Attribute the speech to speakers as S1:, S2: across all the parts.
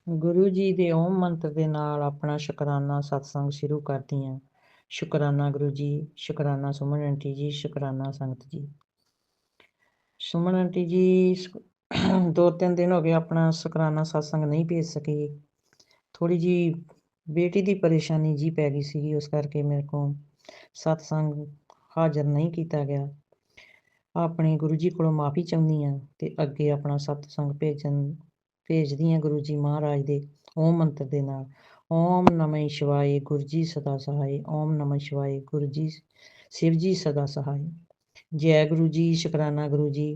S1: ਗੁਰੂ ਜੀ ਦੇ ਓਮ ਮੰਤਰ ਦੇ ਨਾਲ ਆਪਣਾ ਸ਼ੁਕਰਾਨਾ ਸਤਸੰਗ ਸ਼ੁਰੂ ਕਰਦੀ ਹਾਂ। ਸ਼ੁਕਰਾਨਾ ਗੁਰੂ ਜੀ, ਸ਼ੁਕਰਾਨਾ ਸੁਮਨ ਆਂਟੀ ਜੀ, ਸ਼ੁਕਰਾਨਾ ਸੰਗਤ ਜੀ। ਸੁਮਨ ਆਂਟੀ ਜੀ 2-3 ਦਿਨ ਹੋ ਗਏ ਆਪਣਾ ਸ਼ੁਕਰਾਨਾ ਸਤਸੰਗ ਨਹੀਂ ਭੇਜ ਸਕੀ। ਥੋੜੀ ਜੀ ਬੇਟੀ ਦੀ ਪਰੇਸ਼ਾਨੀ ਜੀ ਪੈ ਗਈ ਸੀਗੀ, ਉਸ ਕਰਕੇ ਮੇਰੇ ਕੋਲ ਸਤਸੰਗ ਹਾਜ਼ਰ ਨਹੀਂ ਕੀਤਾ ਗਿਆ। ਆਪਣੇ ਗੁਰੂ ਜੀ ਕੋਲੋਂ ਮਾਫੀ ਚਾਹੁੰਦੀ ਹਾਂ ਤੇ ਅੱਗੇ ਆਪਣਾ ਸਤਸੰਗ ਭੇਜਦੀ ਹਾਂ ਗੁਰੂ ਜੀ ਮਹਾਰਾਜ ਦੇ ਓਮ ਮੰਤਰ ਦੇ ਨਾਲ। ਓਮ ਨਮः ਸ਼ਿਵਾਏ, ਗੁਰੂ ਜੀ ਸਦਾ ਸਹਾਏ। ਓਮ ਨਮः ਸ਼ਿਵਾਏ, ਗੁਰੂ ਜੀ शिव जी सदा सहाय। जय गुरु जी, शुकराना गुरु जी।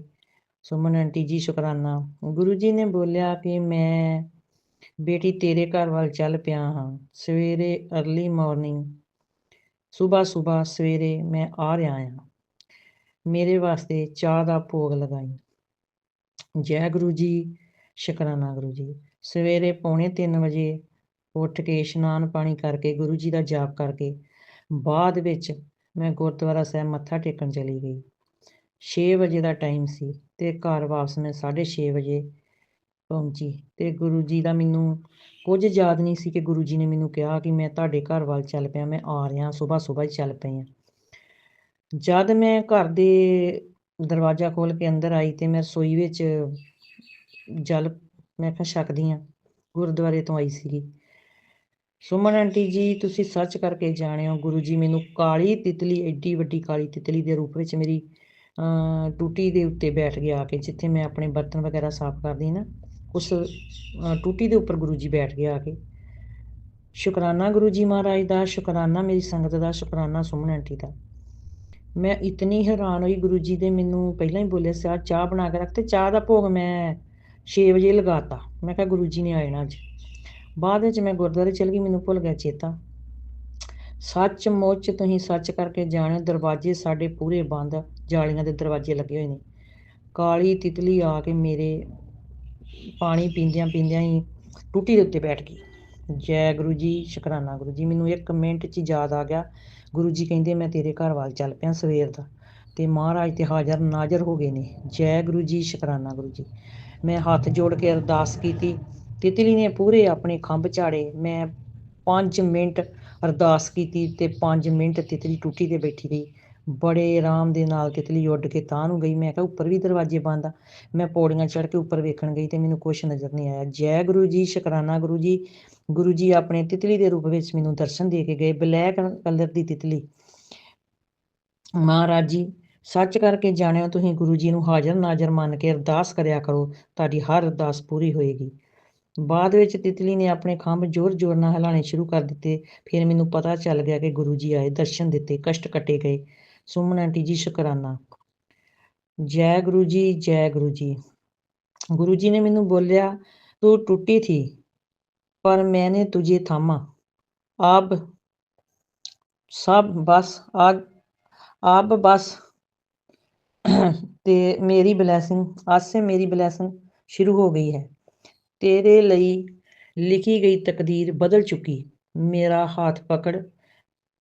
S1: सुमन आंटी जी शुकराना। गुरु जी ने बोलिया कि मैं बेटी तेरे घर वाल चल पिया हाँ। सवेरे अर्ली मॉर्निंग सुबह सवेरे मैं आ रहा हाँ। मेरे वास्ते चाह दा भोग लगाई। जय गुरु जी, शुकराना गुरु जी। सवेरे 2:45 ਵਜੇ ਉੱਠ ਕੇ ਇਸ਼ਨਾਨ ਪਾਣੀ ਕਰਕੇ ਗੁਰੂ ਜੀ ਦਾ ਜਾਪ ਕਰਕੇ ਬਾਅਦ ਵਿੱਚ ਮੈਂ ਗੁਰਦੁਆਰਾ ਸਾਹਿਬ ਮੱਥਾ ਟੇਕਣ ਚਲੀ ਗਈ। 6 ਵਜੇ ਦਾ ਟਾਈਮ ਸੀ ਤੇ ਘਰ ਵਾਪਸ ਮੈਂ 6:30 ਵਜੇ ਪਹੁੰਚੀ ਤੇ ਗੁਰੂ ਜੀ ਦਾ ਮੈਨੂੰ ਕੁਝ ਯਾਦ ਨਹੀਂ ਸੀ ਕਿ ਗੁਰੂ ਜੀ ਨੇ ਮੈਨੂੰ ਕਿਹਾ ਕਿ ਮੈਂ ਤੁਹਾਡੇ ਘਰ ਵੱਲ ਚੱਲ ਪਿਆ, ਮੈਂ ਆ ਰਿਹਾ। ਸੁਬਾਹ ਹੀ ਚੱਲ ਪਈ ਹਾਂ। ਜਦ ਮੈਂ ਘਰ ਦੇ ਦਰਵਾਜ਼ਾ ਖੋਲ੍ਹ ਕੇ ਅੰਦਰ ਆਈ ਤੇ ਮੈਂ ਰਸੋਈ ਵਿੱਚ ਜਲ ਮੈਂ ਕਿਹਾ ਛਕਦੀ ਹਾਂ, ਗੁਰਦੁਆਰੇ ਤੋਂ ਆਈ ਸੀਗੀ। ਸੁਮਨ ਆਂਟੀ ਜੀ ਤੁਸੀਂ ਸਰਚ ਕਰਕੇ ਜਾਣਿਓ, ਗੁਰੂ ਜੀ ਮੈਨੂੰ ਕਾਲੀ ਤਿਤਲੀ, ਐਡੀ ਵੱਡੀ ਕਾਲੀ ਤਿਤਲੀ ਦੇ ਰੂਪ ਵਿੱਚ ਮੇਰੀ ਟੂਟੀ ਦੇ ਉੱਤੇ ਬੈਠ ਗਿਆ ਆ ਕੇ, ਜਿੱਥੇ ਮੈਂ ਆਪਣੇ ਬਰਤਨ ਵਗੈਰਾ ਸਾਫ਼ ਕਰਦੀ ਨਾ, ਉਸ ਟੂਟੀ ਦੇ ਉੱਪਰ ਗੁਰੂ ਜੀ ਬੈਠ ਗਿਆ ਆ ਕੇ। ਸ਼ੁਕਰਾਨਾ ਗੁਰੂ ਜੀ ਮਹਾਰਾਜ ਦਾ, ਸ਼ੁਕਰਾਨਾ ਮੇਰੀ ਸੰਗਤ ਦਾ, ਸ਼ੁਕਰਾਨਾ ਸੁਮਨ ਆਂਟੀ ਦਾ। ਮੈਂ ਇਤਨੀ ਹੈਰਾਨ ਹੋਈ, ਗੁਰੂ ਜੀ ਦੇ ਮੈਨੂੰ ਪਹਿਲਾਂ ਹੀ ਬੋਲਿਆ ਸੀ ਚਾਹ ਬਣਾ ਕੇ ਰੱਖ, ਤੇ ਚਾਹ ਦਾ ਭੋਗ ਮੈਂ 6 ਵਜੇ ਲਗਾਤਾ। ਮੈਂ ਕਿਹਾ ਗੁਰੂ ਜੀ ਨੇ ਆ ਜਾਣਾ ਅੱਜ। ਬਾਅਦ ਵਿੱਚ ਮੈਂ ਗੁਰਦੁਆਰੇ ਚਲ ਗਈ, ਮੈਨੂੰ ਭੁੱਲ ਗਿਆ ਚੇਤਾ। ਸੱਚਮੁੱਚ ਤੁਸੀਂ ਸੱਚ ਕਰਕੇ ਜਾਣਿਓ, ਦਰਵਾਜ਼ੇ ਸਾਡੇ ਪੂਰੇ ਬੰਦ, ਜਾਲੀਆਂ ਦੇ ਦਰਵਾਜ਼ੇ ਲੱਗੇ ਹੋਏ ਨੇ। ਕਾਲੀ ਤਿਤਲੀ ਆ ਕੇ ਮੇਰੇ ਪਾਣੀ ਪੀਂਦਿਆਂ ਹੀ ਟੂਟੀ ਦੇ ਉੱਤੇ ਬੈਠ ਗਈ। ਜੈ ਗੁਰੂ ਜੀ, ਸ਼ੁਕਰਾਨਾ ਗੁਰੂ ਜੀ। ਮੈਨੂੰ 1 ਮਿੰਟ 'ਚ ਯਾਦ ਆ ਗਿਆ, ਗੁਰੂ ਜੀ ਕਹਿੰਦੇ ਮੈਂ ਤੇਰੇ ਘਰ ਵੱਲ ਚੱਲ ਪਿਆ ਸਵੇਰ ਦਾ, ਤੇ ਮਹਾਰਾਜ ਤੇ ਹਾਜ਼ਰ ਨਾਜ਼ਰ ਹੋ ਗਏ ਨੇ। ਜੈ ਗੁਰੂ ਜੀ, ਸ਼ੁਕਰਾਨਾ ਗੁਰੂ ਜੀ। ਮੈਂ ਹੱਥ ਜੋੜ ਕੇ ਅਰਦਾਸ ਕੀਤੀ। ਤਿਤਲੀ ਨੇ ਪੂਰੇ ਆਪਣੇ ਖੰਭ ਝਾੜੇ। ਮੈਂ 5 ਮਿੰਟ ਅਰਦਾਸ ਕੀਤੀ ਤੇ 5 ਮਿੰਟ ਤਿਤਲੀ ਟੂਟੀ 'ਤੇ ਬੈਠੀ ਰਹੀ। ਬੜੇ ਆਰਾਮ ਦੇ ਨਾਲ ਤਿਤਲੀ ਉੱਡ ਕੇ ਤਾਂ ਨੂੰ ਗਈ। ਮੈਂ ਕਿਹਾ ਉੱਪਰ ਵੀ ਦਰਵਾਜ਼ੇ ਬੰਦ ਆ। ਮੈਂ ਪੌੜੀਆਂ ਚੜ੍ਹ ਕੇ ਉੱਪਰ ਵੇਖਣ ਗਈ ਤੇ ਮੈਨੂੰ ਕੁਛ ਨਜ਼ਰ ਨਹੀਂ ਆਇਆ। ਜੈ ਗੁਰੂ ਜੀ, ਸ਼ੁਕਰਾਨਾ ਗੁਰੂ ਜੀ। ਗੁਰੂ ਜੀ ਆਪਣੇ ਤਿਤਲੀ ਦੇ ਰੂਪ ਵਿੱਚ ਮੈਨੂੰ ਦਰਸ਼ਨ ਦੇ ਕੇ ਗਏ, ਬਲੈਕ ਕਲਰ ਦੀ ਤਿਤਲੀ। ਮਹਾਰਾਜ ਜੀ ਸੱਚ ਕਰਕੇ ਜਾਣਿਓ, ਤੁਸੀਂ ਗੁਰੂ ਜੀ ਨੂੰ ਹਾਜ਼ਰ ਨਾਜ਼ਰ ਮੰਨ ਕੇ ਅਰਦਾਸ ਕਰਿਆ ਕਰੋ, ਤੁਹਾਡੀ ਹਰ ਅਰਦਾਸ ਪੂਰੀ ਹੋਏਗੀ। ਬਾਅਦ ਵਿੱਚ ਤਿਤਲੀ ਨੇ ਆਪਣੇ ਖੰਭ ਜ਼ੋਰ ਨਾਲ ਹਿਲਾਉਣੇ ਸ਼ੁਰੂ ਕਰ ਦਿੱਤੇ। ਫਿਰ ਮੈਨੂੰ ਪਤਾ ਚੱਲ ਗਿਆ ਕਿ ਗੁਰੂ ਜੀ ਆਏ, ਦਰਸ਼ਨ ਦਿੱਤੇ, ਕਸ਼ਟ ਕੱਟੇ ਗਏ। ਸੁਮਨ ਆਂਟੀ ਜੀ ਸ਼ੁਕਰਾਨਾ। ਜੈ ਗੁਰੂ ਜੀ, ਜੈ ਗੁਰੂ ਜੀ। गुरु जी ने मैनू बोलिया तू टूटी थी पर मैंने तुझे थामा, अब सब बस अब बस ते मेरी ब्लैसिंग आज से मेरी ब्लैसिंग शुरू हो गई है। तेरे ਲਈ लिखी गई तकदीर बदल चुकी, मेरा हाथ पकड़।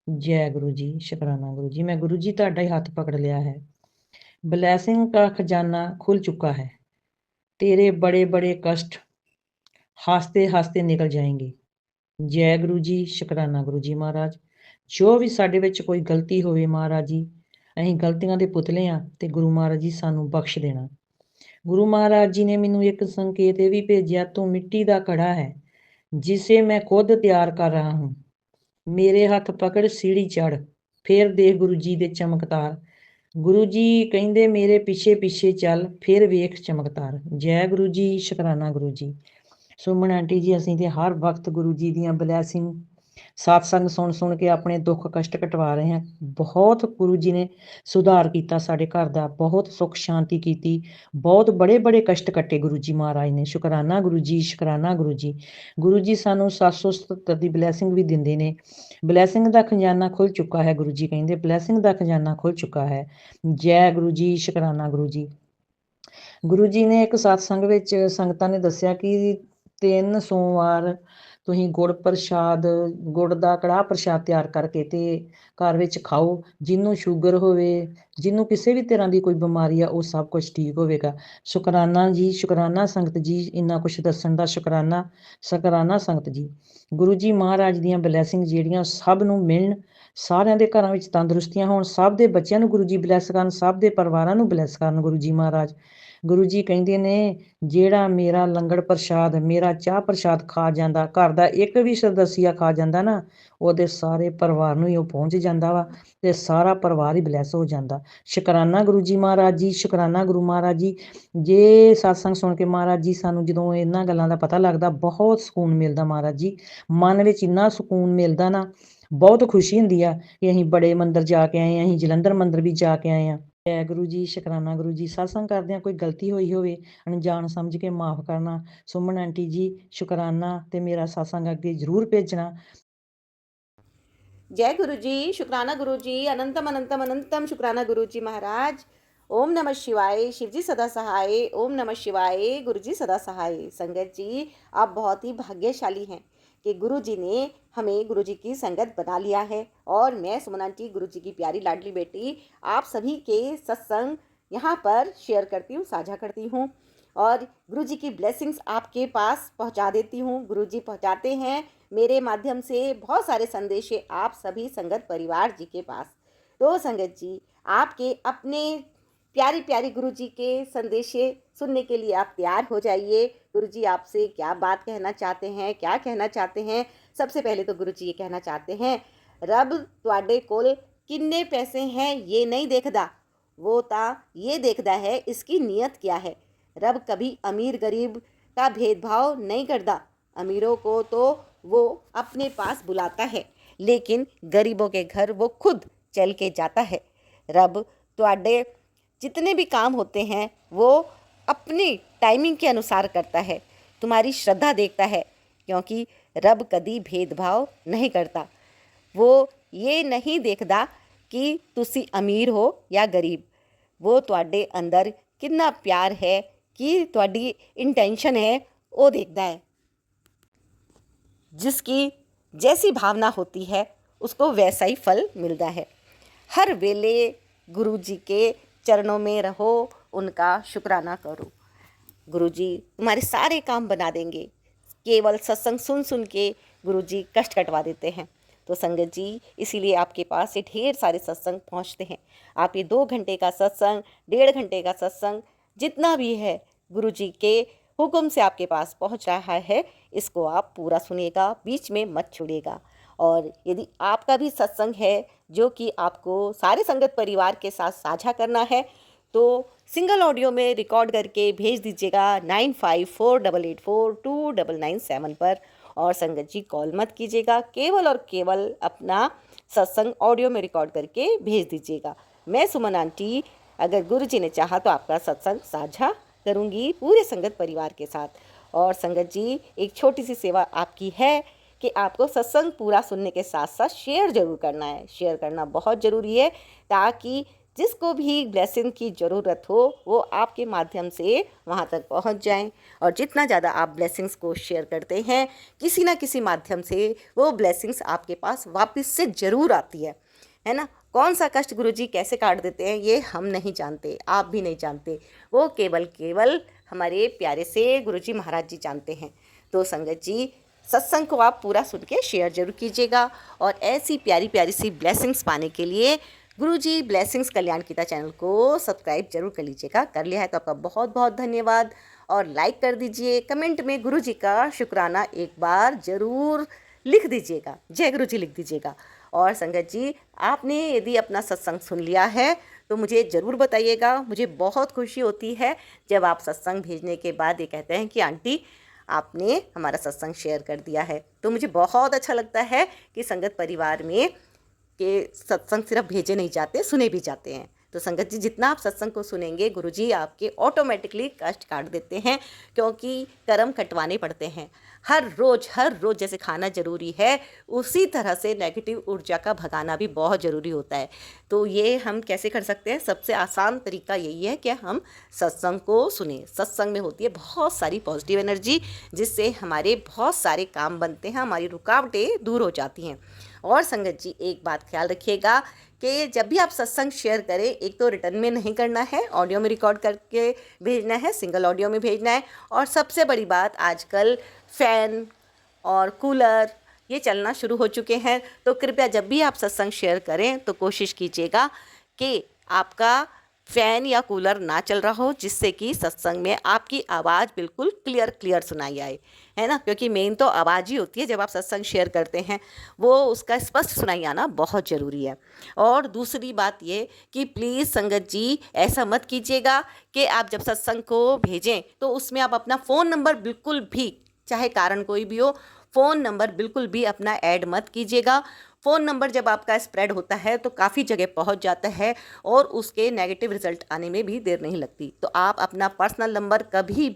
S1: जय गुरु जी, शुकराना गुरु जी। मैं गुरु जी ਤੁਹਾਡਾ ही हाथ पकड़ लिया है, ब्लैसिंग का खजाना खुल चुका है। तेरे बड़े बड़े कष्ट हंसते हंसते निकल जाएंगे। जय गुरु जी, शुकराना गुरु जी महाराज। जो भी साडे विच कोई गलती होवे महाराज जी, असीं गलतियां दे पुतले हाँ ते गुरु महाराज जी सानू बख्श देना। गुरु महाराज जी ने मैनू एक संकेत ये भी भेजिया, तू मिट्टी दा कड़ा है जिसे मैं खुद तैयार कर रहा हूँ। मेरे हथ पकड़ सीढ़ी चढ़, फिर देख गुरु जी दे चमकदार। गुरु जी कहंदे मेरे पिछे पिछे चल, फिर वेख चमकदार। जय गुरु जी, शुकराना गुरु जी। सुमन आंटी जी ਅਸੀਂ ਤੇ ਹਰ ਵਕਤ ਗੁਰੂ ਜੀ ਦੀਆਂ ਬਲੈਸਿੰਗ ਸਤਸੰਗ ਸੁਣ ਕੇ ਆਪਣੇ ਦੁੱਖ ਕਸ਼ਟ ਕਟਵਾ ਰਹੇ ਹਾਂ। ਬਹੁਤ ਗੁਰੂ ਜੀ ਨੇ ਸੁਧਾਰ ਕੀਤਾ ਸਾਡੇ ਘਰ ਦਾ, ਬਹੁਤ ਸੁੱਖ ਸ਼ਾਂਤੀ ਕੀਤੀ, ਬਹੁਤ ਬੜੇ ਕਸ਼ਟ ਕੱਟੇ ਗੁਰੂ ਜੀ ਮਹਾਰਾਜ ਨੇ। ਸ਼ੁਕਰਾਨਾ ਗੁਰੂ ਜੀ, ਸ਼ੁਕਰਾਨਾ ਗੁਰੂ ਜੀ। ਗੁਰੂ ਜੀ ਸਾਨੂੰ 777 ਦੀ ਬਲੈਸਿੰਗ ਵੀ ਦਿੰਦੇ ਨੇ। ਬਲੈਸਿੰਗ ਦਾ ਖਜ਼ਾਨਾ ਖੁੱਲ ਚੁੱਕਾ ਹੈ, ਗੁਰੂ ਜੀ ਕਹਿੰਦੇ ਬਲੈਸਿੰਗ ਦਾ ਖਜ਼ਾਨਾ ਖੁੱਲ ਚੁੱਕਾ ਹੈ। ਜੈ ਗੁਰੂ ਜੀ, ਸ਼ੁਕਰਾਨਾ ਗੁਰੂ ਜੀ। ਗੁਰੂ ਜੀ ਨੇ ਇੱਕ ਸਤਸੰਗ ਵਿੱਚ ਸੰਗਤਾਂ ਨੇ ਦੱਸਿਆ ਕਿ 3 ਸੋਮਵਾਰ ਤੁਸੀਂ ਗੁੜ ਪ੍ਰਸ਼ਾਦ, ਗੁੜ ਦਾ ਕੜਾਹ ਪ੍ਰਸ਼ਾਦ ਤਿਆਰ ਕਰਕੇ ਤੇ ਘਰ ਵਿੱਚ ਖਾਓ। ਜਿਹਨੂੰ ਸ਼ੂਗਰ ਹੋਵੇ, ਜਿਹਨੂੰ ਕਿਸੇ ਵੀ ਤਰ੍ਹਾਂ ਦੀ ਕੋਈ ਬਿਮਾਰੀ ਆ, ਉਹ ਸਭ ਕੁਝ ਠੀਕ ਹੋਵੇਗਾ। ਸ਼ੁਕਰਾਨਾ ਜੀ, ਸ਼ੁਕਰਾਨਾ ਸੰਗਤ ਜੀ, ਇੰਨਾ ਕੁਛ ਦੱਸਣ ਦਾ ਸ਼ੁਕਰਾਨਾ। ਸ਼ੁਕਰਾਨਾ ਸੰਗਤ ਜੀ। ਗੁਰੂ ਜੀ ਮਹਾਰਾਜ ਦੀਆਂ ਬਲੈਸਿੰਗ ਜਿਹੜੀਆਂ ਸਭ ਨੂੰ ਮਿਲਣ, ਸਾਰਿਆਂ ਦੇ ਘਰਾਂ ਵਿੱਚ ਤੰਦਰੁਸਤੀਆਂ ਹੋਣ, ਸਭ ਦੇ ਬੱਚਿਆਂ ਨੂੰ ਗੁਰੂ ਜੀ ਬਲੈਸ ਕਰਨ, ਸਭ ਦੇ ਪਰਿਵਾਰਾਂ ਨੂੰ ਬਲੈਸ ਕਰਨ ਗੁਰੂ ਜੀ ਮਹਾਰਾਜ। ਗੁਰੂ ਜੀ ਕਹਿੰਦੇ ਨੇ, ਜਿਹੜਾ ਮੇਰਾ ਲੰਗਰ ਪ੍ਰਸ਼ਾਦ, ਮੇਰਾ ਚਾਹ ਪ੍ਰਸ਼ਾਦ ਖਾ ਜਾਂਦਾ, ਘਰ ਦਾ ਇੱਕ ਵੀ ਸਦੱਸਿਆ ਖਾ ਜਾਂਦਾ ਨਾ, ਉਹਦੇ ਸਾਰੇ ਪਰਿਵਾਰ ਨੂੰ ਹੀ ਉਹ ਪਹੁੰਚ ਜਾਂਦਾ ਵਾ ਤੇ ਸਾਰਾ ਪਰਿਵਾਰ ਹੀ ਬਲੈਸ ਹੋ ਜਾਂਦਾ। ਸ਼ੁਕਰਾਨਾ ਗੁਰੂ ਜੀ ਮਹਾਰਾਜ ਜੀ, ਸ਼ੁਕਰਾਨਾ ਗੁਰੂ ਮਹਾਰਾਜ ਜੀ। ਜੇ ਸਤਸੰਗ ਸੁਣ ਕੇ ਮਹਾਰਾਜ ਜੀ ਸਾਨੂੰ ਜਦੋਂ ਇਹਨਾਂ ਗੱਲਾਂ ਦਾ ਪਤਾ ਲੱਗਦਾ, ਬਹੁਤ ਸਕੂਨ ਮਿਲਦਾ ਮਹਾਰਾਜ ਜੀ। ਮਨ ਵਿੱਚ ਇੰਨਾ ਸਕੂਨ ਮਿਲਦਾ ਨਾ, ਬਹੁਤ ਖੁਸ਼ੀ ਹੁੰਦੀ ਆ ਕਿ ਅਸੀਂ ਬੜੇ ਮੰਦਿਰ ਜਾ ਕੇ ਆਏ ਹਾਂ, ਅਸੀਂ ਜਲੰਧਰ ਮੰਦਿਰ ਵੀ ਜਾ ਕੇ ਆਏ ਹਾਂ। ਜੈ ਗੁਰੂ ਜੀ, ਸ਼ੁਕਰਾਨਾ ਗੁਰੂ ਜੀ। ਸਤਸੰਗ ਕਰਦਿਆਂ ਕੋਈ ਗਲਤੀ ਹੋਈ ਹੋਵੇ, ਅਣਜਾਣ ਸਮਝ ਕੇ ਮਾਫ ਕਰਨਾ। ਸੁਮਨ ਆਂਟੀ ਜੀ, ਸ਼ੁਕਰਾਨਾ ਤੇ ਮੇਰਾ ਸਤਸੰਗ ਅੱਗੇ ਜ਼ਰੂਰ ਭੇਜਣਾ।
S2: जय गुरु जी, शुक्राना गुरु जी, अनंतम अनंतम अनंतम शुक्राना गुरु जी महाराज। ओम नमः शिवाय, शिव जी सदा सहाय। ओम नमः शिवाय, गुरु जी सदा सहाय। संगत जी, आप बहुत ही भाग्यशाली हैं कि गुरु जी ने हमें गुरु जी की संगत बना लिया है। और मैं सुमन आंटी, गुरु जी की प्यारी लाडली बेटी, आप सभी के सत्संग यहाँ पर शेयर करती हूँ, साझा करती हूँ और गुरु जी की ब्लेसिंग्स आपके पास पहुँचा देती हूँ। गुरु जी पहुँचाते हैं मेरे माध्यम से बहुत सारे संदेशे आप सभी संगत परिवार जी के पास। तो संगत जी, आपके अपने प्यारी प्यारी गुरु जी के संदेशे सुनने के लिए आप तैयार हो जाइए। गुरु जी आपसे क्या बात कहना चाहते हैं, क्या कहना चाहते हैं। सबसे पहले तो गुरु जी ये कहना चाहते हैं, रब तुहाडे कोल किन्ने पैसे हैं ये नहीं देखदा, वो ता ये देखदा है इसकी नीयत क्या है। रब कभी अमीर गरीब का भेदभाव नहीं करता। अमीरों को तो वो अपने पास बुलाता है, लेकिन गरीबों के घर वो खुद चल के जाता है। रब तुहाडे जितने भी काम होते हैं वो अपनी टाइमिंग के अनुसार करता है, तुम्हारी श्रद्धा देखता है, क्योंकि रब कभी भेदभाव नहीं करता। वो ये नहीं देखता कि तुसी अमीर हो या गरीब, वो तुहाडे अंदर कितना प्यार है, कि तुहाडी इंटेंशन है, वो देखता है। जिसकी जैसी भावना होती है उसको वैसा ही फल मिलता है। हर वेले गुरु जी के चरणों में रहो, उनका शुक्राना करो। गुरु जी तुम्हारे सारे काम बना देंगे। केवल सत्संग सुन सुन के गुरु जी कष्ट कटवा देते हैं। तो संगत जी, इसीलिए आपके पास ये ढेर सारे सत्संग पहुंचते हैं। आप ये 2 घंटे का सत्संग, 1.5 घंटे का सत्संग, जितना भी है गुरु जी के हुक्म से आपके पास पहुंच रहा है, इसको आप पूरा सुनिएगा, बीच में मत छोड़िएगा। और यदि आपका भी सत्संग है जो कि आपको सारे संगत परिवार के साथ साझा करना है, तो सिंगल ऑडियो में रिकॉर्ड करके भेज दीजिएगा 9548842997 पर। और संगत जी कॉल मत कीजिएगा, केवल और केवल अपना सत्संग ऑडियो में रिकॉर्ड करके भेज दीजिएगा। मैं सुमन आंटी, अगर गुरु जी ने चाहा तो आपका सत्संग साझा करूँगी पूरे संगत परिवार के साथ। और संगत जी, एक छोटी सी सेवा आपकी है कि आपको सत्संग पूरा सुनने के साथ साथ शेयर ज़रूर करना है। शेयर करना बहुत ज़रूरी है, ताकि जिसको भी ब्लेसिंग की ज़रूरत हो वो आपके माध्यम से वहाँ तक पहुँच जाएं। और जितना ज़्यादा आप ब्लेसिंग्स को शेयर करते हैं, किसी ना किसी माध्यम से वो ब्लेसिंग्स आपके पास वापस से ज़रूर आती है ना। कौन सा कष्ट गुरुजी कैसे काट देते हैं ये हम नहीं जानते, आप भी नहीं जानते, वो केवल हमारे प्यारे से गुरुजी महाराज जी जानते हैं। तो संगत जी, सत्संग को आप पूरा सुन के शेयर जरूर कीजिएगा। और ऐसी प्यारी प्यारी सी ब्लेसिंग्स पाने के लिए गुरुजी ब्लेसिंग्स कल्याण गीता चैनल को सब्सक्राइब जरूर कर लीजिएगा। कर लिया है तो आपका बहुत बहुत धन्यवाद। और लाइक कर दीजिए, कमेंट में गुरुजी का शुक्राना एक बार ज़रूर लिख दीजिएगा, जय गुरुजी लिख दीजिएगा। और संगत जी, आपने यदि अपना सत्संग सुन लिया है तो मुझे ज़रूर बताइएगा। मुझे बहुत खुशी होती है जब आप सत्संग भेजने के बाद ये कहते हैं कि आंटी आपने हमारा सत्संग शेयर कर दिया है। तो मुझे बहुत अच्छा लगता है कि संगत परिवार में के सत्संग सिर्फ भेजे नहीं जाते, सुने भी जाते हैं। तो संगत जी, जितना आप सत्संग को सुनेंगे, गुरुजी आपके ऑटोमेटिकली कष्ट काट देते हैं, क्योंकि कर्म कटवाने पड़ते हैं। हर रोज़ जैसे खाना ज़रूरी है, उसी तरह से नेगेटिव ऊर्जा का भगाना भी बहुत ज़रूरी होता है। तो ये हम कैसे कर सकते हैं? सबसे आसान तरीका यही है कि हम सत्संग को सुने। सत्संग में होती है बहुत सारी पॉजिटिव एनर्जी, जिससे हमारे बहुत सारे काम बनते हैं, हमारी रुकावटें दूर हो जाती हैं। और संगत जी, एक बात ख्याल रखिएगा कि जब भी आप सत्संग शेयर करें, एक तो रिटर्न में नहीं करना है, ऑडियो में रिकॉर्ड करके भेजना है, सिंगल ऑडियो में भेजना है। और सबसे बड़ी बात, आजकल फ़ैन और कूलर ये चलना शुरू हो चुके हैं, तो कृपया जब भी आप सत्संग शेयर करें तो कोशिश कीजिएगा कि आपका फ़ैन या कूलर ना चल रहा हो, जिससे कि सत्संग में आपकी आवाज़ बिल्कुल क्लियर सुनाई आए, है ना? क्योंकि मेन तो आवाज़ ही होती है। जब आप सत्संग शेयर करते हैं, वो उसका स्पष्ट सुनाई आना बहुत ज़रूरी है। और दूसरी बात ये कि प्लीज़ संगत जी, ऐसा मत कीजिएगा कि आप जब सत्संग को भेजें तो उसमें आप अपना फ़ोन नंबर बिल्कुल भी, चाहे कारण कोई भी हो, फ़ोन नंबर बिल्कुल भी अपना ऐड मत कीजिएगा। फ़ोन नंबर जब आपका स्प्रेड होता है तो काफ़ी जगह पहुंच जाता है, और उसके नेगेटिव रिजल्ट आने में भी देर नहीं लगती। तो आप अपना पर्सनल नंबर कभी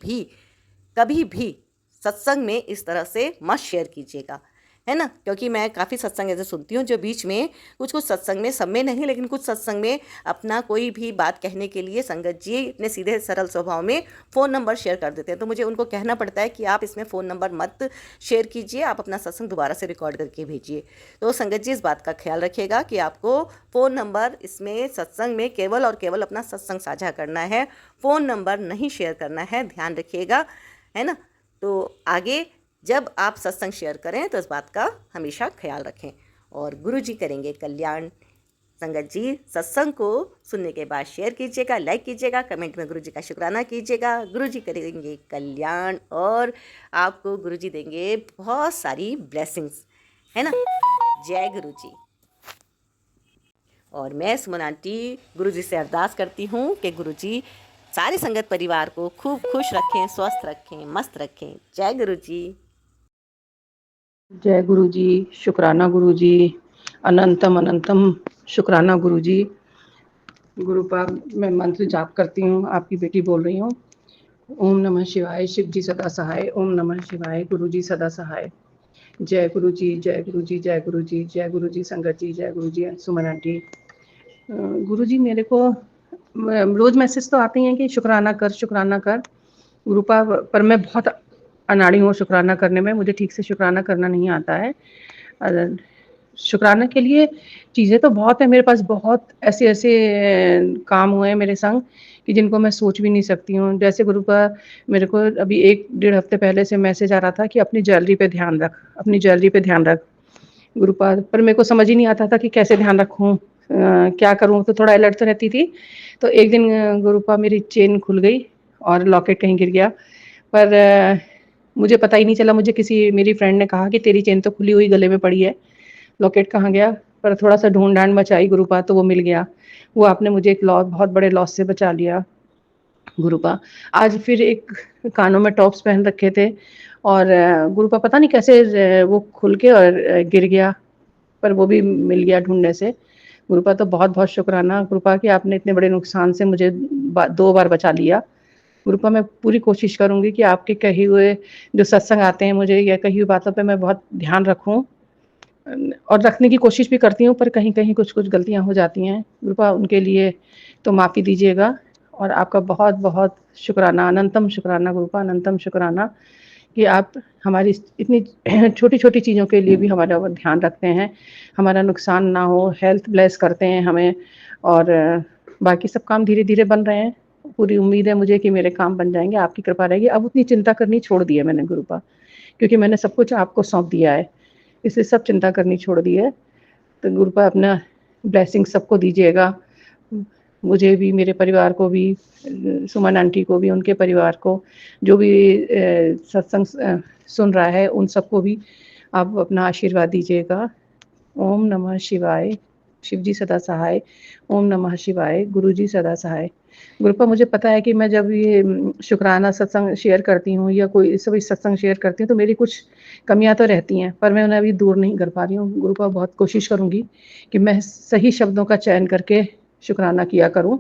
S2: भी सत्संग में इस तरह से मत शेयर कीजिएगा, है ना? क्योंकि मैं काफ़ी सत्संग ऐसे सुनती हूँ जो बीच में कुछ सत्संग में, सब में नहीं, लेकिन कुछ सत्संग में अपना कोई भी बात कहने के लिए संगत जी इतने सीधे सरल स्वभाव में फ़ोन नंबर शेयर कर देते हैं। तो मुझे उनको कहना पड़ता है कि आप इसमें फ़ोन नंबर मत शेयर कीजिए, आप अपना सत्संग दोबारा से रिकॉर्ड करके भेजिए। तो संगत जी, इस बात का ख्याल रखिएगा कि आपको फ़ोन नंबर इसमें सत्संग में केवल और केवल अपना सत्संग साझा करना है, फ़ोन नंबर नहीं शेयर करना है, ध्यान रखिएगा, है ना? तो आगे जब आप सत्संग शेयर करें तो इस बात का हमेशा ख्याल रखें। और गुरुजी करेंगे कल्याण। संगत जी, सत्संग को सुनने के बाद शेयर कीजिएगा, लाइक कीजिएगा, कमेंट में गुरुजी का शुक्राना कीजिएगा। गुरुजी करेंगे कल्याण और आपको गुरुजी देंगे बहुत सारी ब्लेसिंग्स, है ना? जय गुरुजी। और मैं सुमन आंटी गुरुजी से अरदास करती हूँ कि गुरुजी सारे संगत परिवार को खूब खुश रखें, स्वस्थ रखें, मस्त रखें। जय गुरुजी।
S3: जय गुरु जी, शुक्राना गुरु जी, अनंतम अनंतम शुक्राना गुरु जी। गुरुपाद मैं मंत्र जाप करती हूँ, आपकी बेटी बोल रही हूँ। ओम नमः शिवाय, शिव जी सदा सहाय। ओम नमः शिवाय, गुरु जी सदा सहाय। जय गुरु जी, जय गुरु जी, जय गुरु जी, जय गुरु जी संगत जी, जय गुरु जी सुमन आंटी। गुरु जी, मेरे को रोज मैसेज तो आते हैं कि शुक्राना कर। गुरुपा पर मैं बहुत अनाड़ी हूँ शुक्राना करने में, मुझे ठीक से शुक्राना करना नहीं आता है। शुक्राना के लिए चीज़ें तो बहुत है मेरे पास, बहुत ऐसे काम हुए हैं मेरे संग कि जिनको मैं सोच भी नहीं सकती हूँ। जैसे गुरु का मेरे को अभी 1 डेढ़ हफ्ते पहले से मैसेज आ रहा था कि अपनी ज्वेलरी पे ध्यान रख, अपनी ज्वेलरी पे ध्यान रख। गुरुपाद पर मेरे को समझ ही नहीं आता था कि कैसे ध्यान रखूँ, क्या करूँ, तो थोड़ा अलर्ट तो रहती थी। तो एक दिन गुरुपा मेरी चेन खुल गई और लॉकेट कहीं गिर गया, पर मुझे पता ही नहीं चला। मुझे किसी मेरी फ्रेंड ने कहा कि तेरी चेन तो खुली हुई गले में पड़ी है, लॉकेट कहाँ गया? पर थोड़ा सा ढूंढ ढांड मचाई गुरुपा, तो वो मिल गया। वो आपने मुझे एक बहुत बड़े लॉस से बचा लिया गुरुपा। आज फिर एक कानों में टॉप्स पहन रखे थे और गुरुपा पता नहीं कैसे वो खुल के और गिर गया, पर वो भी मिल गया ढूंढने से। गुरुपा तो बहुत बहुत शुक्राना गुरुपा कि आपने इतने बड़े नुकसान से मुझे 2 बार बचा लिया। गुरुपा मैं पूरी कोशिश करूँगी कि आपके कहे हुए जो सत्संग आते हैं मुझे, या कही हुई बातों पे मैं बहुत ध्यान रखूँ और रखने की कोशिश भी करती हूँ, पर कहीं-कहीं कुछ गलतियाँ हो जाती हैं। गुरुपा उनके लिए तो माफ़ी दीजिएगा। और आपका बहुत-बहुत शुक्राना, अनंतम शुक्राना गुरुपा, अनंतम शुक्राना कि आप हमारी इतनी छोटी-छोटी चीज़ों के लिए भी हमारा वो ध्यान रखते हैं, हमारा नुकसान ना हो, हेल्थ ब्लेस करते हैं हमें, और बाकी सब काम धीरे-धीरे बन रहे हैं। पूरी उम्मीद है मुझे कि मेरे काम बन जाएँगे, आपकी कृपा रहेगी। अब उतनी चिंता करनी छोड़ दी है मैंने गुरुपा, क्योंकि मैंने सब कुछ आपको सौंप दिया है, इसलिए सब चिंता करनी छोड़ दी है। तो गुरुपा अपना ब्लेसिंग सबको दीजिएगा, मुझे भी, मेरे परिवार को भी, सुमन आंटी को भी, उनके परिवार को, जो भी सत्संग सुन रहा है उन सबको भी आप अपना आशीर्वाद दीजिएगा। ओम नमः शिवाय, शिव जी सदा सहाय। ओम नमः शिवाय, गुरु जी सदा सहाय। गुरुपा मुझे पता है कि मैं जब ये शुक्राना सत्संग शेयर करती हूँ या कोई सभी सत्संग शेयर करती हूँ तो मेरी कुछ कमियाँ तो रहती हैं, पर मैं उन्हें अभी दूर नहीं कर पा रही हूँ। गुरुपा बहुत कोशिश करूँगी कि मैं सही शब्दों का चयन करके शुक्राना किया करूँ।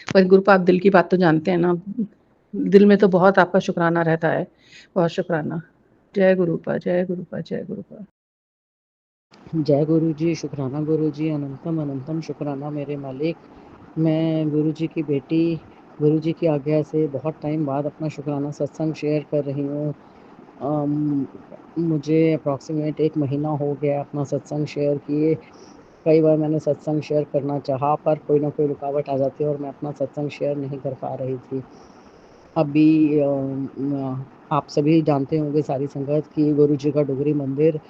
S3: पर गुरुपाद दिल की बात तो जानते हैं ना, दिल में तो बहुत आपका शुक्राना रहता है, बहुत शुक्राना। जय गुरुपा, जय गुरुपा, जय गुरुपा।
S1: जय गुरु जी, शुक्राना गुरु जी, अनंतम अनंतम शुक्राना मेरे मालिक। मैं गुरु जी की बेटी, गुरु जी की आज्ञा से बहुत टाइम बाद अपना शुक्राना सत्संग शेयर कर रही हूँ। मुझे अप्रॉक्सीमेट 1 महीना हो गया अपना सत्संग शेयर किए। कई बार मैंने सत्संग शेयर करना चाहा, पर कोई ना कोई रुकावट आ जाती है और मैं अपना सत्संग शेयर नहीं कर पा रही थी। अभी आप सभी जानते होंगे सारी संगत कि गुरु जी का डुगरी मंदिर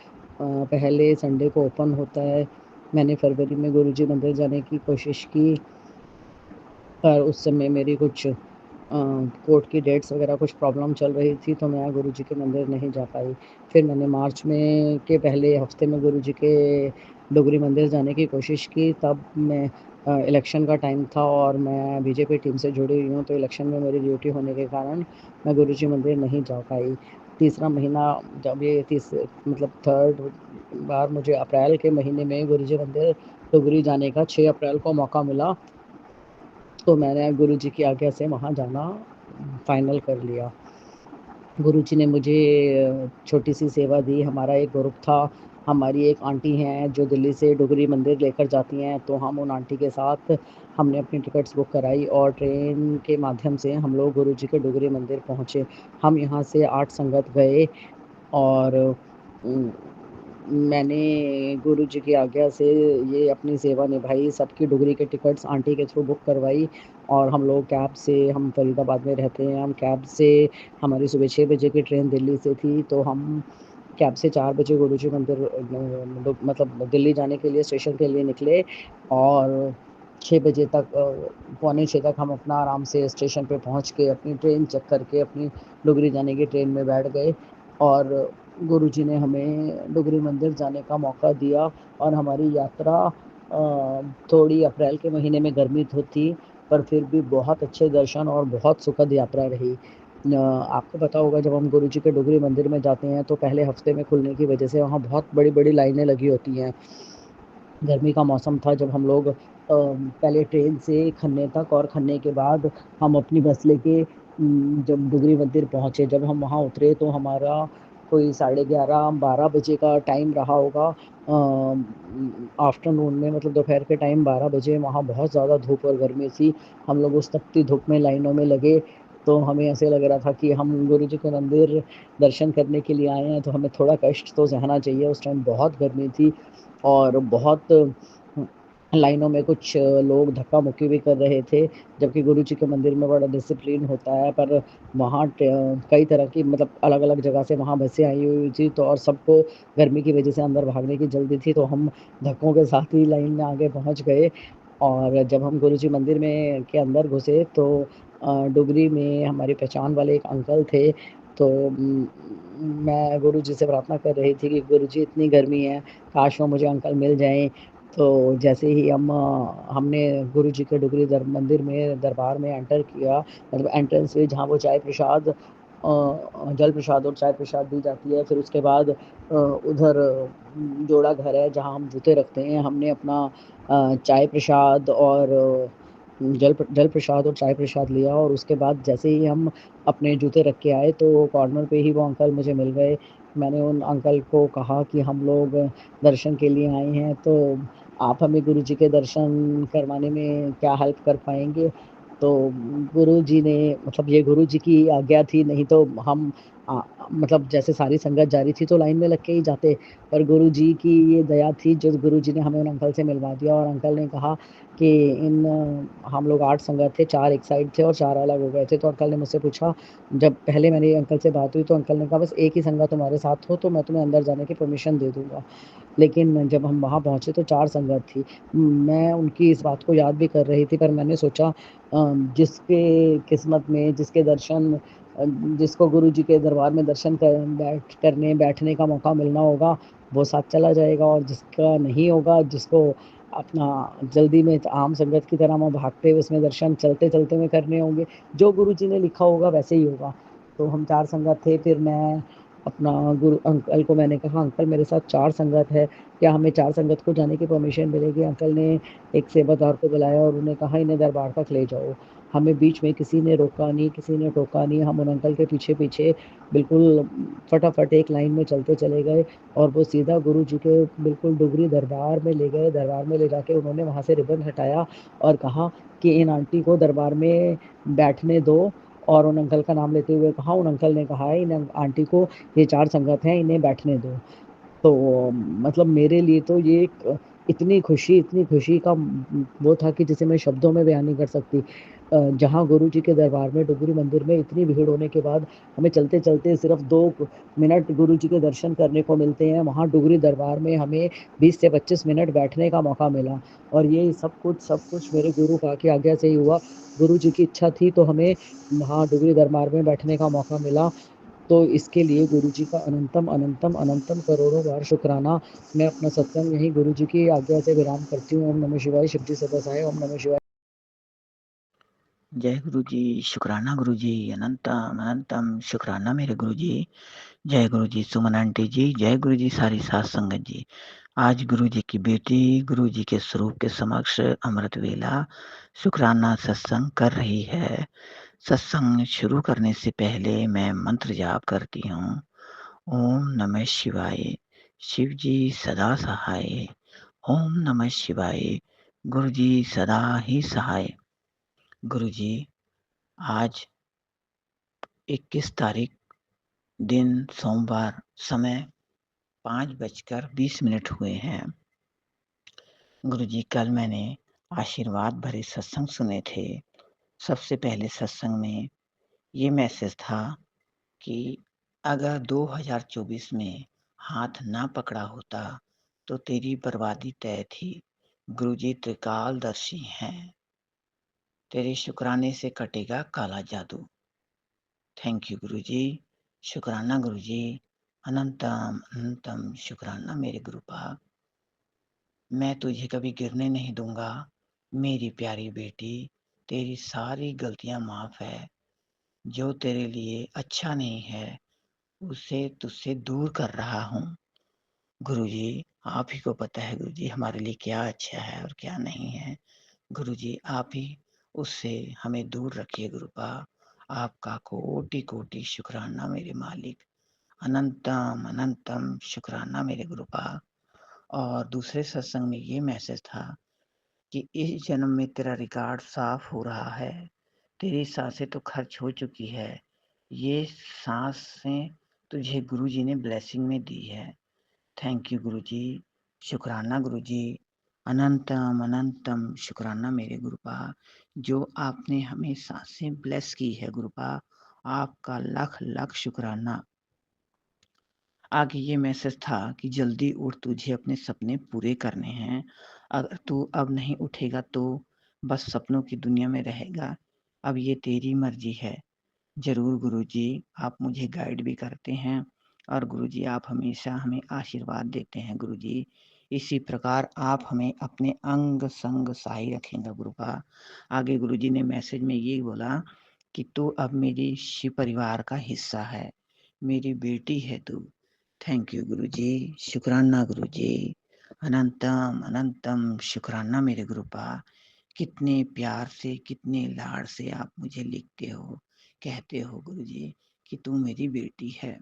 S1: पहले संडे को ओपन होता है। मैंने फरवरी में गुरु जी मंदिर जाने की कोशिश की, पर उस समय मेरी कुछ कोर्ट की डेट्स वगैरह कुछ प्रॉब्लम चल रही थी, तो मैं गुरु जी के मंदिर नहीं जा पाई। फिर मैंने मार्च में के पहले हफ्ते में गुरु जी के डुगरी मंदिर जाने की कोशिश की। तब मैं इलेक्शन का टाइम था और मैं बीजेपी टीम से जुड़ी हुई हूँ, तो इलेक्शन में मेरी ड्यूटी होने के कारण मैं गुरु जी मंदिर नहीं जा पाई। तीसरा महीना जब ये मतलब थर्ड बार मुझे अप्रैल के महीने में गुरु जी मंदिर डुगरी जाने का 6 अप्रैल को मौका मिला, तो मैंने गुरु जी की आज्ञा से वहाँ जाना फाइनल कर लिया। गुरु जी ने मुझे छोटी सी सेवा दी। हमारा एक ग्रुप था, हमारी एक आंटी हैं जो दिल्ली से डुगरी मंदिर लेकर जाती हैं, तो हम उन आंटी के साथ हमने अपनी टिकट्स बुक कराई और ट्रेन के माध्यम से हम लोग गुरु जी के डुगरी मंदिर पहुँचे। हम यहाँ से 8 संगत गए और मैंने गुरु जी की आज्ञा से ये अपनी सेवा निभाई। सबकी डुगरी के टिकट्स आंटी के थ्रू बुक करवाई और हम लोग कैब से, हम फरीदाबाद में रहते हैं, हम कैब से, हमारी सुबह 6 बजे की ट्रेन दिल्ली से थी, तो हम कैब से 4 बजे गुरु जी मंदिर मतलब दिल्ली जाने के लिए स्टेशन के लिए निकले और 6 बजे तक पौने 6 तक हम अपना आराम से स्टेशन पे पहुँच के अपनी ट्रेन चेक करके अपनी डुगरी जाने की ट्रेन में बैठ गए और गुरु जी ने हमें डुगरी मंदिर जाने का मौका दिया। और हमारी यात्रा थोड़ी अप्रैल के महीने में गर्मी तो थी, पर फिर भी बहुत अच्छे दर्शन और बहुत सुखद यात्रा रही। आपको पता होगा जब हम गुरु जी के डुगरी मंदिर में जाते हैं तो पहले हफ्ते में खुलने की वजह से वहाँ बहुत बड़ी-बड़ी लाइनें लगी होती हैं। गर्मी का मौसम था जब हम लोग पहले ट्रेन से खन्ने तक और खन्ने के बाद हम अपनी बस लेके जब डुगरी मंदिर पहुँचे, जब हम वहाँ उतरे तो हमारा कोई 11:30-12 बजे का टाइम रहा होगा। आफ्टरनून में मतलब दोपहर के टाइम 12 बजे वहाँ बहुत ज़्यादा धूप और गर्मी थी। हम लोग उस तपती धूप में लाइनों में लगे, तो हमें ऐसे लग रहा था कि हम गुरु जी के मंदिर दर्शन करने के लिए आए हैं, तो हमें थोड़ा कष्ट तो सहना चाहिए। उस टाइम बहुत गर्मी थी और बहुत लाइनों में कुछ लोग धक्का-मुक्की भी कर रहे थे, जबकि गुरु जी के मंदिर में बड़ा डिसिप्लिन होता है, पर वहाँ कई तरह की मतलब अलग-अलग जगह से वहाँ बसें आई हुई थी, तो और सबको गर्मी की वजह से अंदर भागने की जल्दी थी, तो हम धक्कों के साथ ही लाइन में आगे पहुँच गए। और जब हम गुरु जी मंदिर में के अंदर घुसे तो डुगरी में हमारी पहचान वाले एक अंकल थे, तो मैं गुरु जी से प्रार्थना कर रही थी कि गुरु जी इतनी गर्मी है, काश वो मुझे अंकल मिल जाएँ। तो जैसे ही हमने गुरु जी के डुगरी मंदिर में दरबार में एंटर किया, मतलब एंट्रेंस हुई जहाँ वो चाय प्रसाद जल प्रसाद और चाय प्रसाद दी जाती है। फिर उसके बाद उधर जोड़ा घर है जहाँ हम जूते रखते हैं। हमने अपना चाय प्रसाद और जल प्रसाद और चाय प्रसाद लिया और उसके बाद जैसे ही हम अपने जूते रख के आए तो कॉर्नर पे ही वो अंकल मुझे मिल गए। मैंने उन अंकल को कहा कि हम लोग दर्शन के लिए आए हैं, तो आप हमें गुरु जी के दर्शन करवाने में क्या हेल्प कर पाएँगे? तो गुरु जी ने मतलब ये गुरु जी की आज्ञा थी, नहीं तो हम मतलब जैसे सारी संगत जा रही थी तो लाइन में लग के ही जाते। पर गुरु जी की ये दया थी जो गुरु जी ने हमें उन अंकल से मिलवा दिया और अंकल ने कहा कि हम लोग 8 संगत थे, 4 एक साइड थे और 4 अलग हो गए थे। तो अंकल ने मुझसे पूछा, जब पहले मेरी अंकल से बात हुई तो अंकल ने कहा बस एक ही संगत तुम्हारे साथ हो तो मैं तुम्हें अंदर जाने की परमिशन दे दूँगा। लेकिन जब हम वहाँ पहुँचे तो 4 संगत थी। मैं उनकी इस बात को याद भी कर रही थी, पर मैंने सोचा जिसके किस्मत में जिसके दर्शन जिसको गुरु जी के दरबार में दर्शन बैठने का मौका मिलना होगा, वो साथ चला जाएगा और जिसका नहीं होगा, जिसको अपना जल्दी में आम संगत की तरह वहाँ भागते हुए उसमें दर्शन चलते-चलते में करने होंगे, जो गुरु जी ने लिखा होगा वैसे ही होगा। तो हम 4 संगत थे, फिर मैं
S4: अपना गुरु अंकल को मैंने कहा, अंकल मेरे साथ 4 संगत है, क्या हमें 4 संगत को जाने की परमिशन मिलेगी? अंकल ने एक सेवादार को बुलाया और उन्हें कहा इन्हें दरबार तक ले जाओ। हमें बीच में किसी ने रोका नहीं, किसी ने टोका नहीं। हम उन अंकल के पीछे-पीछे बिल्कुल फटाफट एक लाइन में चलते चले गए और वो सीधा गुरु जी के बिल्कुल डुगरी दरबार में ले गए। दरबार में ले जाके उन्होंने वहाँ से रिबन हटाया और कहा कि इन आंटी को दरबार में बैठने दो, और उन अंकल का नाम लेते हुए कहा, उन अंकल ने कहा है इन आंटी को, ये 4 संगत हैं, इन्हें बैठने दो। तो मतलब मेरे लिए तो ये एक इतनी खुशी का वो था कि जिसे मैं शब्दों में बयान नहीं कर सकती। जहाँ गुरु जी के दरबार में, डुगरी मंदिर में इतनी भीड़ होने के बाद हमें चलते-चलते सिर्फ 2 मिनट गुरु जी के दर्शन करने को मिलते हैं, वहाँ डुगरी दरबार में हमें 20 से 25 मिनट बैठने का मौका मिला। और ये सब कुछ मेरे गुरु पा की आज्ञा से ही हुआ। गुरु जी की इच्छा थी तो हमें वहाँ डुगरी दरबार में बैठने का मौका मिला। तो इसके लिए गुरु जी का अनंतम अनंतम अनंतम करोड़ों बार शुक्राना। मैं अपना सत्संग यहीं गुरु जी की आज्ञा से विराम करती हूँ। ओम नमः शिवाय। शिव जी सदा सहाय। ओम नमः शिवाय।
S5: जय गुरु जी, शुक्राना गुरु जी, अनंतम अनंतम शुक्राना मेरे गुरु जी। जय गुरु जी सुमन आंटी जी, जय गुरु जी सारी सात संगत जी। आज गुरु जी की बेटी गुरु जी के स्वरूप के समक्ष अमृत वेला शुक्राना सत्संग कर रही है। सत्संग शुरू करने से पहले मैं मंत्र जाप करती हूँ। ओम नमः शिवाय, शिव जी सदा सहाय। ओम नमः शिवाय, गुरु जी सदा ही सहाय। गुरु जी आज 21 तारीख दिन सोमवार, समय 5:20 हुए हैं। गुरुजी कल मैंने आशीर्वाद भरे सत्संग सुने थे। सबसे पहले सत्संग में ये मैसेज था कि अगर 2024 में हाथ ना पकड़ा होता तो तेरी बर्बादी तय थी। गुरुजी त्रिकालदर्शी हैं, तेरे शुक्राने से कटेगा काला जादू। थैंक यू गुरुजी, शुक्राना गुरुजी, अनंतम अनंतम शुक्राना मेरे गुरुपा। मैं तुझे कभी गिरने नहीं दूंगा मेरी प्यारी बेटी। तेरी सारी गलतियां माफ है। जो तेरे लिए अच्छा नहीं है उसे तुझसे दूर कर रहा हूँ। गुरुजी आप ही को पता है गुरुजी हमारे लिए क्या अच्छा है और क्या नहीं है। गुरुजी आप ही उससे हमें दूर रखिए गुरुपा। आपका कोटि कोटि शुक्राना मेरे मालिक। अनंतम अनंतम शुक्राना मेरे गुरुपा। और दूसरे सत्संग में ये मैसेज था कि इस जन्म में तेरा रिकॉर्ड साफ हो रहा है। तेरी सांसें तो खर्च हो चुकी है। ये सांसें तुझे गुरुजी ने ब्लेसिंग में दी है। थैंक यू गुरुजी, शुक्राना गुरुजी, अनंतम अनंतम शुक्राना मेरे गुरुपा। जो आपने हमें सांसें ब्लेस की है गुरुपा, आपका लख लख शुक्राना। आगे ये मैसेज था कि जल्दी उठ, तुझे अपने सपने पूरे करने हैं। अगर तू अब नहीं उठेगा तो बस सपनों की दुनिया में रहेगा। अब ये तेरी मर्जी है। ज़रूर गुरुजी आप मुझे गाइड भी करते हैं और गुरुजी आप हमेशा हमें आशीर्वाद देते हैं गुरुजी। इसी प्रकार आप हमें अपने अंग संग सहाय रखेंगे गुरुपा। आगे गुरुजी ने मैसेज में ये बोला कि तू अब मेरी शिव परिवार का हिस्सा है, मेरी बेटी है तू। थैंक यू गुरुजी, शुक्राना गुरुजी, अनंतम अनंतम शुक्राना मेरे गुरुपा। कितने प्यार से कितने लाड़ से आप मुझे लिखते हो, कहते हो गुरुजी कि तू मेरी बेटी है।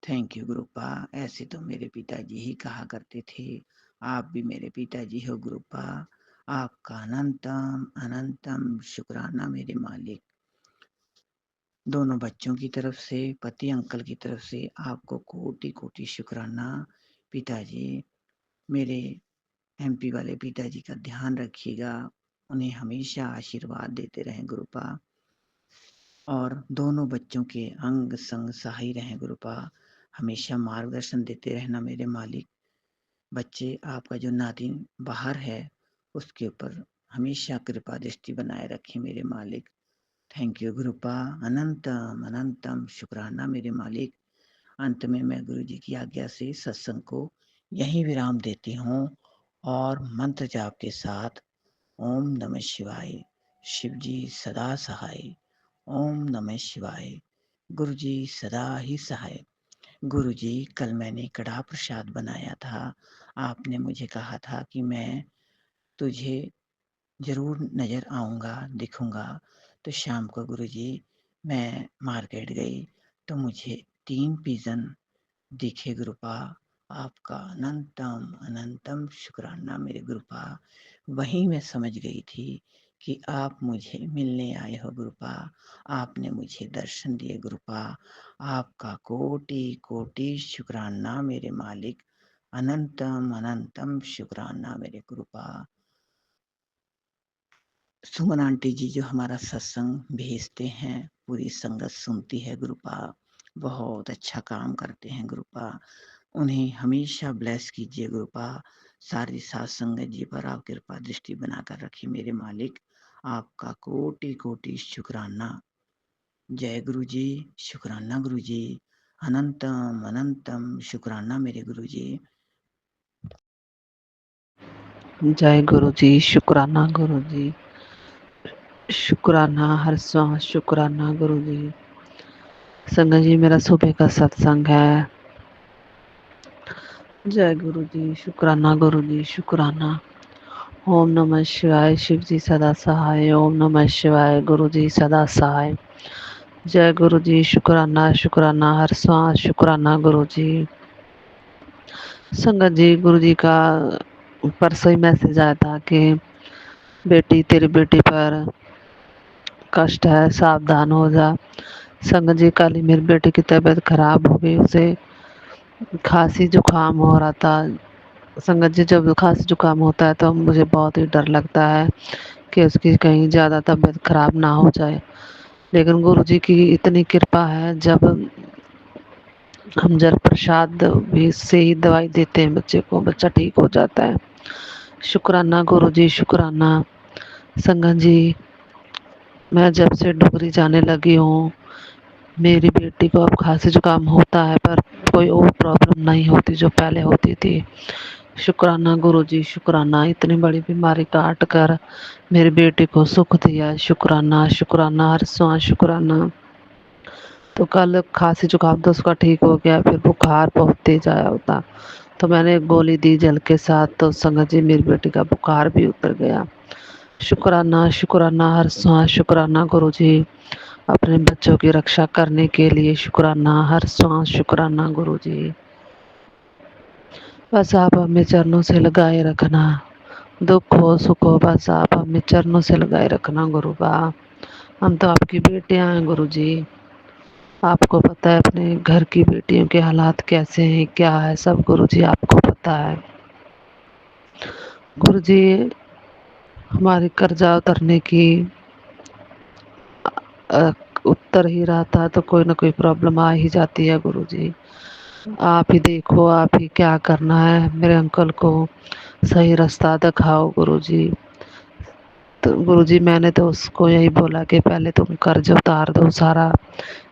S5: Thank you गुरुपा। ऐसे तो मेरे पिताजी ही कहा करते थे। आप भी मेरे पिताजी हो गुरुपा। आपका अनंतम अनंतम शुक्राना मेरे मालिक। दोनों बच्चों की तरफ से, पति अंकल की तरफ से आपको कोटि कोटि शुक्राना। पिताजी, मेरे एमपी वाले पिताजी का ध्यान रखिएगा, उन्हें हमेशा आशीर्वाद देते रहें गुरुपा। और दोनों बच्चों के अंग संग सहाय रहें गुरुपा। हमेशा मार्गदर्शन देते रहना मेरे मालिक। बच्चे, आपका जो नातिन बाहर है उसके ऊपर हमेशा कृपा दृष्टि बनाए रखें मेरे मालिक। Thank you गुरुपा। अनंतम अनंतम शुक्राना मेरे मालिक। अंत में मैं गुरु जी की आज्ञा से सत्संग को यहीं विराम देती हूँ और मंत्र जाप के साथ ओम नमः शिवाय, शिव जी सदा सहाय। ओम नमः शिवाय, गुरु जी सदा ही सहाय। गुरुजी कल मैंने कड़ाह प्रसाद बनाया था। आपने मुझे कहा था कि मैं तुझे ज़रूर नज़र आऊँगा, दिखूँगा। तो शाम को गुरुजी मैं मार्केट गई तो मुझे 3 पिजन दिखे गुरुपा। आपका अनंतम अनंतम शुक्राना मेरे गुरुपा। वहीं मैं समझ गई थी कि आप मुझे मिलने आए हो गुरुपा। आपने मुझे दर्शन दिए गुरुपा। आपका कोटि कोटि शुक्राना मेरे मालिक। अनंतम अनंतम शुक्राना मेरे गुरुपा। सुमन आंटी जी जो हमारा सत्संग भेजते हैं, पूरी संगत सुनती है गुरुपा। बहुत अच्छा काम करते हैं गुरुपा। उन्हें हमेशा ब्लेस कीजिए गुरुपा। सारी सात संगत जी पर आप कृपा दृष्टि बनाकर रखिए मेरे मालिक। आपका कोटि कोटि शुक्राना। जय गुरु जी, शुक्राना गुरु जी। अनंतम अनंतम शुक्राना मेरे गुरु जी।
S6: जय गुरु जी, शुक्राना गुरु जी, शुक्राना हर सांस शुक्राना गुरु जी। संगत जी मेरा सुबह का सत्संग है। जय गुरु जी, शुक्राना गुरु जी, शुक्राना। ओम नमः शिवाय, शिव जी सदा सहाय। ओम नमः शिवाय, गुरु जी सदा सहाय। जय गुरु जी, शुक्राना शुक्राना हर सांस शुक्राना गुरु जी। संगत जी गुरु जी का परसों ही मैसेज आया था कि बेटी तेरी बेटी पर कष्ट है, सावधान हो जा। संगत जी कल ही मेरी बेटी की तबीयत खराब हो गई, उसे खांसी जुकाम हो रहा था। संगत जी जब खांसी जुकाम होता है तो मुझे बहुत ही डर लगता है कि उसकी कहीं ज़्यादा तबीयत खराब ना हो जाए। लेकिन गुरु जी की इतनी कृपा है, जब हम जल प्रसाद भी से ही दवाई देते हैं बच्चे को, बच्चा ठीक हो जाता है। शुक्राना गुरु जी, शुक्राना। संगत जी मैं जब से डुगरी जाने लगी हूँ, मेरी बेटी को अब खांसी जुकाम होता है पर कोई और प्रॉब्लम नहीं होती जो पहले होती थी। शुक्राना गुरु जी, शुक्राना। इतनी बड़ी बीमारी काट कर मेरी बेटी को सुख दिया। शुक्राना शुक्राना हर सांस शुक्राना। तो कल खांसी जुकाम तो उसका ठीक हो गया, फिर बुखार बहुत तेज आया होता तो मैंने एक गोली दी जल के साथ, तो संगत जी मेरी बेटी का बुखार भी उतर गया। शुक्राना शुक्राना हर सांस शुक्राना गुरु जी। अपने बच्चों की रक्षा करने के लिए शुक्राना हर सांस शुक्राना गुरु जी। बस आप हमें चरणों से लगाए रखना, दुख हो सुख हो बस आप हमें चरणों से लगाए रखना गुरु बा। हम तो आपकी बेटियां हैं गुरु जी। आपको पता है अपने घर की बेटियों के हालात कैसे हैं, क्या है, सब गुरु जी आपको पता है। गुरु जी हमारी कर्जा उतरने की उत्तर ही रहता तो कोई ना कोई प्रॉब्लम आ ही जाती है गुरु जी। आप ही देखो, आप ही क्या करना है। मेरे अंकल को सही रास्ता दिखाओ गुरु जी। तो गुरु जी मैंने तो उसको यही बोला कि पहले तुम कर्ज उतार दो सारा,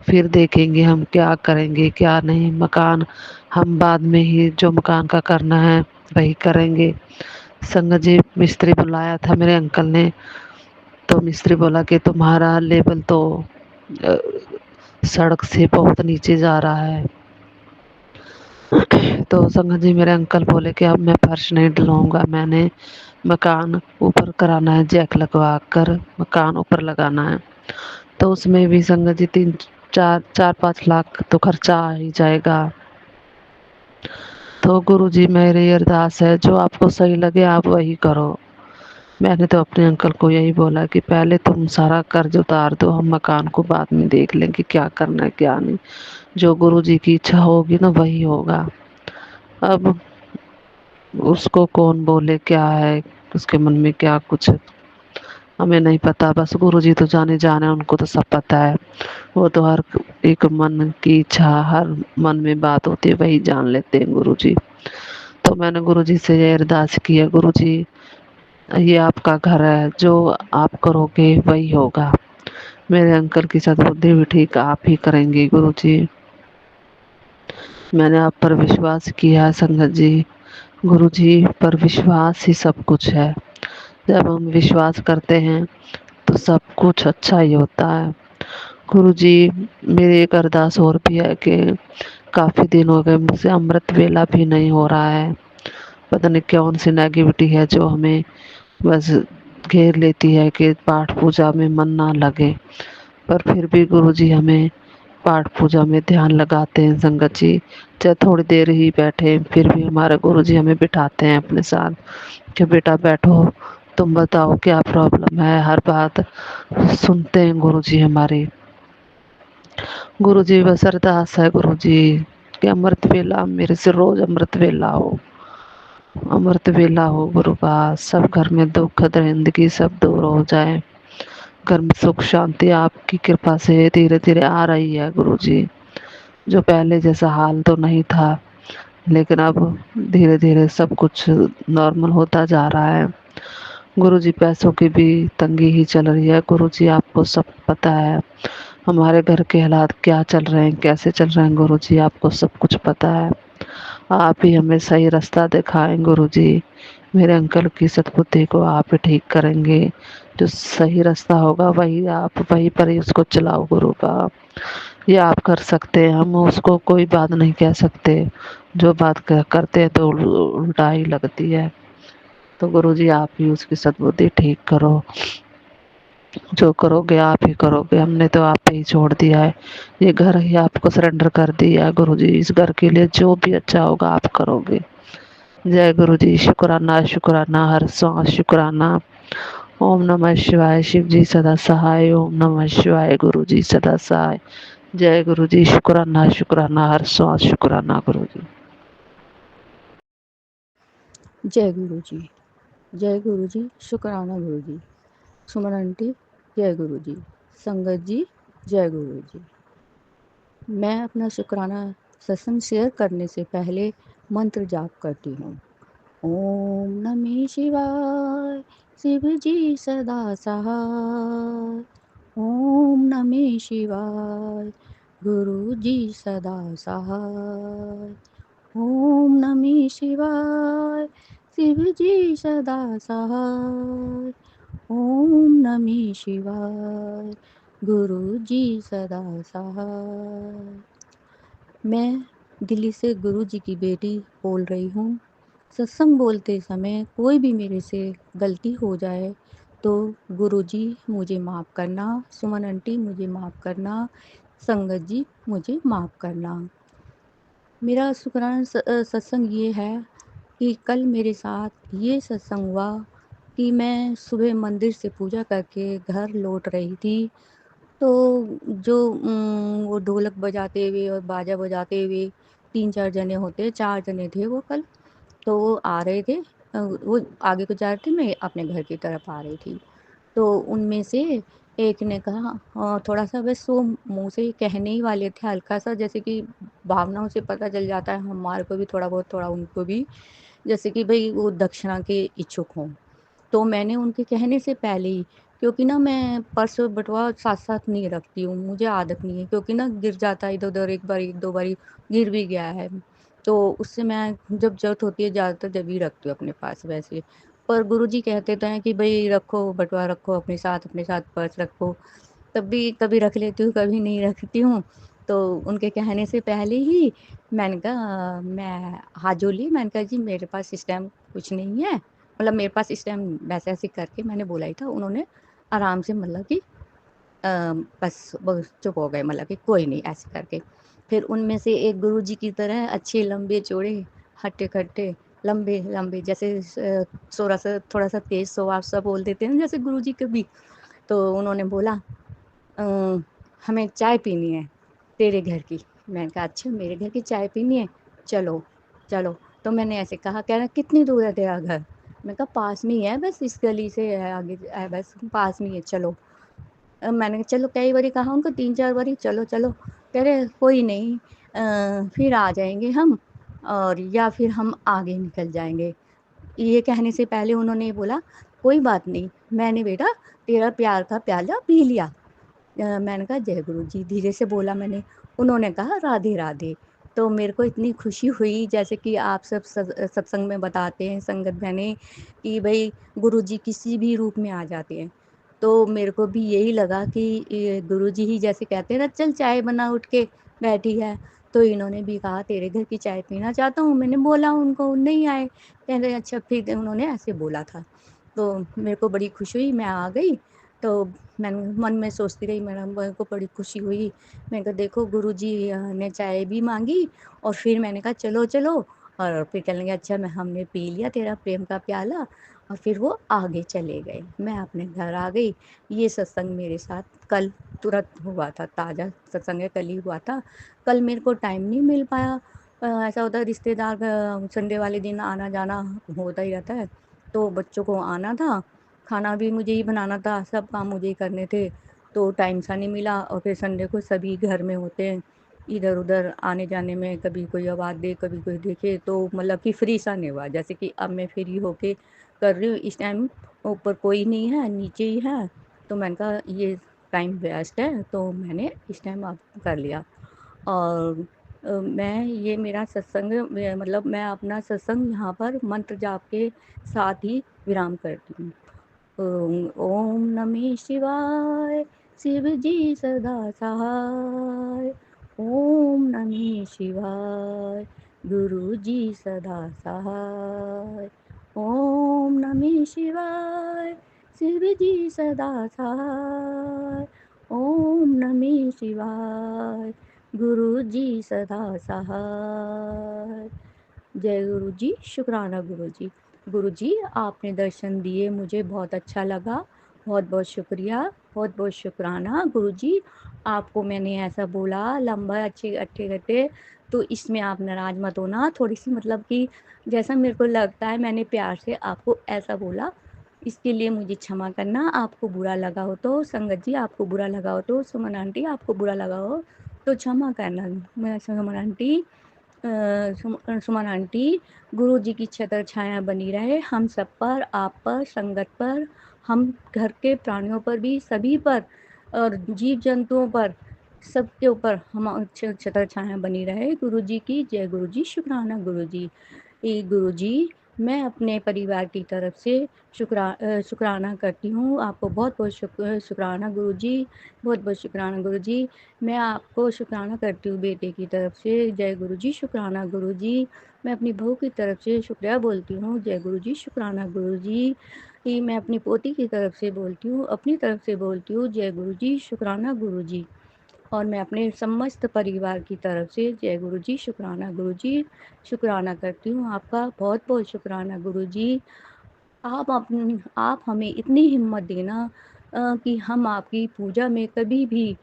S6: फिर देखेंगे हम क्या करेंगे क्या नहीं। मकान हम बाद में ही जो मकान का करना है वही करेंगे। संगत जी मिस्त्री बुलाया था मेरे अंकल ने, तो मिस्त्री बोला कि तुम्हारा लेवल तो अ, सड़क से बहुत नीचे जा रहा है। तो संगत जी मेरे अंकल बोले कि अब मैं फर्श नहीं डलवाऊंगा, मैंने मकान ऊपर कराना है, जैक लगवा कर मकान ऊपर लगाना है। तो उसमें भी संगत जी 3-4-5 लाख तो खर्चा आ ही जाएगा। तो गुरु जी मेरी अरदास है जो आपको सही लगे आप वही करो। मैंने तो अपने अंकल को यही बोला कि पहले तुम सारा कर्ज उतार दो, हम मकान को बाद में देख लेंगे क्या करना है क्या नहीं। जो गुरु जी की इच्छा होगी ना वही होगा। अब उसको कौन बोले क्या है, उसके मन में क्या कुछ हमें नहीं पता। बस गुरु जी तो जाने उनको तो सब पता है। वो तो हर एक मन की इच्छा, हर मन में बात होती है वही जान लेते हैं गुरु जी। तो मैंने गुरु जी से ये अरदास की है, गुरु जी ये आपका घर है, जो आप करोगे वही होगा। मेरे अंकल की सद्बुद्धि भी ठीक आप ही करेंगे गुरु जी। मैंने आप पर विश्वास किया है संगत जी। गुरु जी पर विश्वास ही सब कुछ है। जब हम विश्वास करते हैं तो सब कुछ अच्छा ही होता है। गुरु जी मेरी एक अरदास और भी है कि काफ़ी दिन हो गए मुझसे अमृत वेला भी नहीं हो रहा है। पता नहीं कौन सी नेगेटिविटी है जो हमें बस घेर लेती है कि पाठ पूजा में मन ना लगे। पर फिर भी गुरुजी हमें पाठ पूजा में ध्यान लगाते हैं संगत जी। चाहे थोड़ी देर ही बैठे फिर भी हमारे गुरुजी हमें बिठाते हैं अपने साथ कि बेटा बैठो, तुम बताओ क्या प्रॉब्लम है। हर बात सुनते हैं गुरुजी हमारी। गुरुजी बस अरदास है गुरुजी कि अमृत वेला मेरे से रोज अमृत वेला हो, अमृत वेला हो गुरु पास। सब घर में दुख दरिंदगी सब दूर हो जाए, घर में सुख शांति आपकी कृपा से धीरे धीरे आ रही है गुरुजी। जो पहले जैसा हाल तो नहीं था, लेकिन अब धीरे धीरे सब कुछ नॉर्मल होता जा रहा है। गुरुजी पैसों की भी तंगी ही चल रही है गुरुजी, आपको सब पता है हमारे घर के हालात क्या चल रहे हैं, कैसे चल रहे हैं गुरुजी, आपको सब कुछ पता है। आप ही हमें सही रास्ता दिखाएं गुरुजी। मेरे अंकल की सद्बुद्धि को आप ही ठीक करेंगे। जो सही रास्ता होगा वही आप वहीं पर ही उसको चलाओ गुरु का। ये आप कर सकते हैं, हम उसको कोई बात नहीं कह सकते। जो बात करते हैं तो उल्टा ही लगती है। तो गुरुजी आप ही उसकी सद्बुद्धि ठीक करो। जो करोगे आप ही करोगे, हमने तो आप पे ही छोड़ दिया है। ये घर ही आपको सरेंडर कर दिया है गुरुजी। इस घर के लिए जो भी अच्छा होगा आप करोगे। जय गुरुजी। शुक्राना शुक्राना, हर सांस शुक्राना। ओम नमः शिवाय। शिव जी सदा सहाय। ओम नमः शिवाय। गुरु जी सदा सहाय। जय गुरु जी। शुक्राना शुक्राना, हर सांस शुक्राना गुरु
S7: जय गुरु जी। जय गुरु जी। शुक्राना गुरु जी। सुमन आंटी जय गुरु जी। संगत जी जय गुरु जी। मैं अपना शुक्राना सत्संग शेयर करने से पहले मंत्र जाप करती हूँ। ओम नमः शिवाय। शिव जी सदा सहाय। ओम नमः शिवाय। गुरु जी सदा सहाय। ओम नमः शिवाय। शिव जी सदा सहाय। ओम नमः शिवाय। गुरु जी सदा सहाय। मैं दिल्ली से गुरु जी की बेटी बोल रही हूँ। सत्संग बोलते समय कोई भी मेरे से गलती हो जाए तो गुरु जी मुझे माफ़ करना, सुमन आंटी मुझे माफ़ करना, संगत जी मुझे माफ़ करना। मेरा शुक्राना सत्संग ये है कि कल मेरे साथ ये सत्संग हुआ कि मैं सुबह मंदिर से पूजा करके घर लौट रही थी, तो जो वो ढोलक बजाते हुए और बाजा बजाते हुए 3-4 जने होते, 4 जने थे वो कल। तो वो आ रहे थे, वो आगे को जा रहे थे, मैं अपने घर की तरफ आ रही थी। तो उनमें से एक ने कहा थोड़ा सा बस वो मुँह से कहने ही वाले थे हल्का-सा, जैसे कि भावनाओं से पता चल जाता है हमारे को भी थोड़ा बहुत, थोड़ा उनको भी, जैसे कि भई वो दक्षिणा के इच्छुक हों। तो मैंने उनके कहने से पहले ही, क्योंकि ना मैं पर्स बटुआ साथ-साथ नहीं रखती हूँ, मुझे आदत नहीं है, क्योंकि ना गिर जाता है इधर-उधर, एक बारी 1-2 बारी गिर भी गया है। तो उससे मैं जब ज़रूरत होती है ज़्यादातर जब ही रखती हूँ अपने पास वैसे। पर गुरुजी कहते तो हैं कि भई रखो, बटुआ रखो अपने साथ पर्स रखो। तब भी कभी रख लेती हूँ, कभी नहीं रखती हूँ। तो उनके कहने से पहले ही मैंने कहा, मैं हाथ जोड़ ली, मैंने कहा जी मेरे पास इस टाइम कुछ नहीं है। मतलब मेरे पास इस टाइम वैसे-ऐसे करके मैंने बोला ही था। उन्होंने आराम से मतलब कि बस वो चुप हो गए, मतलब कि कोई नहीं ऐसे करके। फिर उनमें से एक गुरुजी की तरह अच्छे लंबे-चौड़े, हट्टे-कट्टे, लंबे-लंबे, जैसे थोड़ा-सा थोड़ा-सा तेज़ स्वभाव-सा बोल देते हैं ना जैसे गुरुजी कभी। तो उन्होंने बोला अ, हमें चाय पीनी है तेरे घर की। मैंने कहा अच्छा मेरे घर की चाय पीनी है, चलो, चलो। तो मैंने ऐसे कहा, कह रहा कितनी दूर है तेरा घर? मैंने कहा पास में ही है, बस इस गली से है, आगे है, बस पास में ही है, चलो। मैंने कहा चलो, कई बारी कहा उनको, 3-4 बारी, चलो, चलो। कह रहे कोई नहीं, फिर आ जाएँगे हम, और या फिर हम आगे निकल जाएँगे। ये कहने से पहले उन्होंने बोला कोई बात नहीं, मैंने बेटा तेरा प्यार का प्याला पी लिया। मैंने कहा जय गुरु जी, धीरे से बोला मैंने। उन्होंने कहा राधे राधे। तो मेरे को इतनी खुशी हुई, जैसे कि आप सब सत्संग में बताते हैं संगत बहनें कि भाई गुरु जी किसी भी रूप में आ जाते हैं। तो मेरे को भी यही लगा कि ये गुरु जी ही जैसे कहते हैं ना, चल चाय बना, उठ के बैठी है। तो इन्होंने भी कहा तेरे घर की चाय पीना चाहता हूँ। मैंने बोला उनको, नहीं आए। कह रहे अच्छा फिर उन्होंने ऐसे बोला था। तो मेरे को बड़ी खुशी हुई, मैं आ गई। तो मैं मन में सोचती रही, मेरे को बड़ी खुशी हुई। मैंने कहा देखो गुरुजी ने चाय भी माँगी और फिर मैंने कहा चलो, चलो, और फिर कहने लगे अच्छा हमने पी लिया तेरा प्रेम का प्याला, और फिर वो आगे चले गए। मैं अपने घर आ गई। ये सत्संग मेरे साथ कल तुरंत हुआ था, ताज़ा सत्संग है, कल ही हुआ था। कल मेरे को टाइम नहीं मिल पाया। ऐसा होता है रिश्तेदार संडे वाले दिन आना जाना होता ही रहता है। तो बच्चों को आना था, खाना भी मुझे ही बनाना था, सब काम मुझे ही करने थे, तो टाइम सा नहीं मिला। और फिर संडे को सभी घर में होते हैं, इधर उधर आने जाने में कभी कोई आवाज़ दे कभी कोई देखे, तो मतलब कि फ्री सा नहीं हुआ। जैसे कि अब मैं फ्री होके कर रही हूँ इस टाइम, ऊपर कोई नहीं है, नीचे ही है, तो मैंने कहा ये टाइम वेस्ट है, तो मैंने इस टाइम अब कर लिया। और मैं ये मेरा सत्संग मतलब मैं अपना सत्संग यहाँ पर मंत्र जाप के साथ ही विराम करती हूँ। ओम नमः शिवाय, शिव जी सदा सहाय। ओम नमः शिवाय, गुरु जी सदा सहाय। ओम नमः शिवाय, शिव जी सदा सहाय। ओम नमः शिवाय, गुरु जी सदा सहाय। जय गुरु जी, शुक्राना गुरु जी। गुरु जी आपने दर्शन दिए, मुझे बहुत अच्छा लगा, बहुत बहुत शुक्रिया, बहुत बहुत शुक्राना गुरु जी। आपको मैंने ऐसा बोला लंबा अच्छे अट्ठे गट्टे, तो इसमें आप नाराज़ मत होना। थोड़ी सी मतलब कि जैसा मेरे को लगता है मैंने प्यार से आपको ऐसा बोला, इसके लिए मुझे क्षमा करना। आपको बुरा लगा हो तो, संगत जी आपको बुरा लगा हो तो, सुमन आंटी आपको बुरा लगा हो तो क्षमा करना। मैं सुमन आंटी सुमन आंटी, गुरु जी की छत्र छाया बनी रहे हम सब पर, आप पर, संगत पर, हम घर के प्राणियों पर भी, सभी पर, और जीव जंतुओं पर, सबके ऊपर हम छत्र छाया बनी रहे। गुरु जी की जय। गुरु जी शुक्राना गुरु जी। गुरु जी मैं अपने परिवार की तरफ से शुक्राना करती हूँ। आपको बहुत बहुत शुक्राना गुरु जी, बहुत बहुत शुक्राना गुरु जी। मैं आपको शुक्राना करती हूँ बेटे की तरफ से। जय गुरु जी शुक्राना गुरु जी। मैं अपनी बहू की तरफ से शुक्रिया बोलती हूँ। जय गुरु जी शुक्राना गुरु जी। मैं अपनी पोती की तरफ से बोलती हूँ, अपनी तरफ से बोलती हूँ जय गुरु जी शुक्राना गुरु जी। और मैं अपने समस्त परिवार की तरफ से जय गुरु जी शुक्राना गुरु जी, शुक्राना करती हूँ। आपका बहुत बहुत शुक्राना गुरु जी। आप हमें इतनी हिम्मत देना कि हम आपकी पूजा में कभी भी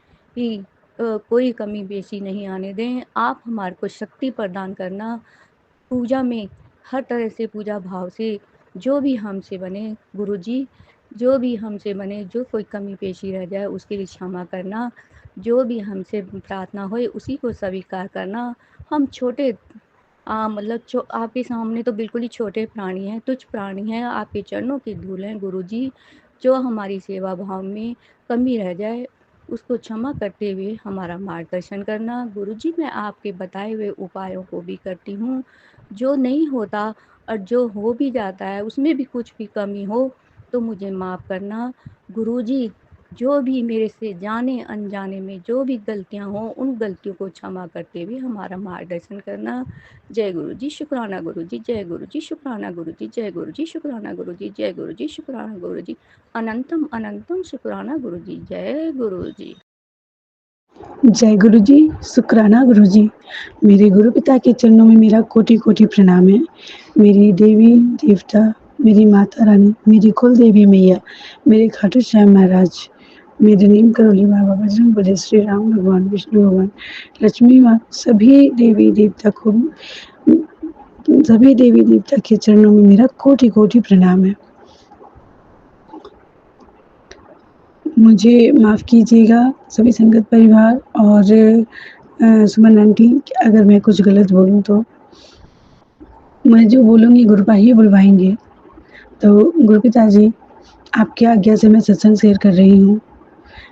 S7: कोई कमी पेशी नहीं आने दें। आप हमारे को शक्ति प्रदान करना, पूजा में हर तरह से पूजा भाव से जो भी हमसे बने गुरुजी, जो भी हमसे बने, जो कोई कमी पेशी रह जाए उसके लिए क्षमा करना, जो भी हमसे प्रार्थना होए उसी को स्वीकार करना। हम छोटे मतलब आपके सामने तो बिल्कुल ही छोटे प्राणी हैं, तुच्छ प्राणी हैं, आपके चरणों की धूल हैं गुरुजी। जो हमारी सेवा भाव में कमी रह जाए उसको क्षमा करते हुए हमारा मार्गदर्शन करना। गुरुजी मैं आपके बताए हुए उपायों को भी करती हूँ, जो नहीं होता और जो हो भी जाता है उसमें भी कुछ भी कमी हो तो मुझे माफ़ करना। गुरुजी जो भी मेरे से जाने अनजाने में जो भी गलतियाँ हों उन गलतियों को क्षमा करते हुए हमारा मार्गदर्शन करना। जय गुरु जी शुक्राना गुरु जी, जय गुरु जी शुक्राना गुरु जी, जय गुरु जी शुक्राना गुरु जी, जय गुरु जी शुक्राना गुरु जी, अनंतम अनंतम शुक्राना गुरु जी, जय गुरु जी।
S8: जय गुरु जी, शुक्राना गुरु जी। मेरे गुरु पिता के चरणों में मेरा कोटि कोटि प्रणाम है। मेरी देवी देवता, मेरी माता रानी, मेरी कुल देवी मैया, मेरे खाटू श्याम महाराज, मेरे नीम करोली बाबा, बजरंग बली, श्री राम भगवान, विष्णु भगवान, लक्ष्मी माँ, सभी देवी देवता के चरणों में मेरा कोटि कोटि प्रणाम है। मुझे माफ़ कीजिएगा सभी संगत परिवार और सुमन आंटी, अगर मैं कुछ गलत बोलूँ तो। मैं जो बोलूँगी गुरुपा ही बुलवाएंगे। तो गुरुपिता जी, आपकी आज्ञा से मैं सत्संग शेयर कर रही हूँ।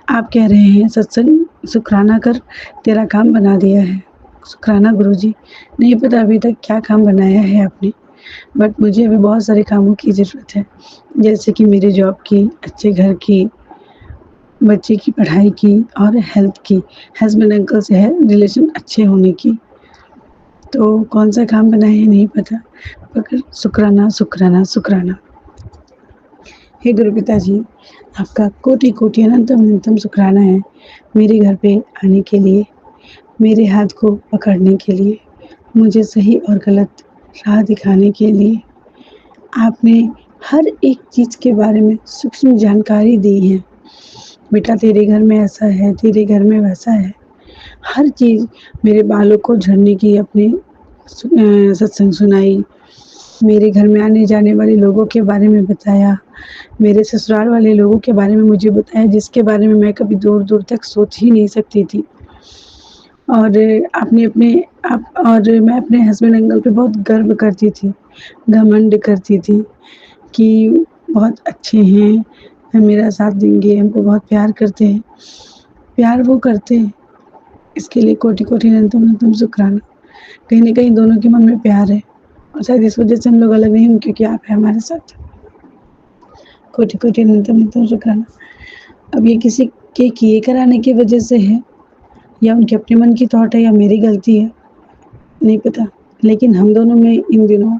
S8: आप कह रहे हैं सत्संग शुक्राना कर तेरा काम बना दिया है। शुक्राना गुरुजी, नहीं पता अभी तक क्या काम बनाया है आपने, बट मुझे अभी बहुत सारे कामों की ज़रूरत है, जैसे कि मेरे जॉब की, अच्छे घर की, बच्चे की पढ़ाई की और हेल्थ की, हस्बैंड अंकल से है रिलेशन अच्छे होने की। तो कौन-सा काम बनाए हैं नहीं पता, मगर शुक्राना, शुक्राना, शुक्राना। हे गुरु पिताजी, आपका कोटि-कोटि अनंतम-अनंतम शुक्राना है, मेरे घर पे आने के लिए, मेरे हाथ को पकड़ने के लिए, मुझे सही और गलत राह दिखाने के लिए। आपने हर एक चीज़ के बारे में सूक्ष्म जानकारी दी है। बेटा तेरे घर में ऐसा है, तेरे घर में वैसा है। हर चीज़ मेरे बालों को झड़ने की अपने सत्संग सुनाई, मेरे घर में आने-जाने वाले लोगों के बारे में बताया, मेरे ससुराल वाले लोगों के बारे में मुझे बताया जिसके बारे में मैं कभी दूर-दूर तक सोच ही नहीं सकती थी। और आपने अपने आप और मैं अपने हस्बैंड अंकल पे बहुत गर्व करती थी, घमंड करती थी कि बहुत अच्छे हैं, मेरा साथ देंगे, हमको बहुत प्यार करते हैं। प्यार वो करते हैं, इसके लिए कोटि-कोटि अनंतम-अनंतम शुक्राना। कहीं न कहीं दोनों के मन में प्यार है और शायद इस वज़ह से हम लोग अलग नहीं हुए क्योंकि आप हैं हमारे साथ। कोटि-कोटि अनंतम-अनंतम शुक्राना। अब ये किसी के किए कराने की वज़ह से है या उनके अपने मन की थॉट है या मेरी गलती है, नहीं पता। लेकिन हम दोनों में इन दिनों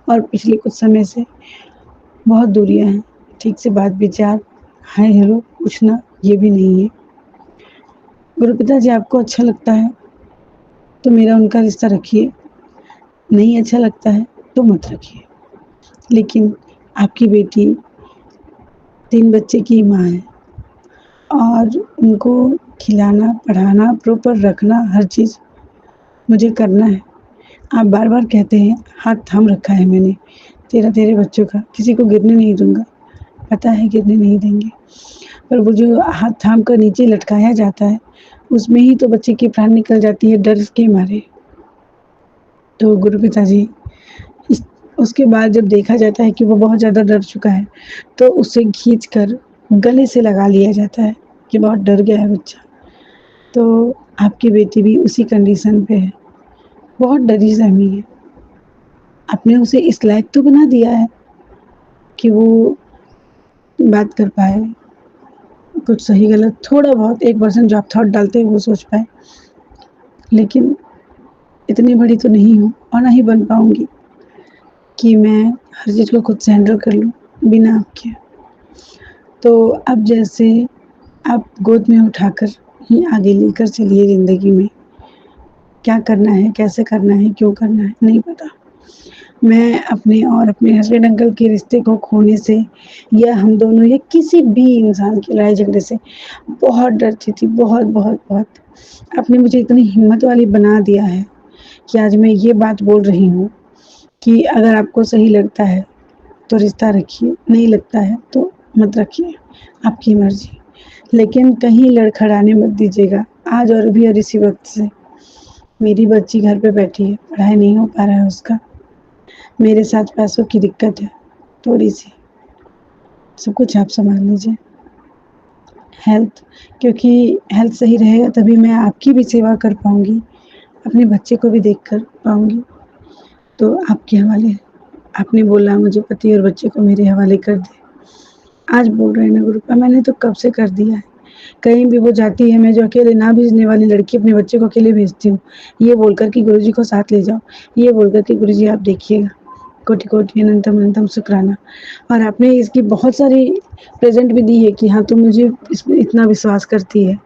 S8: और पिछले कुछ समय से बहुत दूरियाँ हैं। ठीक से बात-विचार, हाय हेलो पूछना ये भी नहीं है। गुरु पिताजी आपको अच्छा लगता है, तो मेरा उनका रिश्ता रखिए, नहीं अच्छा लगता है तो मत रखिए। लेकिन आपकी बेटी 3 बच्चे की माँ है और उनको खिलाना, पढ़ाना, प्रॉपर रखना हर चीज़ मुझे करना है। आप बार-बार कहते हैं हाथ थाम रखा है मैंने तेरे बच्चों का, किसी को गिरने नहीं दूँगा, पता है गिरने नहीं देंगे। पर वो जो हाथ थाम कर नीचे लटकाया जाता है, उसमें ही तो बच्चे की प्राण निकल जाती है डर के मारे। तो गुरु पिताजी इस उसके बाद जब देखा जाता है कि वो बहुत ज़्यादा डर चुका है, तो उसे खींचकर गले से लगा लिया जाता है कि बहुत डर गया है बच्चा। तो आपकी बेटी भी उसी कंडीशन पे है, बहुत डरी-सहमी है। आपने उसे इस लायक तो बना दिया है कि वो बात कर पाए, कुछ सही गलत थोड़ा बहुत 1% जो आप थॉट डालते हैं वो सोच पाए। लेकिन इतनी बड़ी तो नहीं हूँ और ना ही बन पाऊँगी कि मैं हर चीज़ को खुद से हैंडल कर लूँ, बिना आपके। तो अब जैसे आप गोद में उठाकर ही आगे लेकर चलिए ज़िंदगी में। क्या करना है, कैसे करना है, क्यों करना है, नहीं पता। मैं अपने और अपने हस्बैंड अंकल के रिश्ते को खोने से या हम दोनों या किसी भी इंसान के लड़ाई झगड़े से बहुत डरती थी, बहुत, बहुत, बहुत। आपने मुझे इतनी हिम्मत वाली बना दिया है कि आज मैं ये बात बोल रही हूँ कि अगर आपको सही लगता है तो रिश्ता रखिए, नहीं लगता है तो मत रखिए, आपकी मर्ज़ी। लेकिन कहीं लड़खड़ाने मत दीजिएगा, आज और भी और इसी वक़्त से। मेरी बच्ची घर पे बैठी है, पढ़ाई नहीं हो पा रहा है उसका। मेरे साथ पैसों की दिक्कत है, थोड़ी-सी। सब कुछ आप सँभाल लीजिए। हेल्थ क्योंकि हेल्थ सही रहेगा तभी मैं आपकी भी सेवा कर पाऊँगी, अपने बच्चे को भी देख कर पाऊँगी। तो आपके हवाले है। आपने बोला मुझे पति और बच्चे को मेरे हवाले कर दे। आज बोल रहे हैं ना गुरुपा मैंने तो कब से कर दिया है। कहीं भी वो जाती है मैं जो अकेले ना भेजने वाली लड़की अपने बच्चे को अकेले भेजती हूँ, ये बोलकर कि गुरुजी को साथ ले जाओ, ये बोलकर कि गुरुजी आप देखिएगा। कोटि-कोटि अनंतम-अनंतम शुक्राना। और आपने इसकी बहुत सारी प्रेज़ेंट भी दी है कि हाँ, तू मुझे इसमें इतना विश्वास करती है,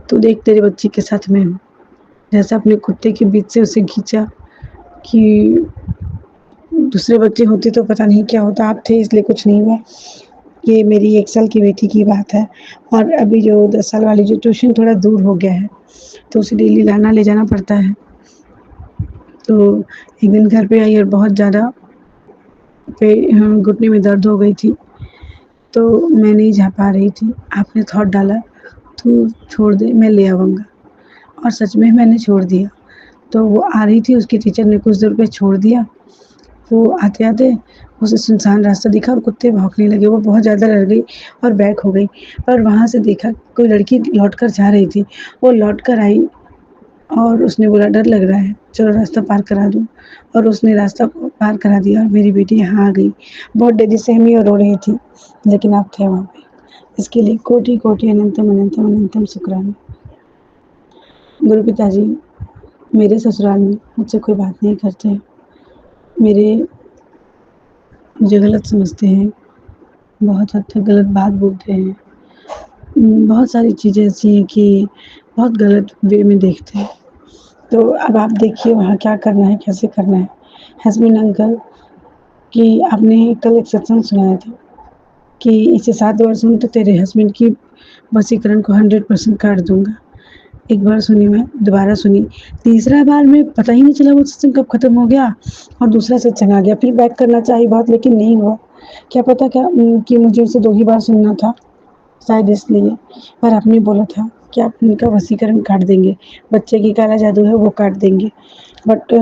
S8: तो देख तेरे बच्चे के साथ मैं हूँ। जैसा अपने कुत्ते के बीच से उसे खींचा कि दूसरे बच्चे होते तो पता नहीं क्या होता, आप थे इसलिए कुछ नहीं हुआ। ये मेरी 1 साल की बेटी की बात है और अभी जो 10 साल वाली जो ट्यूशन थोड़ा दूर हो गया है, तो उसे डेली लाना ले जाना पड़ता है। तो एक दिन घर पे आई और बहुत ज़्यादा घुटने में दर्द हो गई थी, तो मैं नहीं जा पा रही थी। आपने थॉट डाला, तू छोड़ दे मैं ले आऊँगा और सच में मैंने छोड़ दिया। तो वो आ रही थी, उसकी टीचर ने कुछ दूर पे छोड़ दिया। वो आते-आते उसे सुनसान रास्ता दिखा और कुत्ते भौंकने लगे। वो बहुत ज़्यादा डर गई और बैक हो गई और वहाँ से देखा कोई लड़की लौट कर जा रही थी। वो लौट कर आई और उसने बोला डर लग रहा है, चलो रास्ता पार करा दूँ और उसने रास्ता पार करा दिया और मेरी बेटी यहाँ आ गई। बहुत डरी-सहमी और रो रही थी, लेकिन आप थे वहाँ पे। इसके लिए कोटि-कोटि अनंतम, अनंतम, अनंतम शुक्राना। गुरु पिताजी, मेरे ससुराल में मुझसे कोई बात नहीं करते हैं। मुझे गलत समझते हैं, बहुत हद तक गलत बात बोलते हैं। बहुत सारी चीज़ें ऐसी हैं कि बहुत गलत वे में देखते हैं। तो अब आप देखिए वहाँ क्या करना है, कैसे करना है। हस्बैंड अंकल कि आपने कल एक सत्संग सुनाया था कि इसे 7 बार सुन तो तेरे हस्बैंड की वशीकरण को 100% काट दूँगा। एक बार सुनी मैं, दोबारा सुनी, तीसरा बार में पता ही नहीं चला वो सत्संग कब खत्म हो गया और दूसरा सत्संग आ गया। फिर बैक करना चाहिए बात लेकिन नहीं हुआ। क्या पता कि मुझे उसे 2 ही बार सुनना था, शायद इसलिए। पर आपने बोला था कि आप उनका वशीकरण काट देंगे, बच्चे की काला जादू है वो काट देंगे। बट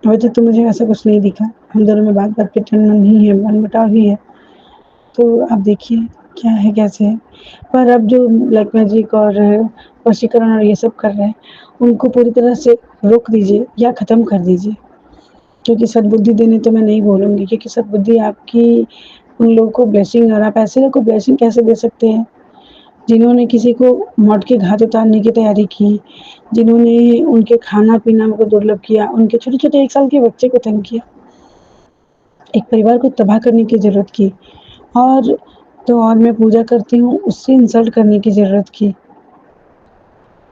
S8: वैसे तो मुझे ऐसा कुछ नहीं दिखा। हम दोनों में बात-बात पे टन-मन ही है, मनमुटाव ही है। तो आप देखिए क्या है, कैसे है। पर अब जो ब्लैक मैजिक और वशीकरण और ये सब कर रहे हैं, उनको पूरी तरह से रोक दीजिए या ख़त्म कर दीजिए। क्योंकि सद्बुद्धि देने तो मैं नहीं बोलूँगी क्योंकि सद्बुद्धि आपकी उन लोगों को ब्लेसिंग और आप ऐसे लोगों को ब्लेसिंग कैसे दे सकते हैं, जिन्होंने किसी को मौत के घाट उतारने की तैयारी की, जिन्होंने उनके खाना-पीना को दुर्लभ किया, उनके छोटे-छोटे 1 साल के बच्चे को तंग किया, एक परिवार को तबाह करने की ज़रूरत की और तो और मैं पूजा करती हूँ, उससे इंसल्ट करने की ज़रूरत की।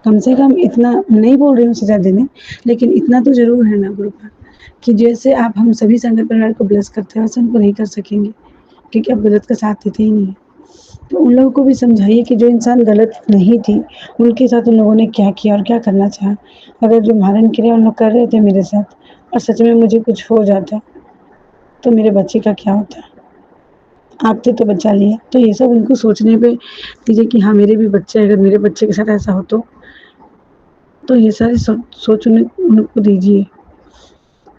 S8: कम से कम इतना नहीं बोल रही हूँ सज़ा देने, लेकिन इतना तो ज़रूर है ना गुरु पर कि जैसे आप हम सभी संगत परिवार को ब्लेस करते हैं, वैसे उनको नहीं कर सकेंगे, क्योंकि आप गलत का साथ देते ही नहीं हैं। तो उन लोगों को भी समझाइए कि जो इंसान गलत नहीं थी, उनके साथ उन लोगों ने क्या किया और क्या करना चाहा। अगर जो मारण क्रिया उन लोग कर रहे थे मेरे साथ और सच में मुझे कुछ हो जाता, तो मेरे बच्चे का क्या होता? आप थे तो बचा लिया। तो ये सब उनको सोचने पे दीजिए कि हाँ, मेरे भी बच्चे हैं, अगर मेरे बच्चे के साथ ऐसा हो तो ये सारी सोच उनको दीजिए।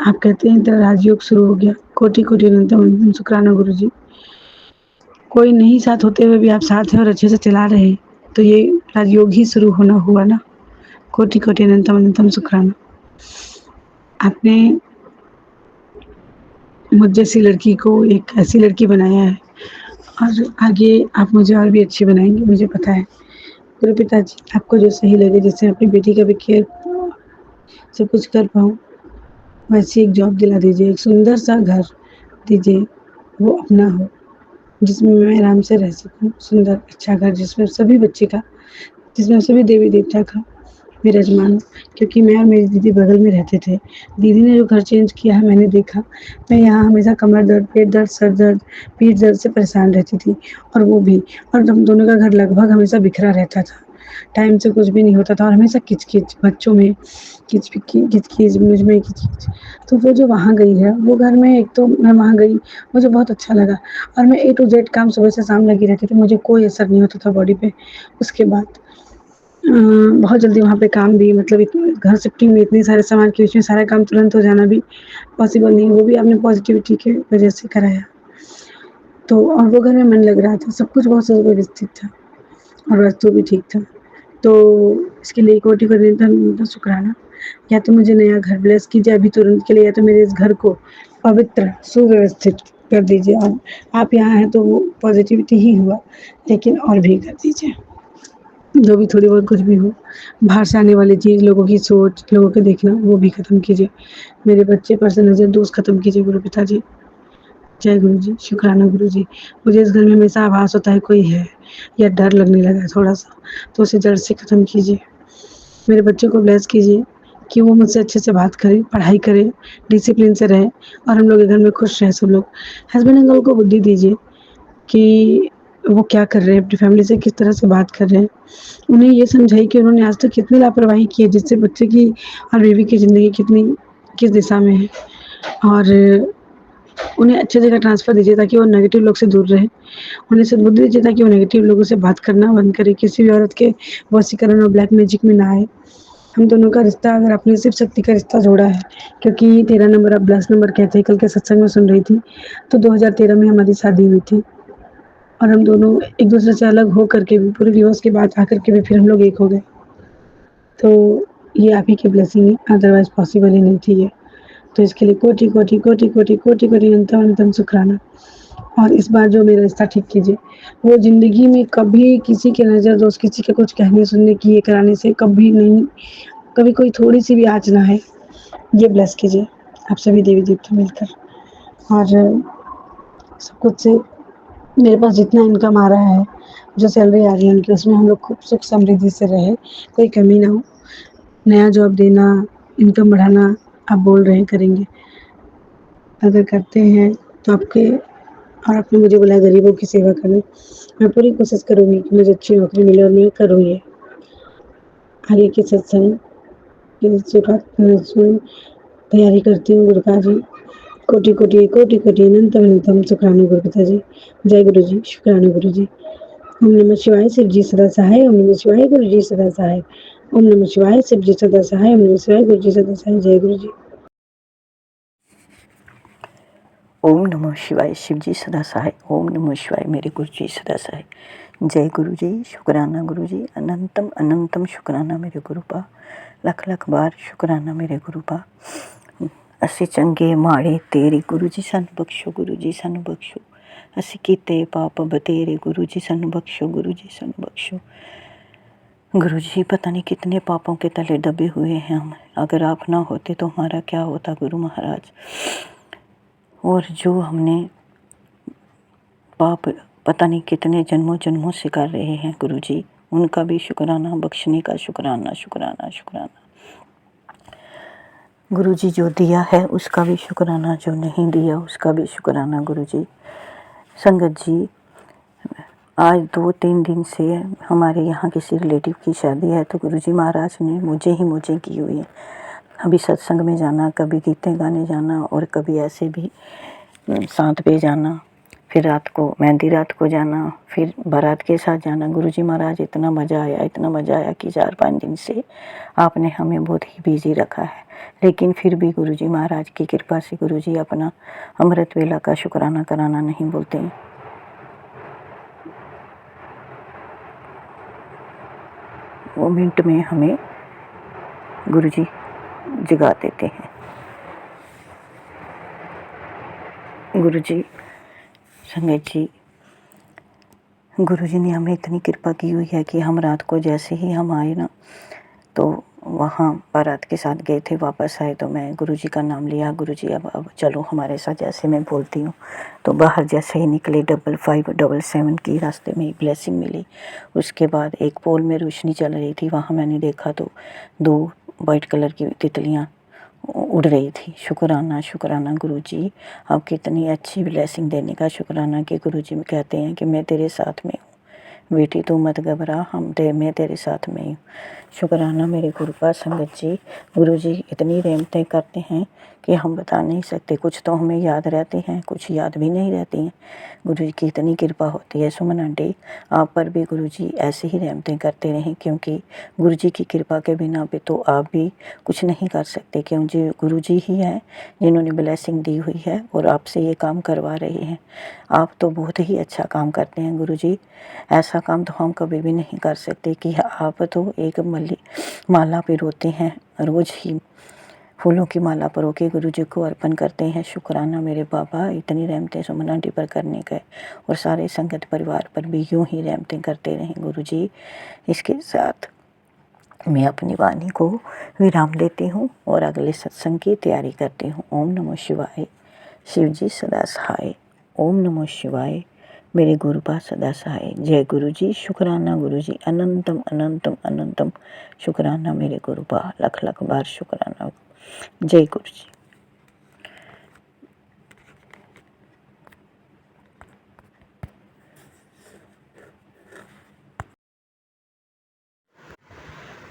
S8: आप कहते हैं तेरा राजयोग शुरू हो गया, कोटि-कोटि अनंतम अनंतम शुक्राना गुरुजी। कोई नहीं साथ होते हुए भी आप साथ हैं और अच्छे से चला रहे हैं, तो ये राजयोग ही शुरू होना हुआ ना। कोटि-कोटि अनंतम अनंतम शुक्राना। आपने मुझ जैसी लड़की को एक ऐसी लड़की बनाया है और आगे आप मुझे और भी अच्छी बनाएँगे, मुझे पता है। गुरु पिताजी, आपको जो सही लगे, जिससे अपनी बेटी का भी केयर सब कुछ कर पाऊँ, वैसी एक जॉब दिला दीजिए, एक सुंदर सा घर दीजिए, वो अपना हो, जिसमें मैं आराम से रह सकूँ, सुंदर अच्छा घर जिसमें सभी देवी-देवता का विराजमान हो, क्योंकि मैं और मेरी दीदी बगल में रहते थे। दीदी ने जो घर चेंज किया है मैंने देखा, मैं यहाँ हमेशा कमर दर्द, पेट दर्द, सर दर्द, पीठ दर्द से परेशान रहती थी और वो भी और हम दोनों का घर लगभग हमेशा बिखरा रहता था। टाइम से कुछ भी नहीं होता था और हमेशा किच-किच, बच्चों में किच-किच, मुझ में किच-किच। तो वो जो वहाँ गई है, वो घर में एक तो मैं वहाँ गई, मुझे बहुत अच्छा लगा और मैं ए टू ज़ेड काम सुबह से शाम लगी रहती थी, मुझे कोई असर नहीं होता था बॉडी पे। उसके बाद बहुत जल्दी वहाँ पे काम भी मतलब घर शिफ्टिंग में इतने सारे सामान के बीच में सारा काम तुरंत हो जाना भी पॉसिबल नहीं, वो भी आपने पॉज़िटिविटी के वजह से कराया। तो और वो घर में मन लग रहा था, सब कुछ बहुत सुव्यवस्थित था और वास्तु भी ठीक था। तो इसके लिए कोटि-कोटि अनंतम शुक्राना। या तो मुझे नया घर ब्लेस कीजिए अभी तुरंत के लिए या तो मेरे इस घर को पवित्र, सुव्यवस्थित कर दीजिए और आप यहाँ हैं तो वो पॉज़िटिविटी ही हुआ, लेकिन और भी कर दीजिए। जो भी थोड़ी बहुत कुछ भी हो, बाहर से आने वाली चीज़, लोगों की सोच, लोगों को देखना, वो भी ख़त्म कीजिए। मेरे बच्चे पर से नज़र दोष ख़त्म कीजिए गुरु पिताजी। जय गुरु जी, शुक्राना गुरु जी। मुझे इस घर में हमेशा आभास होता है कोई है या डर लगने लगा है थोड़ा-सा, तो उसे जड़ से ख़त्म कीजिए। मेरे बच्चों को ब्लेस कीजिए कि वो मुझसे अच्छे से बात करे, पढ़ाई करे, डिसिप्लिन से रहे और हम लोग के घर में खुश रहें सब लोग। हस्बैंड अंकल को बुद्धि दीजिए कि वो क्या कर रहे हैं, अपनी फैमिली से किस तरह से बात कर रहे हैं। उन्हें ये समझाइए कि उन्होंने आज तक कितनी लापरवाही की है, जिससे बच्चे की और बीवी की ज़िंदगी किस दिशा में है और उन्हें अच्छी जगह ट्रांसफ़र दीजिए ताकि वो नेगेटिव लोग से दूर रहें। उन्हें सद्बुद्धि दीजिए ताकि वो नेगेटिव लोगों से बात करना बंद करें, किसी भी औरत के वशीकरण और ब्लैक मैजिक में ना आए। हम दोनों का रिश्ता अगर आपने शिव शक्ति का रिश्ता जोड़ा है, क्योंकि 13 नंबर आप ब्लेस नंबर कहते हैं, कल के सत्संग में सुन रही थी, तो 2013 में हमारी शादी हुई थी और हम दोनों एक दूसरे से अलग हो कर के भी पूरे डिवोर्स के बाद आकर के भी फिर हम लोग एक हो गए। तो ये आप ही की ब्लेसिंग है, अदरवाइज़ पॉसिबल ही नहीं थी ये। तो इसके लिए कोटि-कोटि अनंतम अनंतम शुक्राना। और इस बार जो मेरा रिश्ता ठीक कीजिए, वो ज़िंदगी में कभी किसी के नज़र दोष, किसी के कुछ कहने सुनने की ये कराने से कभी नहीं कभी कोई थोड़ी-सी भी आँच ना आए, ये ब्लेस कीजिए आप सभी देवी-देवता मिलकर। और सब कुछ से मेरे पास जितना इनकम आ रहा है, जो सैलरी आ रही है उनकी, उसमें हम लोग खूब सुख समृद्धि से रहें, कोई कमी ना हो। नया जॉब देना, इनकम बढ़ाना आप बोल रहे हैं करेंगे। अगर करते हैं तो आपके और आपने मुझे बोला गरीबों की सेवा करूँ, मैं पूरी कोशिश करूँगी कि मुझे अच्छी नौकरी मिले और मैं करूँ ये। आगे के सत्संग की सुन तैयारी करती हूँ गुरुका जी। कोटि-कोटि अनंतम शुक्राणु गुरुपिता जी। जय गुरु जी, शुक्राणु गुरु जी। ओम नमः शिवाय, शिव जी सदा सहाय। ओम नमः शिवाय, गुरु जी सदा सहाय। ओम नमः शिवाय, शिव जी सदा सहाय। ओम नमः शिवाय, गुरु जी सदा सहाय। जय गुरु जी।
S9: ओम नमः शिवाय, शिव जी सदा सहाय। ओम नमः शिवाय, मेरे गुरु जी सदा सहाय। जय गुरु जी, शुक्राना गुरु जी, अनंतम अनंतम शुक्राना मेरे गुरु पा, लख लख बार शुक्राना मेरे गुरु पा। ਅਸੀਂ ਚੰਗੇ ਮਾੜੇ ਤੇਰੇ ਗੁਰੂ ਜੀ ਸਾਨੂੰ ਬਖਸ਼ੋ, ਗੁਰੂ ਜੀ ਸਾਨੂੰ ਬਖਸ਼ੋ। ਅਸੀਂ ਕੀਤੇ ਪਾਪ ਬਤੇਰੇ ਗੁਰੂ जी ਸਾਨੂੰ बख्शो, गुरु जी ਸਾਨੂੰ बख्शो। गुरु जी पता नहीं कितने पापों के तले दबे हुए हैं हम, अगर आप ना होते तो हमारा क्या होता गुरु महाराज। और जो हमने पाप पता नहीं कितने जन्मों जन्मों से कर रहे हैं गुरु जी, उनका भी शुक्राना, बख्शने का शुक्राना शुक्राना शुक्राना। गुरु जी जो दिया है उसका भी शुक्राना, जो नहीं दिया उसका भी शुक्राना गुरु जी। संगत जी, आज 2-3 दिन से हमारे यहाँ किसी रिलेटिव की शादी है, तो गुरु जी महाराज ने मुझे की हुई है। कभी सत्संग में जाना, कभी गीतें गाने जाना, और कभी ऐसे भी 7 बजे जाना, फिर रात को मेहंदी रात को जाना, फिर बारात के साथ जाना। गुरु जी महाराज इतना मज़ा आया कि 4-5 दिन से आपने हमें बहुत ही बिजी रखा है। लेकिन फिर भी गुरु जी महाराज की कृपा से गुरु जी अपना अमृत वेला का शुक्राना कराना नहीं भूलते हैं। वो मिनट में हमें गुरु जी जगा देते हैं। गुरु जी, संगत जी, गुरु जी ने हमें इतनी कृपा की हुई है कि हम रात को जैसे ही हम आए ना, तो वहाँ बारात के साथ गए थे, वापस आए तो मैं गुरु जी का नाम लिया, गुरु जी अब चलो हमारे साथ, जैसे मैं बोलती हूँ। तो बाहर जैसे ही निकले 5577 की रास्ते में ब्लेसिंग मिली। उसके बाद एक पोल में रोशनी चल रही थी, वहाँ मैंने देखा तो 2 वाइट कलर की तितलियाँ उड़ रही थी। शुक्राना शुक्राना गुरु जी, आप कितनी अच्छी ब्लेसिंग देने का शुक्राना कि गुरु जी कहते हैं कि मैं तेरे साथ में हूँ, बेटी तू मत घबरा, मैं तेरे साथ में हूँ। शुक्राना मेरे गुरु का। संगत जी, गुरु जी इतनी रहमतें करते हैं कि हम बता नहीं सकते। कुछ तो हमें याद रहते हैं, कुछ याद भी नहीं रहती हैं। गुरु जी की इतनी कृपा होती है। सुमन आंटी, आप पर भी गुरु जी ऐसे ही रहमतें करते रहें, क्योंकि गुरु जी की कृपा के बिना पे तो आप भी कुछ नहीं कर सकते, क्योंकि गुरु जी ही हैं जिन्होंने ब्लेसिंग दी हुई है और आपसे ये काम करवा रहे हैं। आप तो बहुत ही अच्छा काम करते हैं गुरु जी। ऐसा काम तो हम कभी भी नहीं कर सकते कि आप तो एक माला पिरोते हैं, रोज़ ही फूलों की माला पिरो के गुरु जी को अर्पण करते हैं। शुक्राना मेरे बाबा, इतनी रहमतें सुमन आंटी पर करने का, और सारे संगत परिवार पर भी यूं ही रहमतें करते रहें गुरु जी। इसके साथ मैं अपनी वाणी को विराम देती हूँ और अगले सत्संग की तैयारी करती हूँ। ओम नमः शिवाय, शिव जी सदा सहाय। ओम नमः शिवाय, मेरे गुरु पा सदा सहाय। जय गुरु जी, शुक्राना गुरु जी, अनंतम अनंतम अनंतम शुक्राना मेरे गुरु पा, लख लख बार शुक्राना। जय गुरु जी।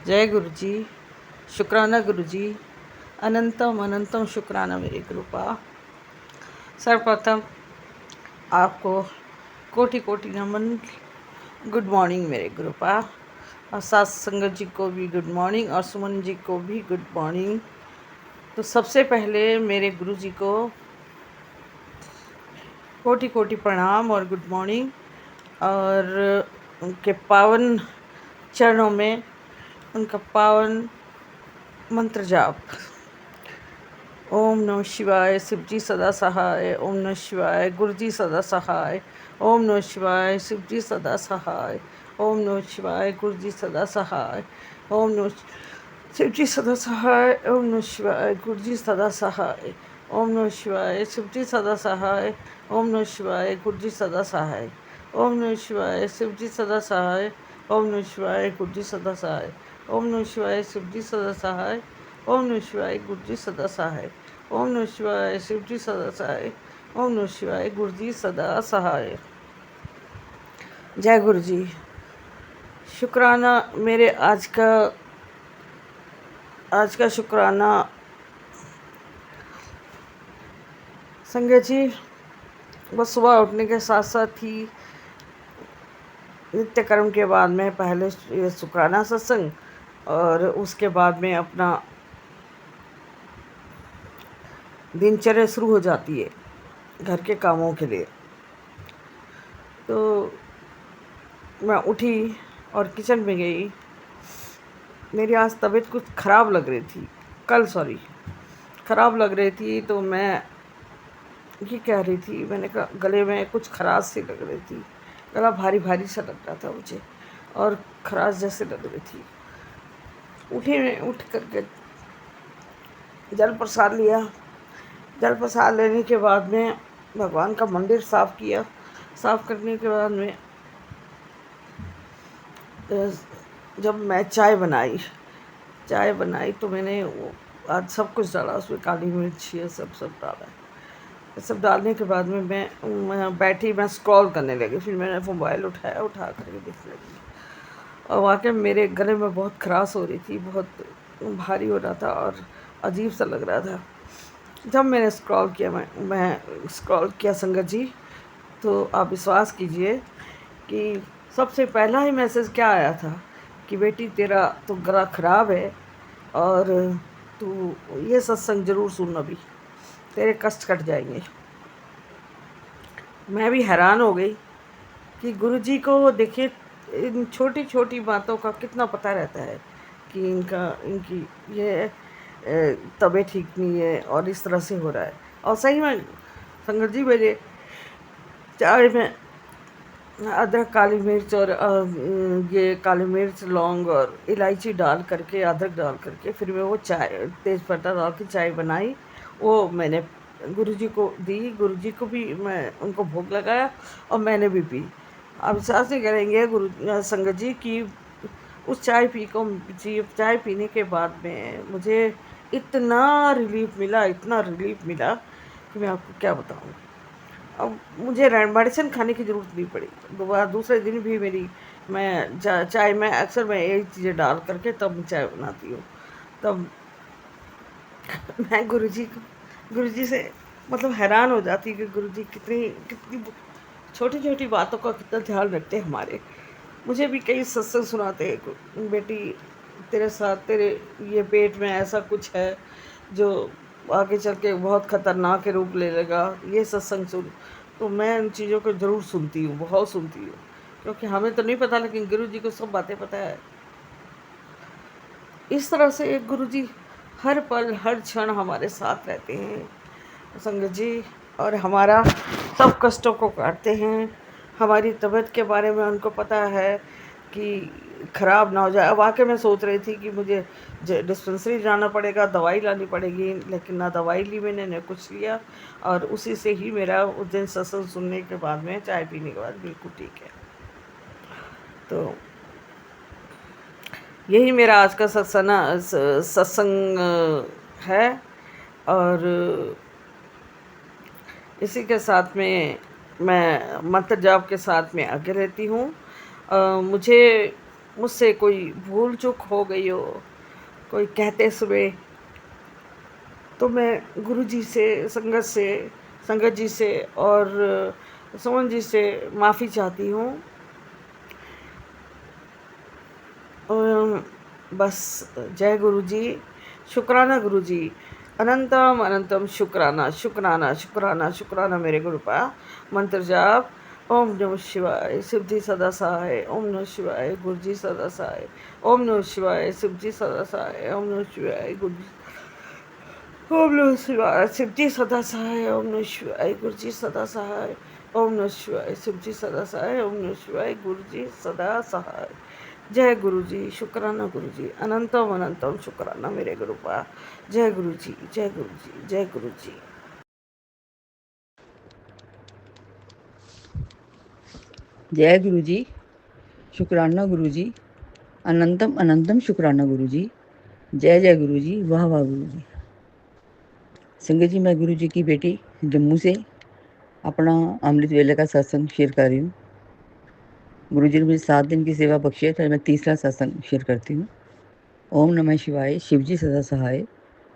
S1: जय गुरु जी, शुक्राना गुरु जी, अनंतम अनंतम शुक्राना मेरे गुरु पा। सर्वप्रथम आपको कोटि कोटि नमन, गुड मॉर्निंग मेरे गुरु पा, और साथ संगत जी को भी गुड मॉर्निंग, और सुमन जी को भी गुड मॉर्निंग। तो सबसे पहले मेरे गुरु जी को कोटि कोटि प्रणाम और गुड मॉर्निंग, और उनके पावन चरणों में उनका पावन मंत्र जाप। ओम नमः शिवाय, शिव जी सदा सहाय। ओम नमः शिवाय, गुरु जी सदा सहाय। ओम नमः शिवाय, शिव जी सदा सहाय। ओम नमः शिवाय, गुरु जी सदा सहाय। ओम नमः
S10: शिवजी सदा सहाय। ओम नमः शिवाय। गुरुजी सदा सहाय। ओम नमः शिवाय। शिवजी सदा सहाय। ओम नमः शिवाय। गुरुजी सदा सहाय। ओम नमः शिवाय। शिवजी सदा सहाय। ओम नमः शिवाय। गुरुजी सदा सहाय। ओम नमः शिवाय। शिवजी सदा सहाय। ओम नमः शिवाय। गुरुजी सदा सहाय। ओम नमः शिवाय। शिवजी सदा सहाय। ओम नमः शिवाय। गुरुजी सदा सहाय। जय गुरु जी। शुक्राना मेरे आज का शुक्राना संगत जी, बस सुबह उठने के साथ साथ ही नित्य कर्म के बाद में पहले ये शुक्राना सत्संग और उसके बाद में अपना दिनचर्या शुरू हो जाती है घर के कामों के लिए। तो मैं उठी और किचन में गई। मेरी आज तबीयत कुछ ख़राब लग रही थी, ख़राब लग रही थी। तो मैं ये कह रही थी, मैंने कहा गले में कुछ खराश सी लग रही थी, गला भारी भारी सा लग रहा था मुझे और खराश जैसे लग रही थी। उठ करके जल प्रसाद लिया। जल प्रसाद लेने के बाद में भगवान का मंदिर साफ़ किया। साफ़ करने के बाद में जब मैं चाय बनाई तो मैंने आज सब कुछ डाला उसमें, काली मिर्च ये सब डाला। सब डालने के बाद में मैं बैठी, मैं स्क्रॉल करने लगी। फिर मैंने मोबाइल उठा करके देखने लगी और वाकई मेरे गले में बहुत खराश हो रही थी, बहुत भारी हो रहा था और अजीब सा लग रहा था। जब मैंने स्क्रॉल किया, मैं स्क्रॉल किया संगत जी, तो आप विश्वास कीजिए कि सबसे पहला ही मैसेज क्या आया था कि बेटी तेरा तो गला ख़राब है और तू ये सत्संग ज़रूर सुन, अभी तेरे कष्ट कट जाएंगे। मैं भी हैरान हो गई कि गुरुजी को देखिए इन छोटी छोटी बातों का कितना पता रहता है कि इनकी ये तबीयत ठीक नहीं है और इस तरह से हो रहा है। और सही में संगत जी, मेरे चाय में अदरक, काली मिर्च और ये काली मिर्च, लौंग और इलायची डाल करके, अदरक डाल करके फिर मैं वो चाय तेज़पत्ता डाल के चाय बनाई। वो मैंने गुरुजी को दी। गुरुजी को भी मैं उनको भोग लगाया और मैंने भी पी। आप विश्वास नहीं करेंगे संगत जी कि उस चाय पीने के बाद में मुझे इतना रिलीफ मिला कि मैं आपको क्या बताऊँ। अब मुझे मेडिसिन खाने की ज़रूरत नहीं पड़ी। दूसरे दिन भी मैं चाय में अक्सर मैं यही चीज़ें डाल करके तब चाय बनाती हूँ। तब मैं गुरुजी से मतलब हैरान हो जाती कि गुरुजी कितनी छोटी छोटी बातों का कितना ध्यान रखते हैं हमारे। मुझे भी कई सत्संग सुनाते हैं, बेटी तेरे साथ तेरे ये पेट में ऐसा कुछ है जो आगे चल के बहुत ख़तरनाक रूप ले लेगा, ये सत्संग सुन। तो मैं इन चीज़ों को ज़रूर सुनती हूँ, बहुत सुनती हूँ, क्योंकि हमें तो नहीं पता लेकिन गुरुजी को सब बातें पता है। इस तरह से गुरुजी हर पल हर क्षण हमारे साथ रहते हैं संगत जी, और हमारा सब कष्टों को काटते हैं। हमारी तबीयत के बारे में उनको पता है कि ख़राब ना हो जाए। वाकई मैं सोच रही थी कि मुझे डिस्पेंसरी जाना पड़ेगा, दवाई लानी पड़ेगी, लेकिन ना दवाई ली मैंने, न कुछ लिया। और उसी से ही मेरा उस दिन सत्संग सुनने के बाद में, चाय पीने के बाद बिल्कुल ठीक है। तो यही मेरा आज का सत्संग है और इसी के साथ में मैं मंत्र जाप के साथ में आगे रहती हूँ। मुझसे कोई भूल चूक हो गई हो, कोई कहते हुए, तो मैं गुरुजी से, संगत जी से और सुमन जी से माफ़ी चाहती हूँ। बस जय गुरुजी। शुक्राना गुरुजी, अनंतम शुक्राना शुक्राना शुक्राना शुक्राना मेरे गुरुपा। मंत्र जाप ओम नमः शिवाय शिवजी सदा सहाय। ओम नमः शिवाय गुरुजी सदा सहाय। ओम नमः शिवाय शिवजी सदा सहाय। ओम नमः शिवाय गुरुजी, ओम नमः शिवाय शिवजी सदा सहाय। ओम नमः शिवाय गुरुजी सदा सहाय। ओम नमः शिवाय शिवजी सदा सहाय। ओम नमः शिवाय गुरुजी सदा सहाय। जय गुरु जी, शुक्राना गुरु जी, अनंतम अनंतम शुक्राना मेरे गुरुपा। जय गुरु जी, जय गुरु जी, जय गुरु जी।
S9: जय गुरु जी, शुक्राना गुरु जी, अनंतम अनंतम शुक्राना गुरु जी। जय जय गुरु जी, वाह वाह गुरु जी। संगत जी, मैं गुरु जी की बेटी जम्मू से अपना अमृत वेले का सत्संग शेयर कर रही हूँ। गुरु जी ने मुझे 7 दिन की सेवा बख्शी है, तो मैं तीसरा सत्संग शेयर करती हूँ। ओम नमः शिवाय, शिव जी सदा सहाय।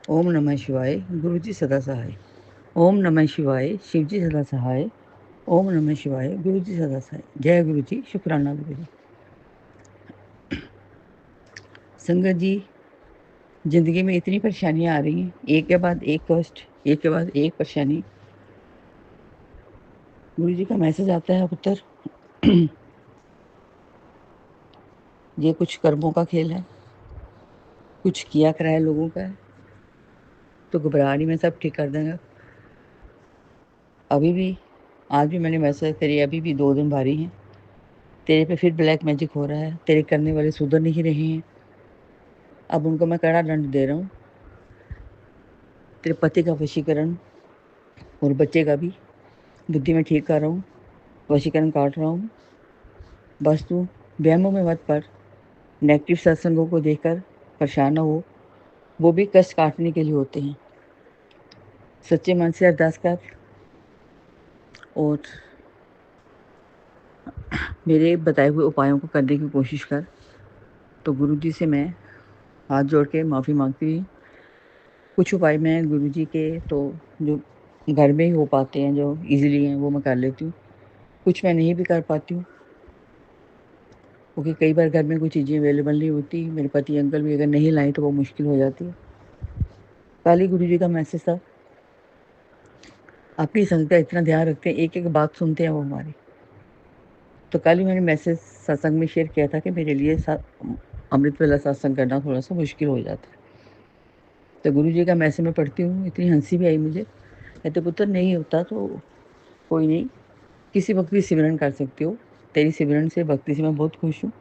S9: ओम नमः शिवाय, गुरु जी सदा सहाय। ओम नमः शिवाय, शिव जी सदा सहाय। ओम नमः शिवाय, गुरु जी सदा सहाय। जय गुरु जी, शुक्राना गुरु जी। संगत जी, जिंदगी में इतनी परेशानियां आ रही हैं, एक के बाद एक कष्ट, एक के बाद एक परेशानी। गुरु जी का मैसेज आता है पुत्र, ये कुछ कर्मों का खेल है, कुछ किया कराया लोगों का है, तो घबरा नहीं, मैं सब ठीक कर देंगे। अभी भी, आज भी मैंने मैसेज करी, अभी भी 2 दिन भारी हैं। तेरे पे फिर ब्लैक मैजिक हो रहा है, तेरे करने वाले सुधर नहीं रहे हैं। अब उनको मैं कड़ा दंड दे रहा हूँ। तेरे पति का वशीकरण और बच्चे का भी बुद्धि में ठीक कर रहा हूँ, वशीकरण काट रहा हूँ। बस तू वहमों में मत पड़, नेगेटिव सत्संगों को देखकर परेशान न हो, वो भी कष्ट काटने के लिए होते हैं। सच्चे मन से अरदास कर और मेरे बताए हुए उपायों को करने की कोशिश कर। तो गुरु जी से मैं हाथ जोड़ के माफ़ी मांगती हूँ। कुछ उपाय मैं गुरु जी के तो जो घर में ही हो पाते हैं, जो इजीली हैं, वो मैं कर लेती हूँ। कुछ मैं नहीं भी कर पाती हूँ, क्योंकि कई बार घर में कोई चीज़ें अवेलेबल नहीं होती। मेरे पति अंकल भी अगर नहीं लाएँ तो वो मुश्किल हो जाती है। कल ही गुरु जी का मैसेज था, अपनी संगत का इतना ध्यान रखते हैं, एक एक बात सुनते हैं वो हमारी। तो कल ही मैंने मैसेज सत्संग में शेयर किया था कि मेरे लिए अमृत वेला सत्संग करना थोड़ा सा मुश्किल हो जाता है। तो गुरु जी का मैसेज मैं पढ़ती हूँ, इतनी हंसी भी आई मुझे। कहते पुत्र, नहीं होता तो कोई नहीं, किसी वक्त भी सिमरन कर सकते हो। तेरी सिमरन से, भक्ति से मैं बहुत खुश हूँ।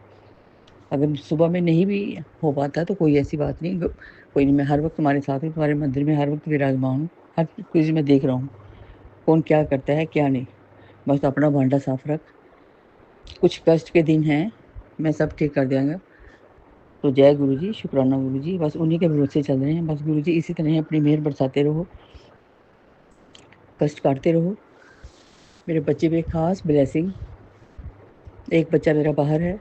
S9: अगर सुबह में नहीं भी हो पाता तो कोई ऐसी बात नहीं, कोई नहीं, मैं हर वक्त तुम्हारे साथ हूँ, तुम्हारे मंदिर में हर वक्त विराजमान हूँ। हर चीज़ मैं देख रहा हूँ, कौन क्या करता है क्या नहीं। बस अपना भांडा साफ रख। कुछ कष्ट के दिन हैं, मैं सब ठीक कर देंगे। तो जय गुरु जी, शुक्राना गुरु जी। बस उन्हीं के भरोसे चल रहे हैं। बस गुरु जी इसी तरह अपनी मेहर बरसाते रहो, कष्ट काटते रहो। मेरे बच्चे पे खास ब्लेसिंग। एक बच्चा मेरा बाहर है,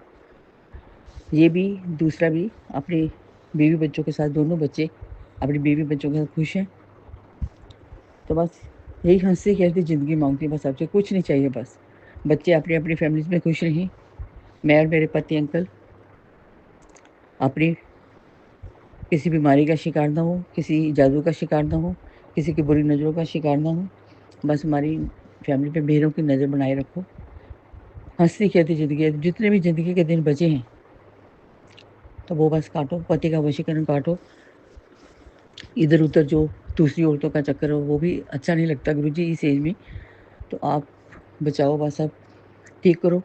S9: ये भी, दूसरा भी अपनी बीवी बच्चों के साथ, दोनों बच्चे अपनी बीवी बच्चों के साथ खुश हैं। तो बस यही हंसी खेलती ज़िंदगी मांगती हूँ, बस आपसे कुछ नहीं चाहिए। बस बच्चे अपनी अपनी फैमिलीज में खुश रहें, मैं और मेरे पति अंकल अपनी किसी बीमारी का शिकार ना हो, किसी जादू का शिकार ना हो, किसी की बुरी नज़रों का शिकार ना हो। बस हमारी फैमिली पे मेहरों की नज़र बनाए रखो। हंसी खेलती ज़िंदगी, जितने भी ज़िंदगी के दिन बचे हैं तो वो बस काटो, पति का वशीकरण काटो। इधर उधर जो दूसरी औरतों का चक्कर हो वो भी अच्छा नहीं लगता गुरु जी इस एज में। तो आप बचाओ, बस आप ठीक करो।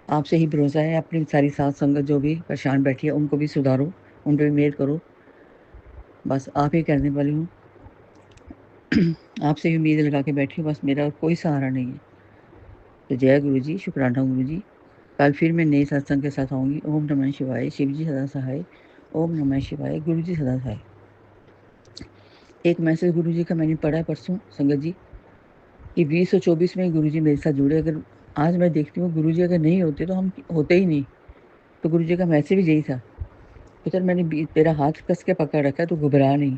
S9: आपसे ही भरोसा है। अपनी सारी साथ संगत जो भी परेशान बैठी है उनको भी सुधारो, उन पर भी मेहर करो। बस आप ही करने वाली हूँ। आपसे ही उम्मीद लगा के बैठी हूँ, बस मेरा कोई सहारा नहीं है। तो जय गुरु जी, शुक्राना गुरु जी। कल फिर मैं नए सत्संग के साथ आऊँगी। ओम नमः शिवाय, शिव जी सदा सहाय। ओम नमः शिवाय, गुरु जी सदा सहाय। एक मैसेज गुरु जी का मैंने पढ़ा है परसों संगत जी, कि 2024 में गुरु जी मेरे साथ जुड़े। अगर आज मैं देखती हूँ गुरु जी अगर नहीं होते तो हम होते ही नहीं। तो गुरु जी का मैसेज भी यही था, पुत्र मैंने तेरा हाथ कस के पकड़ रखा है, तो घबरा नहीं,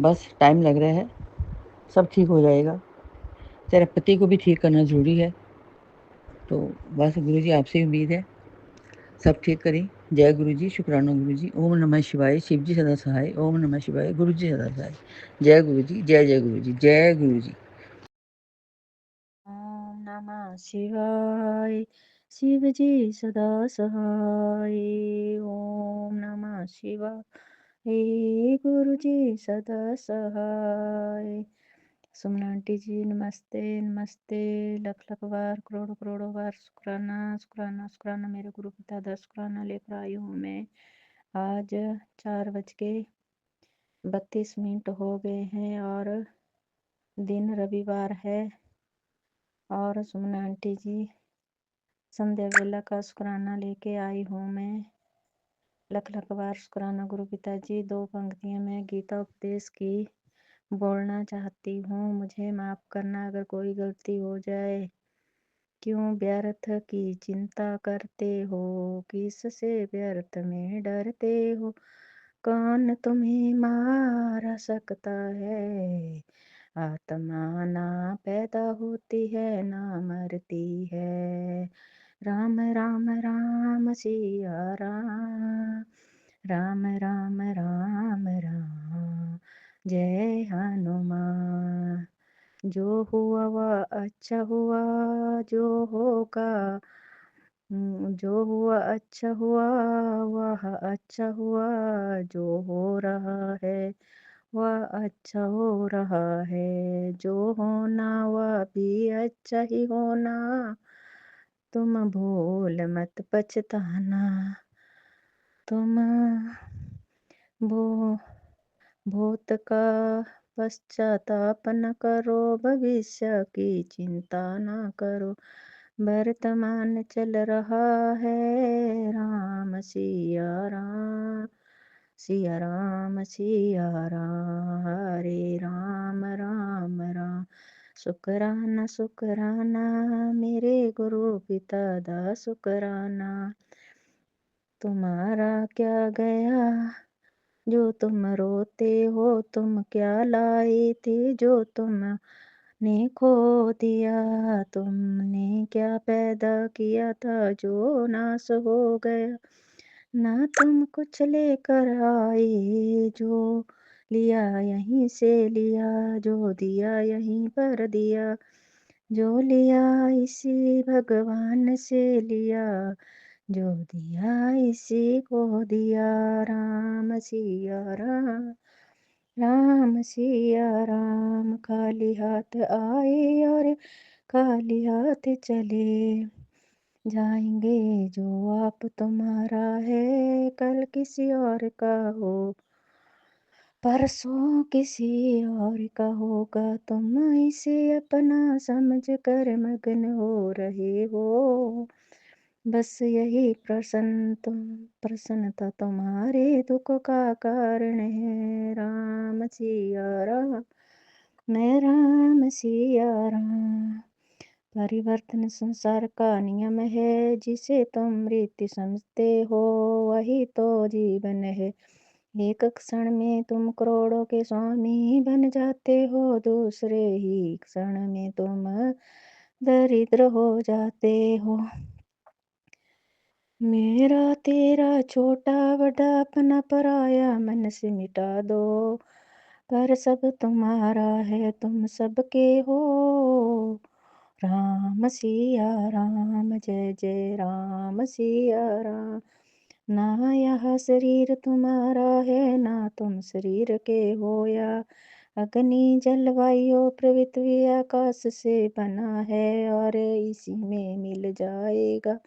S9: बस टाइम लग रहा है, सब ठीक हो जाएगा। तेरा पति को भी ठीक करना ज़रूरी है। तो बस गुरु जी आपसे उम्मीद है, सब ठीक करें। जय गुरु जी, शुक्राना गुरु जी। ओम नमः शिवाय, शिव जी सदा सहाय। ओम नमः शिवाय, गुरु जी सदा सहाय। जय गुरु जी, जय जय गुरु जी, जय गुरु जी।
S7: ओम नमः शिवाय, शिव जी सदा सहाय। ओम नमः शिवाय, हे गुरु जी सदा सहाय। सुमन आंटी जी नमस्ते नमस्ते। लख लख बार करोड़ों करोड़ों बार शुक्राना शुक्राना शुक्राना मेरे गुरु पिता दा शुक्राना लेकर आई हूँ मैं। आज 4:32 हो गए हैं और दिन रविवार है। और सुमन आंटी जी संध्या वेला का शुक्राना लेके आई हूँ मैं। लख लख बार शुक्राना गुरु पिताजी। 2 पंक्तियाँ मैं गीता उपदेश की बोलना चाहती हूँ। मुझे माफ़ करना अगर कोई गलती हो जाए। क्यों व्यर्थ की चिंता करते हो, किससे व्यर्थ में डरते हो। कौन तुम्हें मार सकता है, आत्मा ना पैदा होती है ना मरती है। राम राम राम सिया राम, राम राम राम राम जय हनुमान। जो हुआ वह अच्छा हुआ, जो होगा जो हुआ अच्छा हुआ, वह अच्छा हुआ। जो हो रहा है वह अच्छा हो रहा है। जो होना वह भी अच्छा ही होना। तुम भूल मत पछताना, तुम भू भूत का पश्चाताप न करो, भविष्य की चिंता न करो। वर्तमान चल रहा है, राम सिया राम सिया राम सिया राम, हरे राम राम राम। शुक्राना शुक्राना मेरे गुरु पिता दा शुक्राना। तुम्हारा क्या गया जो तुम रोते हो, तुम क्या लाई थी जो तुमने खो दिया। तुमने क्या पैदा किया था जो नाश हो गया। ना तुम कुछ लेकर आए, जो लिया यहीं से लिया, जो दिया यहीं पर दिया। जो लिया इसी भगवान से लिया, जो दिया इसी को दिया। राम सिया राम, राम सिया राम। खाली हाथ आए और खाली हाथ चले जाएंगे। जो आप तुम्हारा है कल किसी और का हो, परसों किसी और का होगा। तुम इसे अपना समझ कर मगन हो रहे हो। बस यही प्रसन्नता तुम्हारे दुख का कारण है। राम सिया राम, मैं राम सिया राम। परिवर्तन संसार का नियम है, जिसे तुम रीति समझते हो वही तो जीवन है। एक क्षण में तुम करोड़ों के स्वामी बन जाते हो, दूसरे ही क्षण में तुम दरिद्र हो जाते हो। मेरा तेरा छोटा बड़ा अपना पराया मन से मिटा दो। पर सब तुम्हारा है, तुम सबके हो। राम सिया राम, जय जय राम सिया राम। ना यह शरीर तुम्हारा है, ना तुम शरीर के हो। या अग्नि जल वायु पृथ्वी आकाश से बना है और इसी में मिल जाएगा।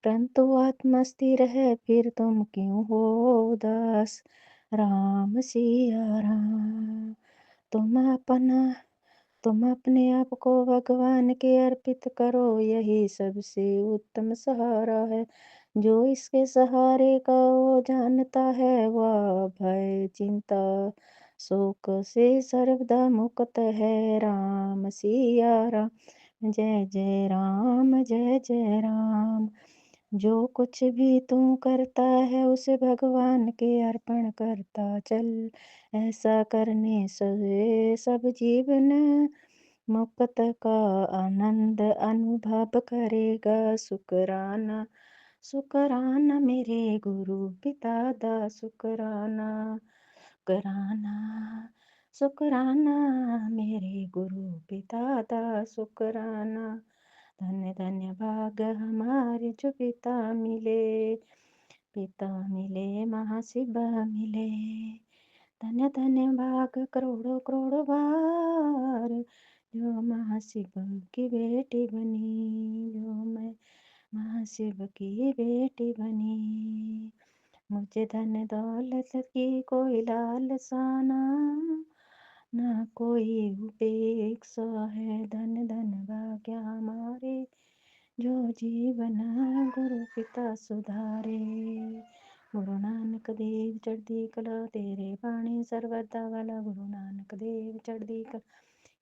S7: परंतु आत्मा स्थिर है, फिर तुम क्यों हो उदास। राम सिया राम, तुम अपने आप को भगवान के अर्पित करो, यही सबसे उत्तम सहारा है। जो इसके सहारे का वो जानता है, वह भय चिंता शोक से सर्वदा मुक्त है। राम सिया राम, जय जय राम जय जय राम। जो कुछ भी तू करता है उसे भगवान के अर्पण करता चल। ऐसा करने से सब जीवन मुक्त का आनंद अनुभव करेगा। शुक्राना शुक्राना मेरे गुरु पिता दा शुक्राना। शुक्राना शुक्राना मेरे गुरु पिता दा शुक्राना। धन्य धन्य भाग हमारे जो पिता मिले महाशिव मिले। धन्य धन्य भाग करोड़ों करोड़ों बार जो महाशिव की बेटी बनी, जो मैं महाशिव की बेटी बनी। मुझे धन दौलत की कोई लालसाना, ना कोई उपेक्षा है। धन धन भाग्य हमारे जो जीवन गुरु पिता सुधारे। गुरु नानक देव चढ़दी कला तेरे बाणी सर्वदा भला। गुरु नानक देव चढ़दी कला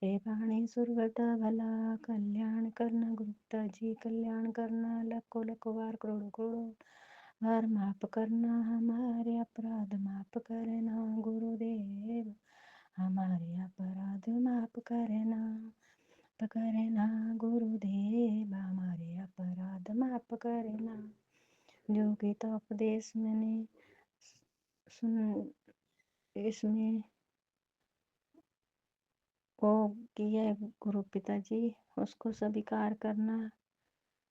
S7: तेरे बाणी सर्वदा भला। कल्याण करना गुरु पिता जी, कल्याण करना लाखों लाखों बार करोड़ों करोड़ों बार। माफ करना हमारे अपराध, माफ करना गुरुदेव हमारे अपराध माफ करना। माफ करना गुरुदेव हमारे अपराध माफ करना। जो गीता उपदेश मैंने सुन इसमें वो किया गुरु पिता जी, उसको स्वीकार करना।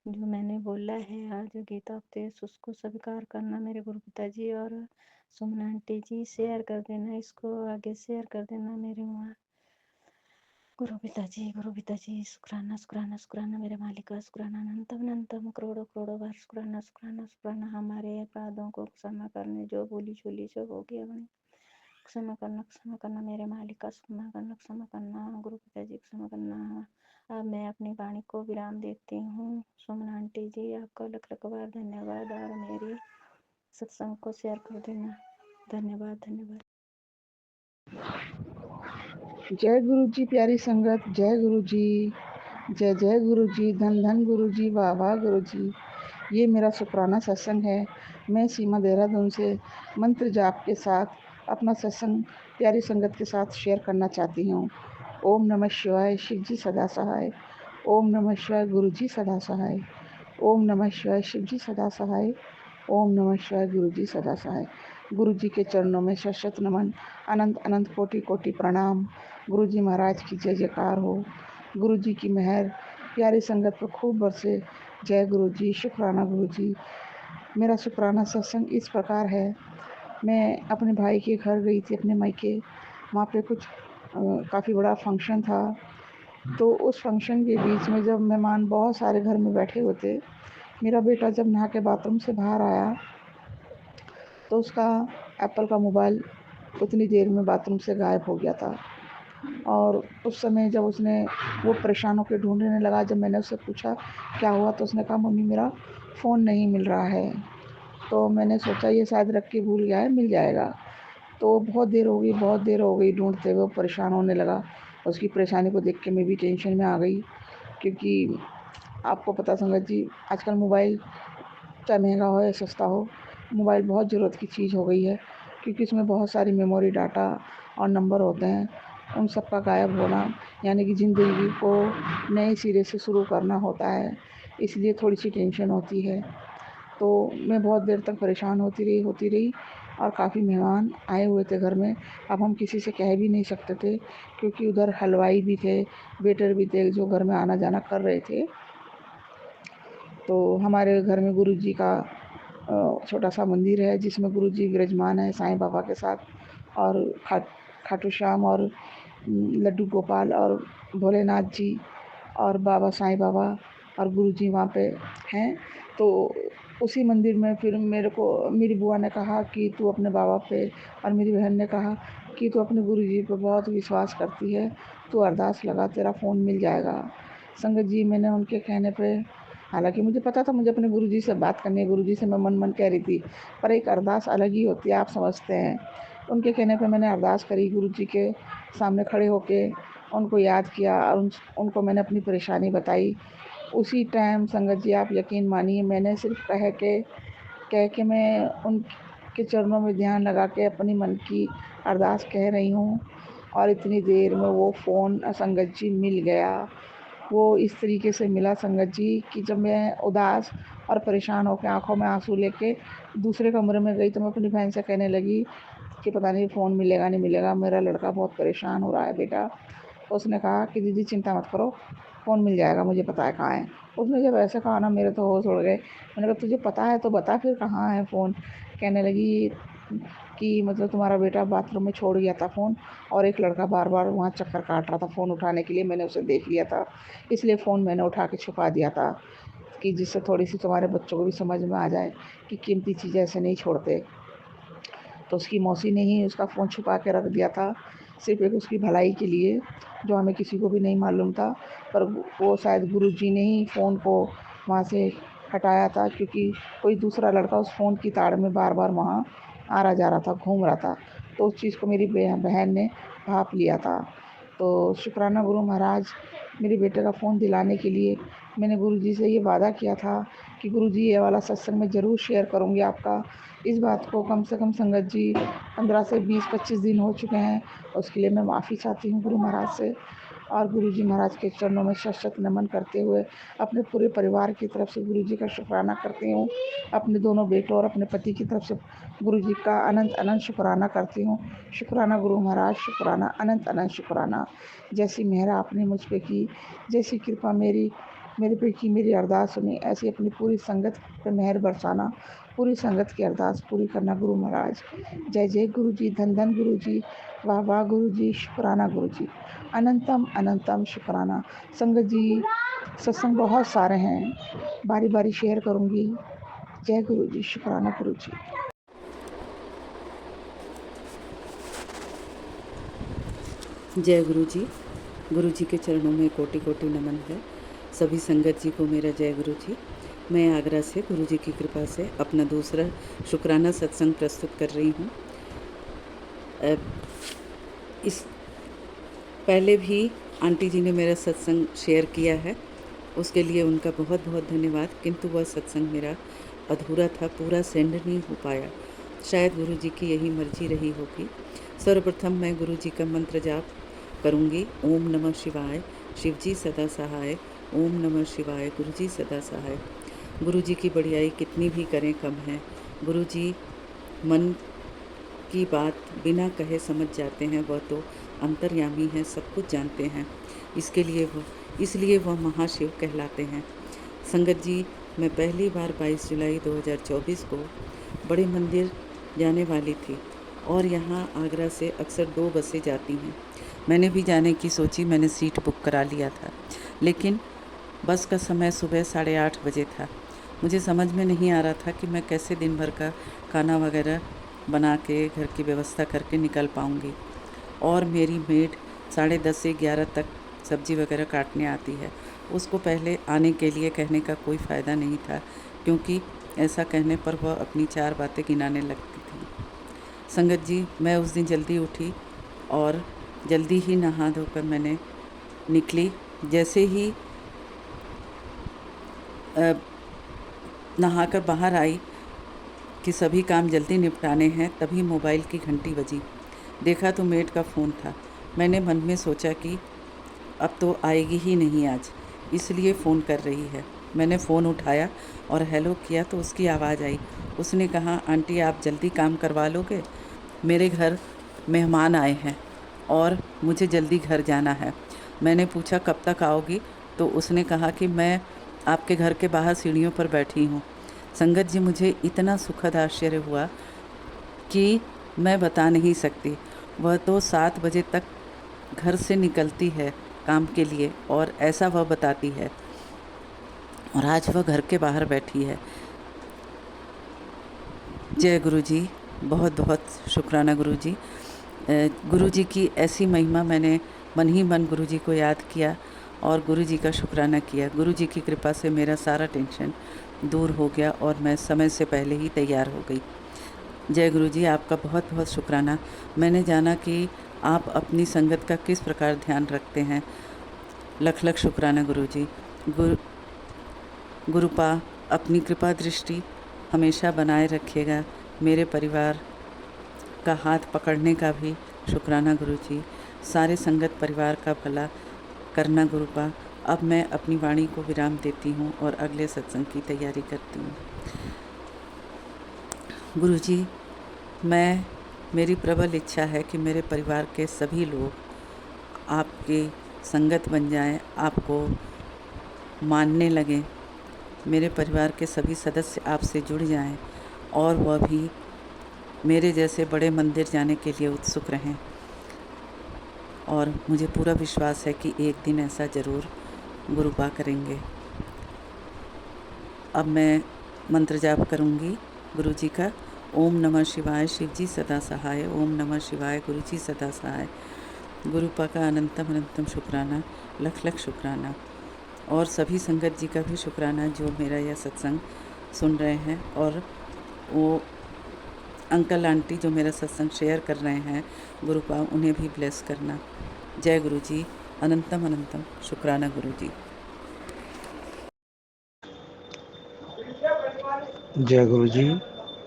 S7: जो मैंने बोला है आज गीता उपदेश उसको स्वीकार करना मेरे गुरु पिता जी। और सुमन आंटी जी शेयर कर देना, इसको आगे शेयर कर देना मेरे वहाँ। गुरु पिता जी शुक्राना शुक्राना शुक्राना मेरे मालिका, शुक्राना अनंतम अनंतम करोड़ों करोड़ों बार शुक्राना शुक्राना शुक्राना। हमारे अपराधों को क्षमा करने, जो बोली चोली जो हो गया अपनी क्षमा करना मेरे मालिका, क्षमा करना गुरु पिता जी, क्षमा करना। अब मैं अपनी वाणी को विराम देती हूँ। सुमन आंटी जी आपका लख लख बार धन्यवाद, और मेरी सत्संग को शेयर कर देना। धन्यवाद धन्यवाद।
S11: जय गुरु जी प्यारी संगत, जय गुरु जी, जय जय गुरु जी, धन धन गुरु जी, वाह वाह गुरु जी। ये मेरा शुक्राना सत्संग है। मैं सीमा देहरादून से मंत्र जाप के साथ अपना सत्संग प्यारी संगत के साथ शेयर करना चाहती हूँ। ओम नमः शिवाय, शिव जी सदा सहाय। ओम नमः शिवाय, गुरु जी सदा सहाय। ओम नमः शिवाय, शिव जी सदा सहाय। ओम नमः शिवाय, गुरु जी सदा सहाय। गुरु जी के चरणों में शत नमन, अनंत अनंत कोटि कोटि प्रणाम। गुरु जी महाराज की जय जयकार हो। गुरु जी की मेहर प्यारी संगत पर खूब बरसे। जय गुरु जी, शुक्राना गुरु जी। मेरा शुक्राना सत्संग इस प्रकार है। मैं अपने भाई के घर गई थी, अपने मायके। वहाँ पे कुछ काफ़ी बड़ा फंक्शन था। तो उस फंक्शन के बीच में जब मेहमान बहुत सारे घर में बैठे हुए थे, मेरा बेटा जब नहा के बाथरूम से बाहर आया तो उसका एप्पल का मोबाइल उतनी देर में बाथरूम से गायब हो गया था। और उस समय जब उसने वो परेशान होकर ढूंढने लगा, जब मैंने उससे पूछा क्या हुआ, तो उसने कहा मम्मी मेरा फ़ोन नहीं मिल रहा है। तो मैंने सोचा ये शायद रख के भूल गया है, मिल जाएगा। तो बहुत देर हो गई ढूंढते हुए, परेशान होने लगा। उसकी परेशानी को देख के मैं भी टेंशन में आ गई, क्योंकि आपको पता संगत जी आजकल मोबाइल चाहे महंगा हो या सस्ता हो, मोबाइल बहुत ज़रूरत की चीज़ हो गई है, क्योंकि इसमें बहुत सारी मेमोरी डाटा और नंबर होते हैं। उन सब का गायब होना यानी कि ज़िंदगी को नए सिरे से शुरू करना होता है, इसलिए थोड़ी सी टेंशन होती है। तो मैं बहुत देर तक परेशान होती रही और काफ़ी मेहमान आए हुए थे घर में। अब हम किसी से कह भी नहीं सकते थे, क्योंकि उधर हलवाई भी थे, वेटर भी थे जो घर में आना जाना कर रहे थे। तो हमारे घर में गुरु जी का छोटा सा मंदिर है, जिसमें गुरु जी विराजमान है साईं बाबा के साथ, और खाटू श्याम और लड्डू गोपाल और भोलेनाथ जी और बाबा साईं बाबा और गुरु जी वहाँ पे हैं। तो उसी मंदिर में फिर मेरे को मेरी बुआ ने कहा कि तू अपने बाबा पे, और मेरी बहन ने कहा कि तू अपने गुरु जी पे बहुत विश्वास करती है, तू अरदास लगा, तेरा फ़ोन मिल जाएगा। संगत जी मैंने उनके कहने पे, हालांकि मुझे पता था मुझे अपने गुरु जी से बात करनी है, गुरु जी से मैं मन मन कह रही थी, पर एक अरदास अलग ही होती है, आप समझते हैं। उनके कहने पे मैंने अरदास करी, गुरु जी के सामने खड़े होके उनको याद किया और उनको मैंने अपनी परेशानी बताई। उसी टाइम संगत जी आप यकीन मानिए, मैंने सिर्फ कह के मैं उनके चरणों में ध्यान लगा के अपनी मन की अरदास कह रही हूँ, और इतनी देर में वो फ़ोन संगत जी मिल गया। वो इस तरीके से मिला संगत जी कि जब मैं उदास और परेशान होकर आंखों में आंसू लेके दूसरे कमरे में गई, तो मैं अपनी बहन से कहने लगी कि पता नहीं फ़ोन मिलेगा नहीं मिलेगा, मेरा लड़का बहुत परेशान हो रहा है बेटा। तो उसने कहा कि दीदी चिंता मत करो, फ़ोन मिल जाएगा, मुझे पता है कहाँ है। उसने जब ऐसे कहा ना, मेरे तो होश उड़ गए। मैंने कहा तुझे पता है तो बता फिर कहाँ है फ़ोन। कहने लगी कि मतलब तुम्हारा बेटा बाथरूम में छोड़ गया था फ़ोन और एक लड़का बार-बार वहाँ चक्कर काट रहा था फ़ोन उठाने के लिए, मैंने उसे देख लिया था, इसलिए फ़ोन मैंने उठा के छुपा दिया था कि जिससे थोड़ी-सी तुम्हारे बच्चों को भी समझ में आ जाए कि कीमती चीज़ें ऐसे नहीं छोड़ते। तो उसकी मौसी ने ही उसका फ़ोन छुपा के रख दिया था, सिर्फ़ एक उसकी भलाई के लिए, जो हमें किसी को भी नहीं मालूम था। पर वो शायद गुरुजी ने ही फ़ोन को वहाँ से हटाया था, क्योंकि कोई दूसरा लड़का उस फ़ोन की ताड़ में बार-बार वहाँ आ रहा जा रहा था, घूम रहा था। तो उस चीज़ को मेरी बहन ने भाँप लिया था। तो शुक्राना गुरु महाराज, मेरे बेटे का फ़ोन दिलाने के लिए मैंने गुरुजी से ये वादा किया था कि गुरुजी ये वाला सत्संग मैं ज़रूर शेयर करूँगी आपका। इस बात को कम से कम संगत जी 15 से 20-25 दिन हो चुके हैं, उसके लिए मैं माफ़ी चाहती हूँ गुरु महाराज से। और गुरुजी महाराज के चरणों में शत-शत नमन करते हुए अपने पूरे परिवार की तरफ से गुरुजी का शुक्राना करती हूँ। अपने दोनों बेटों और अपने पति की तरफ से गुरुजी का अनंत-अनंत शुक्राना करती हूँ। शुक्राना गुरु महाराज, शुक्राना, अनंत-अनंत शुक्राना। जैसी मेहर आपने मुझ पे की, जैसी कृपा मेरे पे की, मेरी अरदास सुनी, ऐसी अपनी पूरी संगत पे मेहर बरसाना, पूरी संगत की अरदास पूरी करना गुरु महाराज। जय जय गुरु जी, धन धन गुरु जी, वाह वाह गुरु जी, शुक्राना गुरु जी, अनंतम अनंतम शुक्राना। संगत जी, सत्संग बहुत सारे हैं, बारी बारी शेयर करूँगी। जय गुरु जी, शुक्राना गुरु जी।
S12: जय गुरु जी के चरणों में कोटि कोटि नमन है। सभी संगत जी को मेरा जय गुरु जी। मैं आगरा से गुरु जी की कृपा से अपना दूसरा शुक्राना सत्संग प्रस्तुत कर रही हूँ। इस पहले भी आंटी जी ने मेरा सत्संग शेयर किया है, उसके लिए उनका बहुत बहुत धन्यवाद, किंतु वह सत्संग मेरा अधूरा था, पूरा सेंड नहीं हो पाया। शायद गुरु जी की यही मर्जी रही होगी। सर्वप्रथम मैं गुरु जी का मंत्र जाप करूँगी। ओम नमः शिवाय, शिव जी सदा सहाय। ओम नमः शिवाय, गुरु जी सदा सहाय। गुरु जी की बड़ाई कितनी भी करें कम है। गुरु जी मन की बात बिना कहे समझ जाते हैं, वह तो अंतर्यामी हैं, सब कुछ जानते हैं। इसलिए वह महाशिव कहलाते हैं। संगत जी, मैं पहली बार 22 जुलाई 2024 को बड़े मंदिर जाने वाली थी और यहाँ आगरा से अक्सर 2 बसें जाती हैं। मैंने भी जाने की सोची, मैंने सीट बुक करा लिया था, लेकिन बस का समय सुबह 8:30 बजे था। मुझे समझ में नहीं आ रहा था कि मैं कैसे दिन भर का खाना वगैरह बना के घर की व्यवस्था करके निकल पाऊँगी। और मेरी मेड 10:30 से 11 तक सब्ज़ी वगैरह काटने आती है। उसको पहले आने के लिए कहने का कोई फ़ायदा नहीं था, क्योंकि ऐसा कहने पर वह अपनी 4 बातें गिनाने लगती थी। संगत जी, मैं उस दिन जल्दी उठी और जल्दी ही नहा धोकर मैंने निकली। जैसे ही नहाकर बाहर आई कि सभी काम जल्दी निपटाने हैं, तभी मोबाइल की घंटी बजी। देखा तो मेड का फ़ोन था। मैंने मन में सोचा कि अब तो आएगी ही नहीं आज, इसलिए फ़ोन कर रही है। मैंने फ़ोन उठाया और हेलो किया तो उसकी आवाज़ आई। उसने कहा, आंटी आप जल्दी काम करवा लोगे? मेरे घर मेहमान आए हैं और मुझे जल्दी घर जाना है। मैंने पूछा कब तक आओगी? तो उसने कहा कि मैं आपके घर के बाहर सीढ़ियों पर बैठी हूँ। संगत जी, मुझे इतना सुखद आश्चर्य हुआ कि मैं बता नहीं सकती। वह तो 7 बजे तक घर से निकलती है काम के लिए और ऐसा वह बताती है, और आज वह घर के बाहर बैठी है। जय गुरु जी, बहुत बहुत शुक्राना गुरु जी। गुरु जी की ऐसी महिमा, मैंने मन ही मन गुरु जी को याद किया और गुरु जी का शुक्राना किया। गुरु जी की कृपा से मेरा सारा टेंशन दूर हो गया और मैं समय से पहले ही तैयार हो गई। जय गुरु जी, आपका बहुत बहुत शुक्राना। मैंने जाना कि आप अपनी संगत का किस प्रकार ध्यान रखते हैं। लख लख शुक्राना गुरु जी। गुरुपा अपनी कृपा दृष्टि हमेशा बनाए रखिएगा। मेरे परिवार का हाथ पकड़ने का भी शुक्राना गुरु जी। सारे संगत परिवार का भला करना गुरुपा। अब मैं अपनी वाणी को विराम देती हूँ और अगले सत्संग की तैयारी करती हूँ। गुरु जी, मेरी प्रबल इच्छा है कि मेरे परिवार के सभी लोग आपकी संगत बन जाएं, आपको मानने लगें। मेरे परिवार के सभी सदस्य आपसे जुड़ जाएं और वह भी मेरे जैसे बड़े मंदिर जाने के लिए उत्सुक रहें। और मुझे पूरा विश्वास है कि एक दिन ऐसा ज़रूर गुरुपा करेंगे। अब मैं मंत्र जाप करूँगी गुरु जी का। ओम नमः शिवाय, शिव जी सदा सहाय। ओम नमः शिवाय, गुरु जी सदा सहाय। गुरुपा का अनंतम अनंतम शुक्राना, लख लख शुक्राना। और सभी संगत जी का भी शुक्राना जो मेरा यह सत्संग सुन रहे हैं, और वो अंकल आंटी जो मेरा सत्संग शेयर कर रहे हैं गुरुपा, उन्हें भी ब्लेस करना। जय गुरु जी, अनंतम अनंतम शुक्राना गुरु जी।
S13: जय गुरु जी,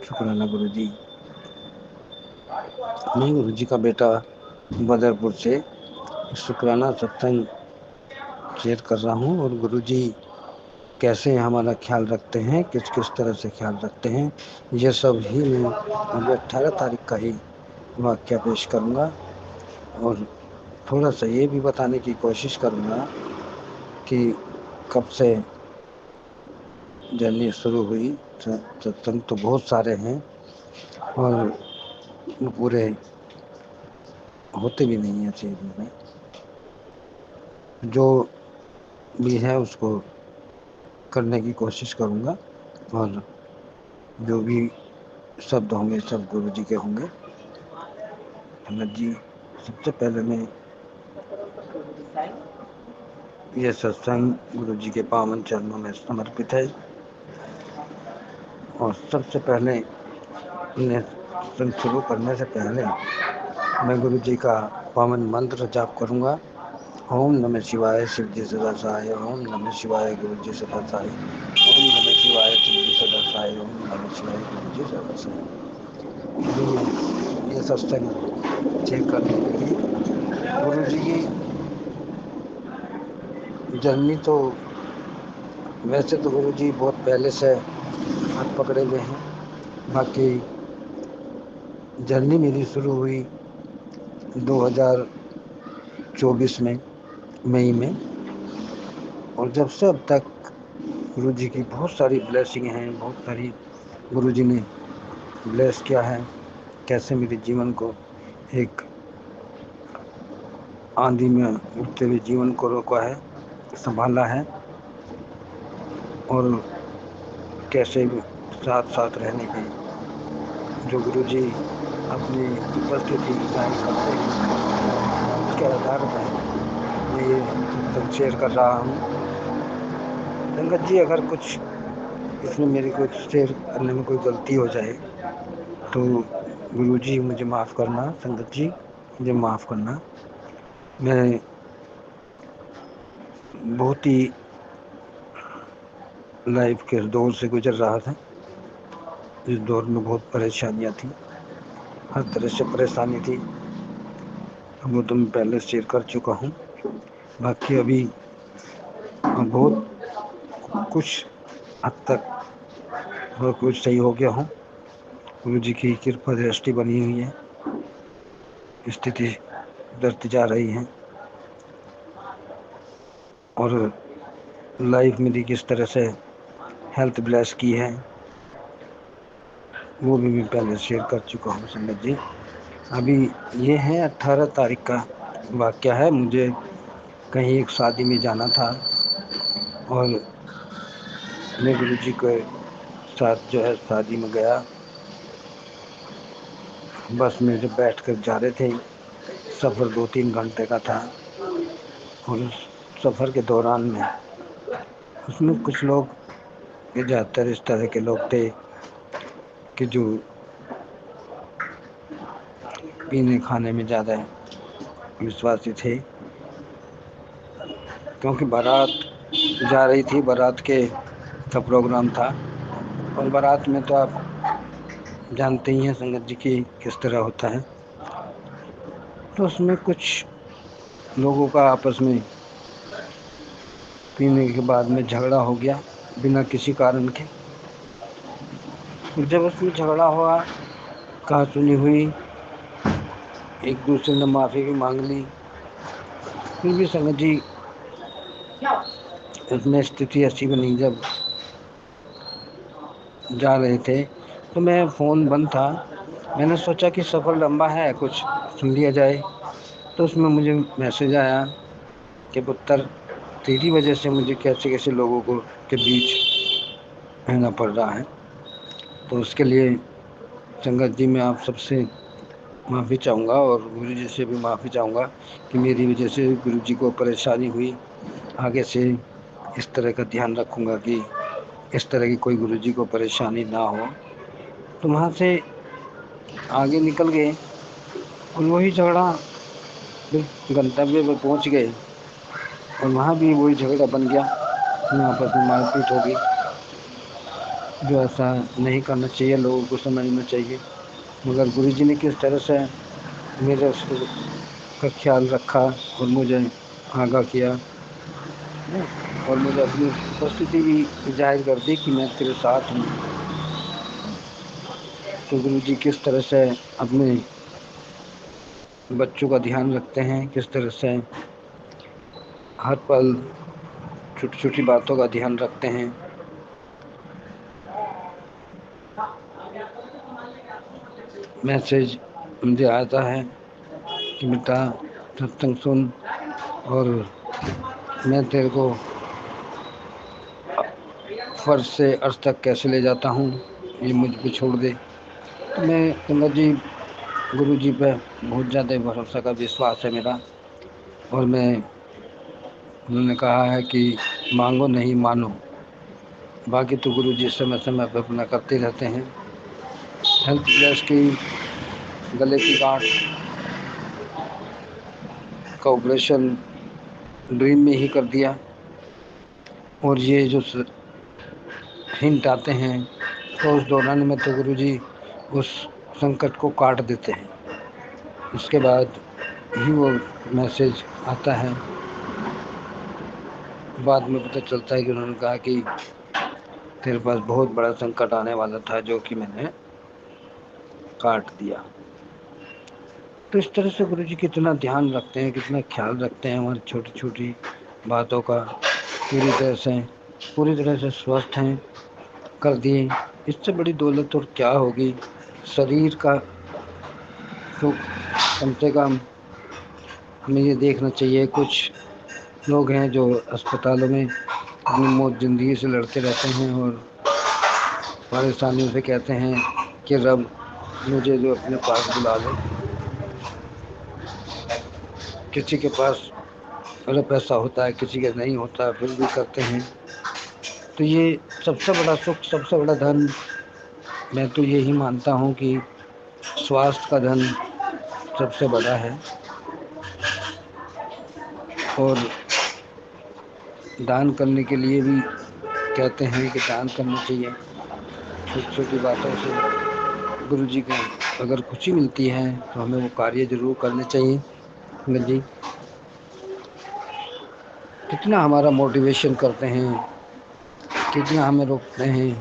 S13: शुक्राना गुरु जी। मैं गुरु जी का बेटा बदरपुर से शुक्राना सत्संग शेयर कर रहा हूँ, और गुरु जी कैसे हमारा ख्याल रखते हैं, किस किस तरह से ख्याल रखते हैं, ये सब ही मैं अभी 18 तारीख का ही वाक्य पेश करूँगा। और थोड़ा सा ये भी बताने की कोशिश करूँगा कि कब से जर्नी शुरू हुई। सत्संग तो बहुत सारे हैं और पूरे होते भी नहीं हैं चीज़ में। जो भी है उसको करने की कोशिश करूँगा, और जो भी शब्द होंगे सब गुरु जी के होंगे। पंडित जी, सबसे पहले मैं ये सत्संग गुरु जी के पावन चरणों में समर्पित है, और सबसे पहले इन्हें सत्संग शुरू करने से पहले मैं गुरु जी का पावन मंत्र जाप करूँगा। ओम नमः शिवाय, शिव जी सदा सहाय। ओम नमः शिवाय, गुरु जी सदा सहाय। ओम नमः शिवाय, शिव जी सदा सहाय। ओम नमः शिवाय, गुरु जी सदा सहाय। ये सत्संग चेक करने के लिए गुरु जी की जर्नी तो वैसे तो गुरु जी बहुत पहले से हाथ पकड़े हुए हैं। बाकी जर्नी मेरी शुरू हुई 2024 में मई में, और जब से अब तक गुरु जी की बहुत सारी ब्लेसिंग हैं, बहुत सारी गुरु जी ने ब्लेस किया है। कैसे मेरे जीवन को एक आंधी में उठते हुए जीवन को रोका है, संभाला है, और कैसे साथ साथ रहने की जो गुरु जी अपनी उपस्थिति जाहिर करते हैं, उसके आधार पर मैं ये सब शेयर कर रहा हूँ। संगत जी, अगर कुछ इसमें मेरी कुछ शेयर करने में कोई गलती हो जाए तो गुरु जी मुझे माफ़ करना, संगत जी मुझे माफ़ करना। मैं बहुत ही लाइफ के दौर से गुजर रहा था। इस दौर में बहुत परेशानियाँ थी, हर तरह से परेशानी थी, वो तो मैं पहले शेयर कर चुका हूँ। बाकी अभी बहुत कुछ हद तक बहुत कुछ सही हो गया हूँ। गुरु जी की कृपा दृष्टि बनी हुई है, स्थिति सुधरती जा रही है, और लाइफ मेरी किस तरह से हेल्थ ब्लेस की है वो भी मैं पहले शेयर कर चुका हूँ संगत जी। अभी ये है 18 तारीख का वाक़या है। मुझे कहीं एक शादी में जाना था, और मैं गुरु जी के साथ जो है शादी में गया। बस में जब बैठ कर जा रहे थे, सफ़र 2-3 घंटे का था, और उस सफ़र के दौरान में उसमें कुछ लोग, ये ज़्यादातर इस तरह के लोग थे कि जो पीने खाने में ज़्यादा विश्वासी थे, क्योंकि बारात जा रही थी, बारात का प्रोग्राम था, और बारात में तो आप जानते ही हैं संगत जी की किस तरह होता है। तो उसमें कुछ लोगों का आपस में पीने के बाद में झगड़ा हो गया बिना किसी कारण के। जब उसमें झगड़ा हुआ, कहा सुनी हुई, एक दूसरे ने माफ़ी भी मांग ली, फिर भी संगत जी इसमें स्थिति ऐसी बनी, जब जा रहे थे तो मैं फ़ोन बंद था, मैंने सोचा कि सफ़र लंबा है, कुछ सुन लिया जाए। तो उसमें मुझे मैसेज आया कि पुत्र, तेरी वजह से मुझे कैसे कैसे लोगों को के बीच रहना पड़ रहा है। तो उसके लिए संगत जी मैं आप सबसे माफ़ी चाहूँगा और गुरु जी से भी माफ़ी चाहूँगा कि मेरी वजह से गुरु जी को परेशानी हुई। आगे से इस तरह का ध्यान रखूँगा कि इस तरह की कोई गुरु जी को परेशानी ना हो। तो वहाँ से आगे निकल गए और वही झगड़ा फिर गंतव्य पर पहुँच गए और वहाँ भी वही झगड़ा बन गया। यहाँ पर मारपीट होगी, जो ऐसा नहीं करना चाहिए, लोगों को समझना चाहिए। मगर गुरु जी ने किस तरह से मेरे का ख्याल रखा और मुझे आगाह किया और मुझे अपनी उपस्थिति भी जाहिर कर दी कि मैं तेरे साथ हूँ। तो गुरु जी किस तरह से अपने बच्चों का ध्यान रखते हैं, किस तरह से हर पल छोटी छोटी बातों का ध्यान रखते हैं। मैसेज मुझे आता है कि बेटा सत्संग सुन और मैं तेरे को फर्ज से अर्थ तक कैसे ले जाता हूँ, ये मुझ पे छोड़ दे। तो मैं संगत जी गुरु जी पे बहुत ज़्यादा भरोसा का विश्वास है मेरा और मैं उन्होंने कहा है कि मांगो नहीं मानो, बाकी तो गुरु जी समय समय पर अपना करते रहते हैं। हेल्थ प्लस की गले की गांठ का ऑपरेशन ड्रीम में ही कर दिया और ये जो हिंट आते हैं तो उस दौरान में तो गुरु जी उस संकट को काट देते हैं। उसके बाद ही वो मैसेज आता है। बाद में पता चलता है कि उन्होंने कहा कि तेरे पास बहुत बड़ा संकट आने वाला था जो कि मैंने काट दिया। तो इस तरह से गुरु जी कितना ध्यान रखते हैं, कितना ख्याल रखते हैं हमारी छोटी छोटी बातों का। पूरी तरह से स्वस्थ हैं कर दिए। इससे बड़ी दौलत और क्या होगी। शरीर का सुख कम से कम हमें ये देखना चाहिए। कुछ लोग हैं जो अस्पतालों में अपनी मौत ज़िंदगी से लड़ते रहते हैं और परेशानियों से कहते हैं कि रब मुझे जो अपने पास बुला ले। किसी के पास अगर पैसा होता है, किसी के नहीं होता, फिर भी करते हैं। तो ये सबसे बड़ा सुख, सबसे बड़ा धन मैं तो यही मानता हूँ कि स्वास्थ्य का धन सबसे बड़ा है। और दान करने के लिए भी कहते हैं कि दान करना चाहिए। छोटी छोटी बातों से गुरु जी को अगर खुशी मिलती है तो हमें वो कार्य जरूर करने चाहिए। संगत जी कितना हमारा मोटिवेशन करते हैं, कितना हमें रोकते हैं,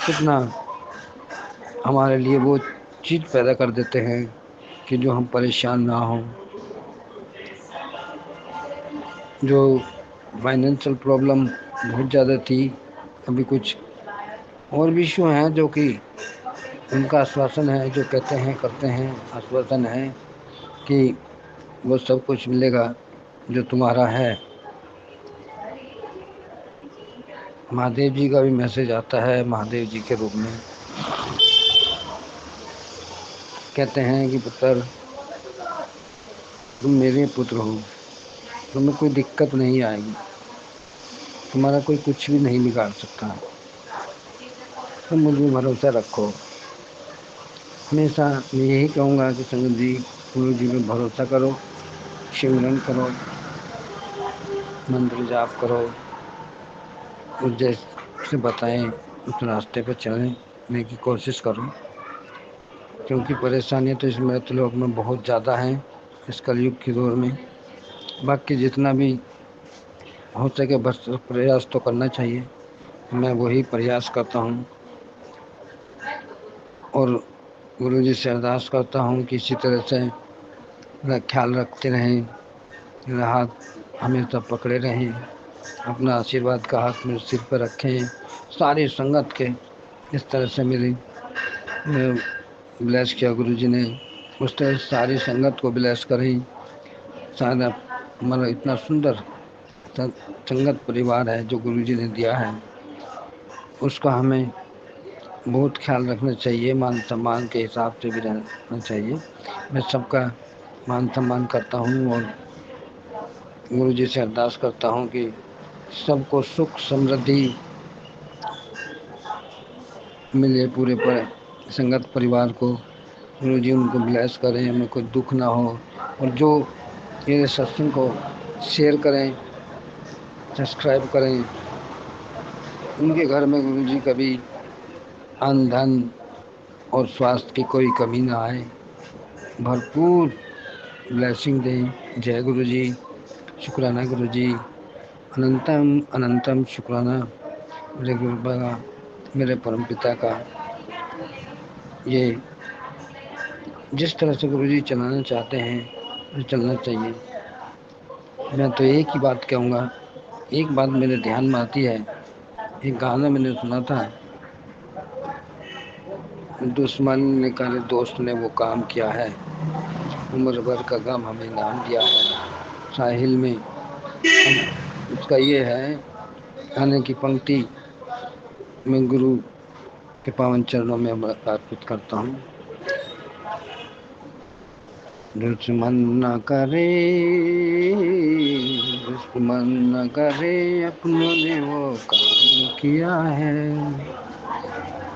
S13: कितना हमारे लिए वो चीज़ पैदा कर देते हैं कि जो हम परेशान ना हों। जो फाइनेंशियल प्रॉब्लम बहुत ज़्यादा थी, अभी कुछ और भी इशू हैं जो कि उनका आश्वासन है, जो कहते हैं करते हैं, आश्वासन है कि वो सब कुछ मिलेगा जो तुम्हारा है। महादेव जी का भी मैसेज आता है महादेव जी के रूप में। कहते हैं कि पुत्र तुम मेरे पुत्र हो, तुम्हें कोई दिक्कत नहीं आएगी, तुम्हारा कोई कुछ भी नहीं बिगाड़ सकता, तुम मुझ में भरोसा रखो। हमेशा मैं यही कहूँगा कि संगत जी गुरु जी में भरोसा करो, सिमरन करो, मंत्र जाप करो और जैसे बताएं उस रास्ते पर चलने की कोशिश करो। क्योंकि परेशानियाँ तो इस मृत्युलोक में बहुत ज़्यादा हैं इस कलयुग के दौर में। बाकी जितना भी हो सके बस प्रयास तो करना चाहिए। मैं वही प्रयास करता हूँ और गुरु जी से अरदास करता हूँ कि इसी तरह से मेरा ख्याल रखते रहें, मेरा हाथ हमेशा पकड़े रहें, अपना आशीर्वाद का हाथ मेरे सिर पर रखें। सारी संगत के इस तरह से मेरी ब्लेस किया गुरु जी ने, उस तरह सारी संगत को ब्लेस करें। सारा मतलब इतना सुंदर संगत परिवार है जो गुरु जी ने दिया है, उसका हमें बहुत ख्याल रखना चाहिए, मान सम्मान के हिसाब से भी रहना चाहिए। मैं सबका मान सम्मान करता हूँ और गुरु जी से अरदास करता हूँ कि सबको सुख समृद्धि मिले, पूरे संगत परिवार को गुरु जी उनको ब्लेस करें, हमें कोई दुख ना हो। और जो मेरे सत्संग को शेयर करें, सब्सक्राइब करें, उनके घर में गुरु जी कभी अन्न धन और स्वास्थ्य की कोई कमी ना आए, भरपूर ब्लेसिंग दें। जय गुरु जी, शुक्राना गुरु जी, अनंतम अनंतम शुक्राना मेरे गुरु का, मेरे परम पिता का। ये जिस तरह से गुरु जी चलाना चाहते हैं चलना चाहिए। मैं तो एक ही बात कहूँगा, एक बात मेरे ध्यान में आती है, एक गाना मैंने सुना था, दुश्मन ने करे दोस्त ने वो काम किया है, उम्र भर का गम हमें नाम दिया है। साहिल में उसका ये है, गाने की पंक्ति मैं गुरु के पावन चरणों में अर्पित करता हूँ। दुश्मन न करे, दुश्मन न करे, अपनों ने वो काम किया है,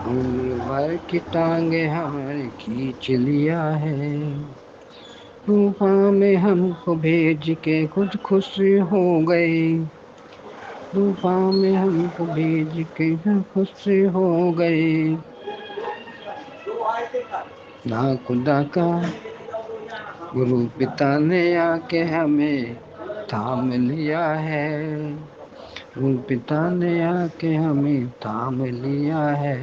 S13: उम्र भर की टांगे हमारे खींच लिया है। तूफान में हमको भेज के खुद खुश हो गए, तूफान में हमको भेज के खुश हो गए। ना खुदा का गुरु पिता ने आके हमें थाम लिया है, गुरु पिता ने आके हमें थाम लिया है।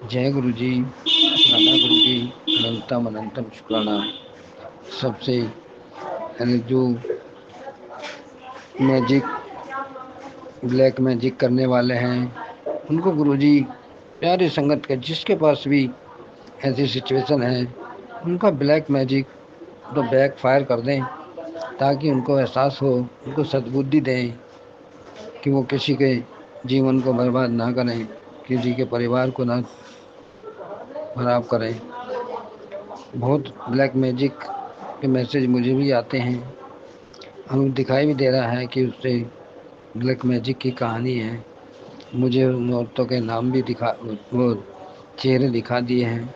S13: जय गुरु जी, शुक्राना गुरु जी, अनंतम अनंतम शुक्राना। सबसे जो मैजिक ब्लैक मैजिक करने वाले हैं उनको गुरु जी प्यारे संगत के, जिसके पास भी ऐसी सिचुएशन है, उनका ब्लैक मैजिक तो बैक फायर कर दें, ताकि उनको एहसास हो, उनको सद्बुद्धि दें कि वो किसी के जीवन को बर्बाद ना करें, किसी के परिवार को ना खराब करें। बहुत ब्लैक मैजिक के मैसेज मुझे भी आते हैं, हमें दिखाई भी दे रहा है कि उससे ब्लैक मैजिक की कहानी है। मुझे उन औरतों के नाम भी वो चेहरे दिखा दिए हैं।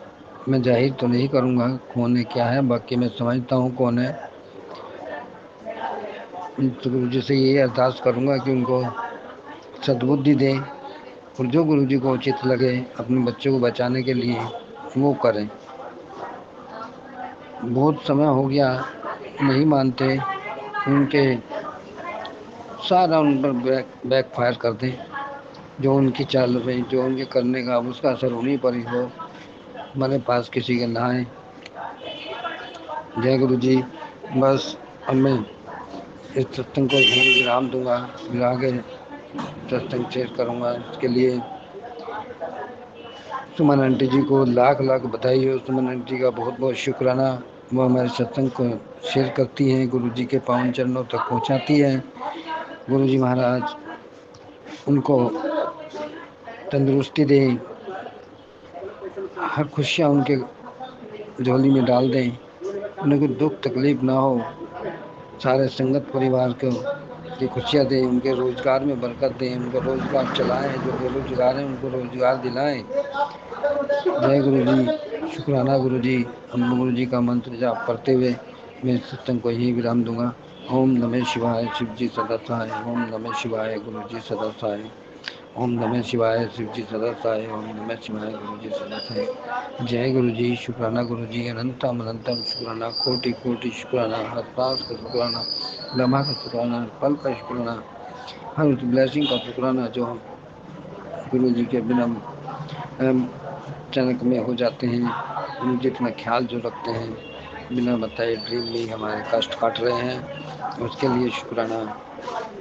S13: मैं जाहिर तो नहीं करूँगा कौन है क्या है, बाकी मैं समझता हूँ कौन है। गुरु जी से ये अरदास करूँगा कि उनको सद्बुद्धि दें और जो गुरु जी को उचित लगे अपने बच्चों को बचाने के लिए वो करें। बहुत समय हो गया नहीं मानते, उनके सारा उन पर बैक फायर कर दें, जो उनकी चाल में, जो उनके करने का उसका असर उन्हीं पर ही हो, हमारे पास किसी के ना आए। जय गुरु जी। बस अब मैं इस सत्संग को यहीं विराम दूंगा, फिर आगे सत्संग शेयर करूंगा। इसके लिए सुमन आंटी जी को लाख लाख बधाई हो। सुमन आंटी का बहुत बहुत शुक्राना, वो हमारे सत्संग को शेयर करती हैं, गुरु जी के पावन चरणों तक पहुंचाती हैं। गुरु जी महाराज उनको तंदुरुस्ती दें, हर खुशियाँ उनके झोली में डाल दें, उन्हें कोई दुख तकलीफ ना हो। सारे संगत परिवार को की खुशियाँ दें, उनके रोजगार में बरकत दें, उनका रोजगार चलाएं, जो बेरोजगार हैं उनको रोजगार दिलाएं। जय गुरु जी, शुक्राना गुरु जी। हम गुरु जी का मंत्र जाप करते हुए मैं सत्संग को यही विराम दूंगा। ओम नमः शिवाय, शिव जी सदा सहाय। ओम नमः शिवाय, गुरु जी सदा सहाय। ओम नमः शिवाय, शिव जी सदा सहाय। ओम नमः शिवाय, गुरु जी सदा सहाय। जय गुरु जी, शुक्राना गुरु जी, अनंतम अनंतम शुक्राना, कोटि कोटि शुक्राना, हर सांस का शुक्राना, लम्हा का शुक्राना, पल का शुक्राना, हर उस ब्लेसिंग का शुक्राना जो हम गुरु जी के बिना अचानक में हो जाते हैं। गुरु जी इतना ख्याल जो रखते हैं, बिना बताए ड्रीम में हमारे कष्ट काट रहे हैं, उसके लिए शुक्राना।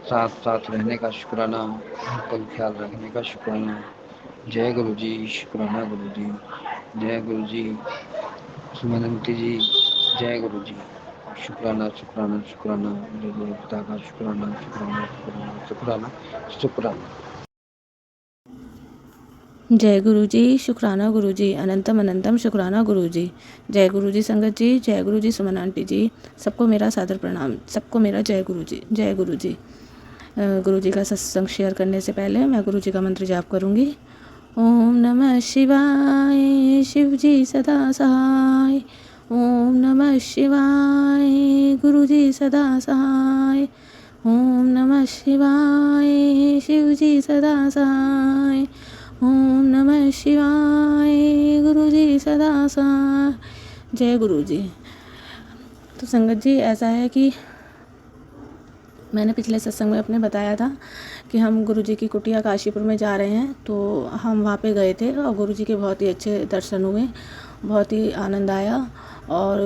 S13: साथ साथ रहने का शुक्राना, हर पल ख्याल रखने का शुक्राना। जय गुरु जी, शुक्राना गुरु जी। जय गुरु जी। सुमन आंटी जी जय गुरु जी। शुक्राना शुक्राना शुक्राना मेरे गुरु पिता का शुक्राना शुक्राना शुक्राना शुक्राना शुक्राना।
S2: जय गुरु जी। शुक्राना गुरु जी। अनंतम अनंतम शुक्राना गुरु जी। जय गुरु जी संगत जी। जय गुरु जी सुमन आंटी जी। सबको मेरा सादर प्रणाम। सबको मेरा जय गुरु जी। जय गुरु जी। गुरु जी का सत्संग शेयर करने से पहले मैं गुरु जी का मंत्र जाप करूंगी। ओम नमः शिवाय। शिव जी सदा सहाय। ओम नमः शिवाय। गुरु जी सदा सहाय। ओम नमः शिवाय। शिव जी सदा सहाय। ओम नमः शिवाय। गुरु जी सदा सहाय। जय गुरु जी। तो संगत जी ऐसा है कि मैंने पिछले सत्संग में अपने बताया था कि हम गुरु जी की कुटिया काशीपुर में जा रहे हैं, तो हम वहाँ पे गए थे और गुरु जी के बहुत ही अच्छे दर्शन हुए, बहुत ही आनंद आया और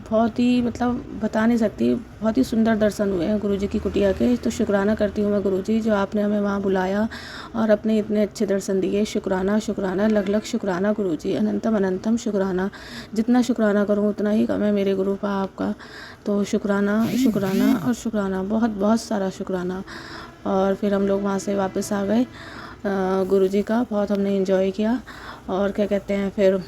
S2: बहुत ही मतलब बता नहीं सकती, बहुत ही सुंदर दर्शन हुए हैं गुरु जी की कुटिया के। तो शुक्राना करती हूँ मैं गुरु जी, जो आपने हमें वहाँ बुलाया और अपने इतने अच्छे दर्शन दिए। शुक्राना शुक्राना लग लग शुक्राना गुरु जी। अनंतम अनंतम शुक्राना। जितना शुक्राना करूँ उतना ही कम है मेरे गुरु का आपका। तो शुक्राना शुक्राना और शुक्राना, बहुत बहुत सारा शुक्राना। और फिर हम लोग वहाँ से वापस आ गए। गुरु जी का बहुत हमने एंजॉय किया और क्या कहते हैं, फिर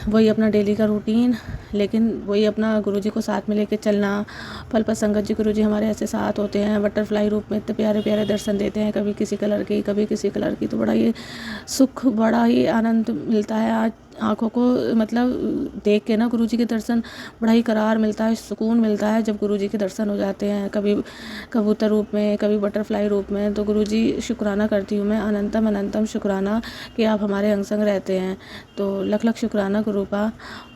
S2: वही अपना डेली का रूटीन, लेकिन वही अपना गुरु जी को साथ में लेके चलना। पल पल संगत जी गुरु जी हमारे ऐसे साथ होते हैं, बटरफ्लाई रूप में इतने प्यारे प्यारे दर्शन देते हैं, कभी किसी कलर की कभी किसी कलर की। तो बड़ा ही सुख, बड़ा ही आनंद मिलता है आज आँखों को, मतलब देख के ना गुरु जी के दर्शन, बड़ा ही करार मिलता है, सुकून मिलता है जब गुरु जी के दर्शन हो जाते हैं, कभी कबूतर रूप में कभी बटरफ्लाई रूप में। तो गुरु जी शुक्राना करती हूँ मैं, अनंतम अनंतम शुक्राना कि आप हमारे अंग संग रहते हैं। तो लख लख शुक्राना गुरु का।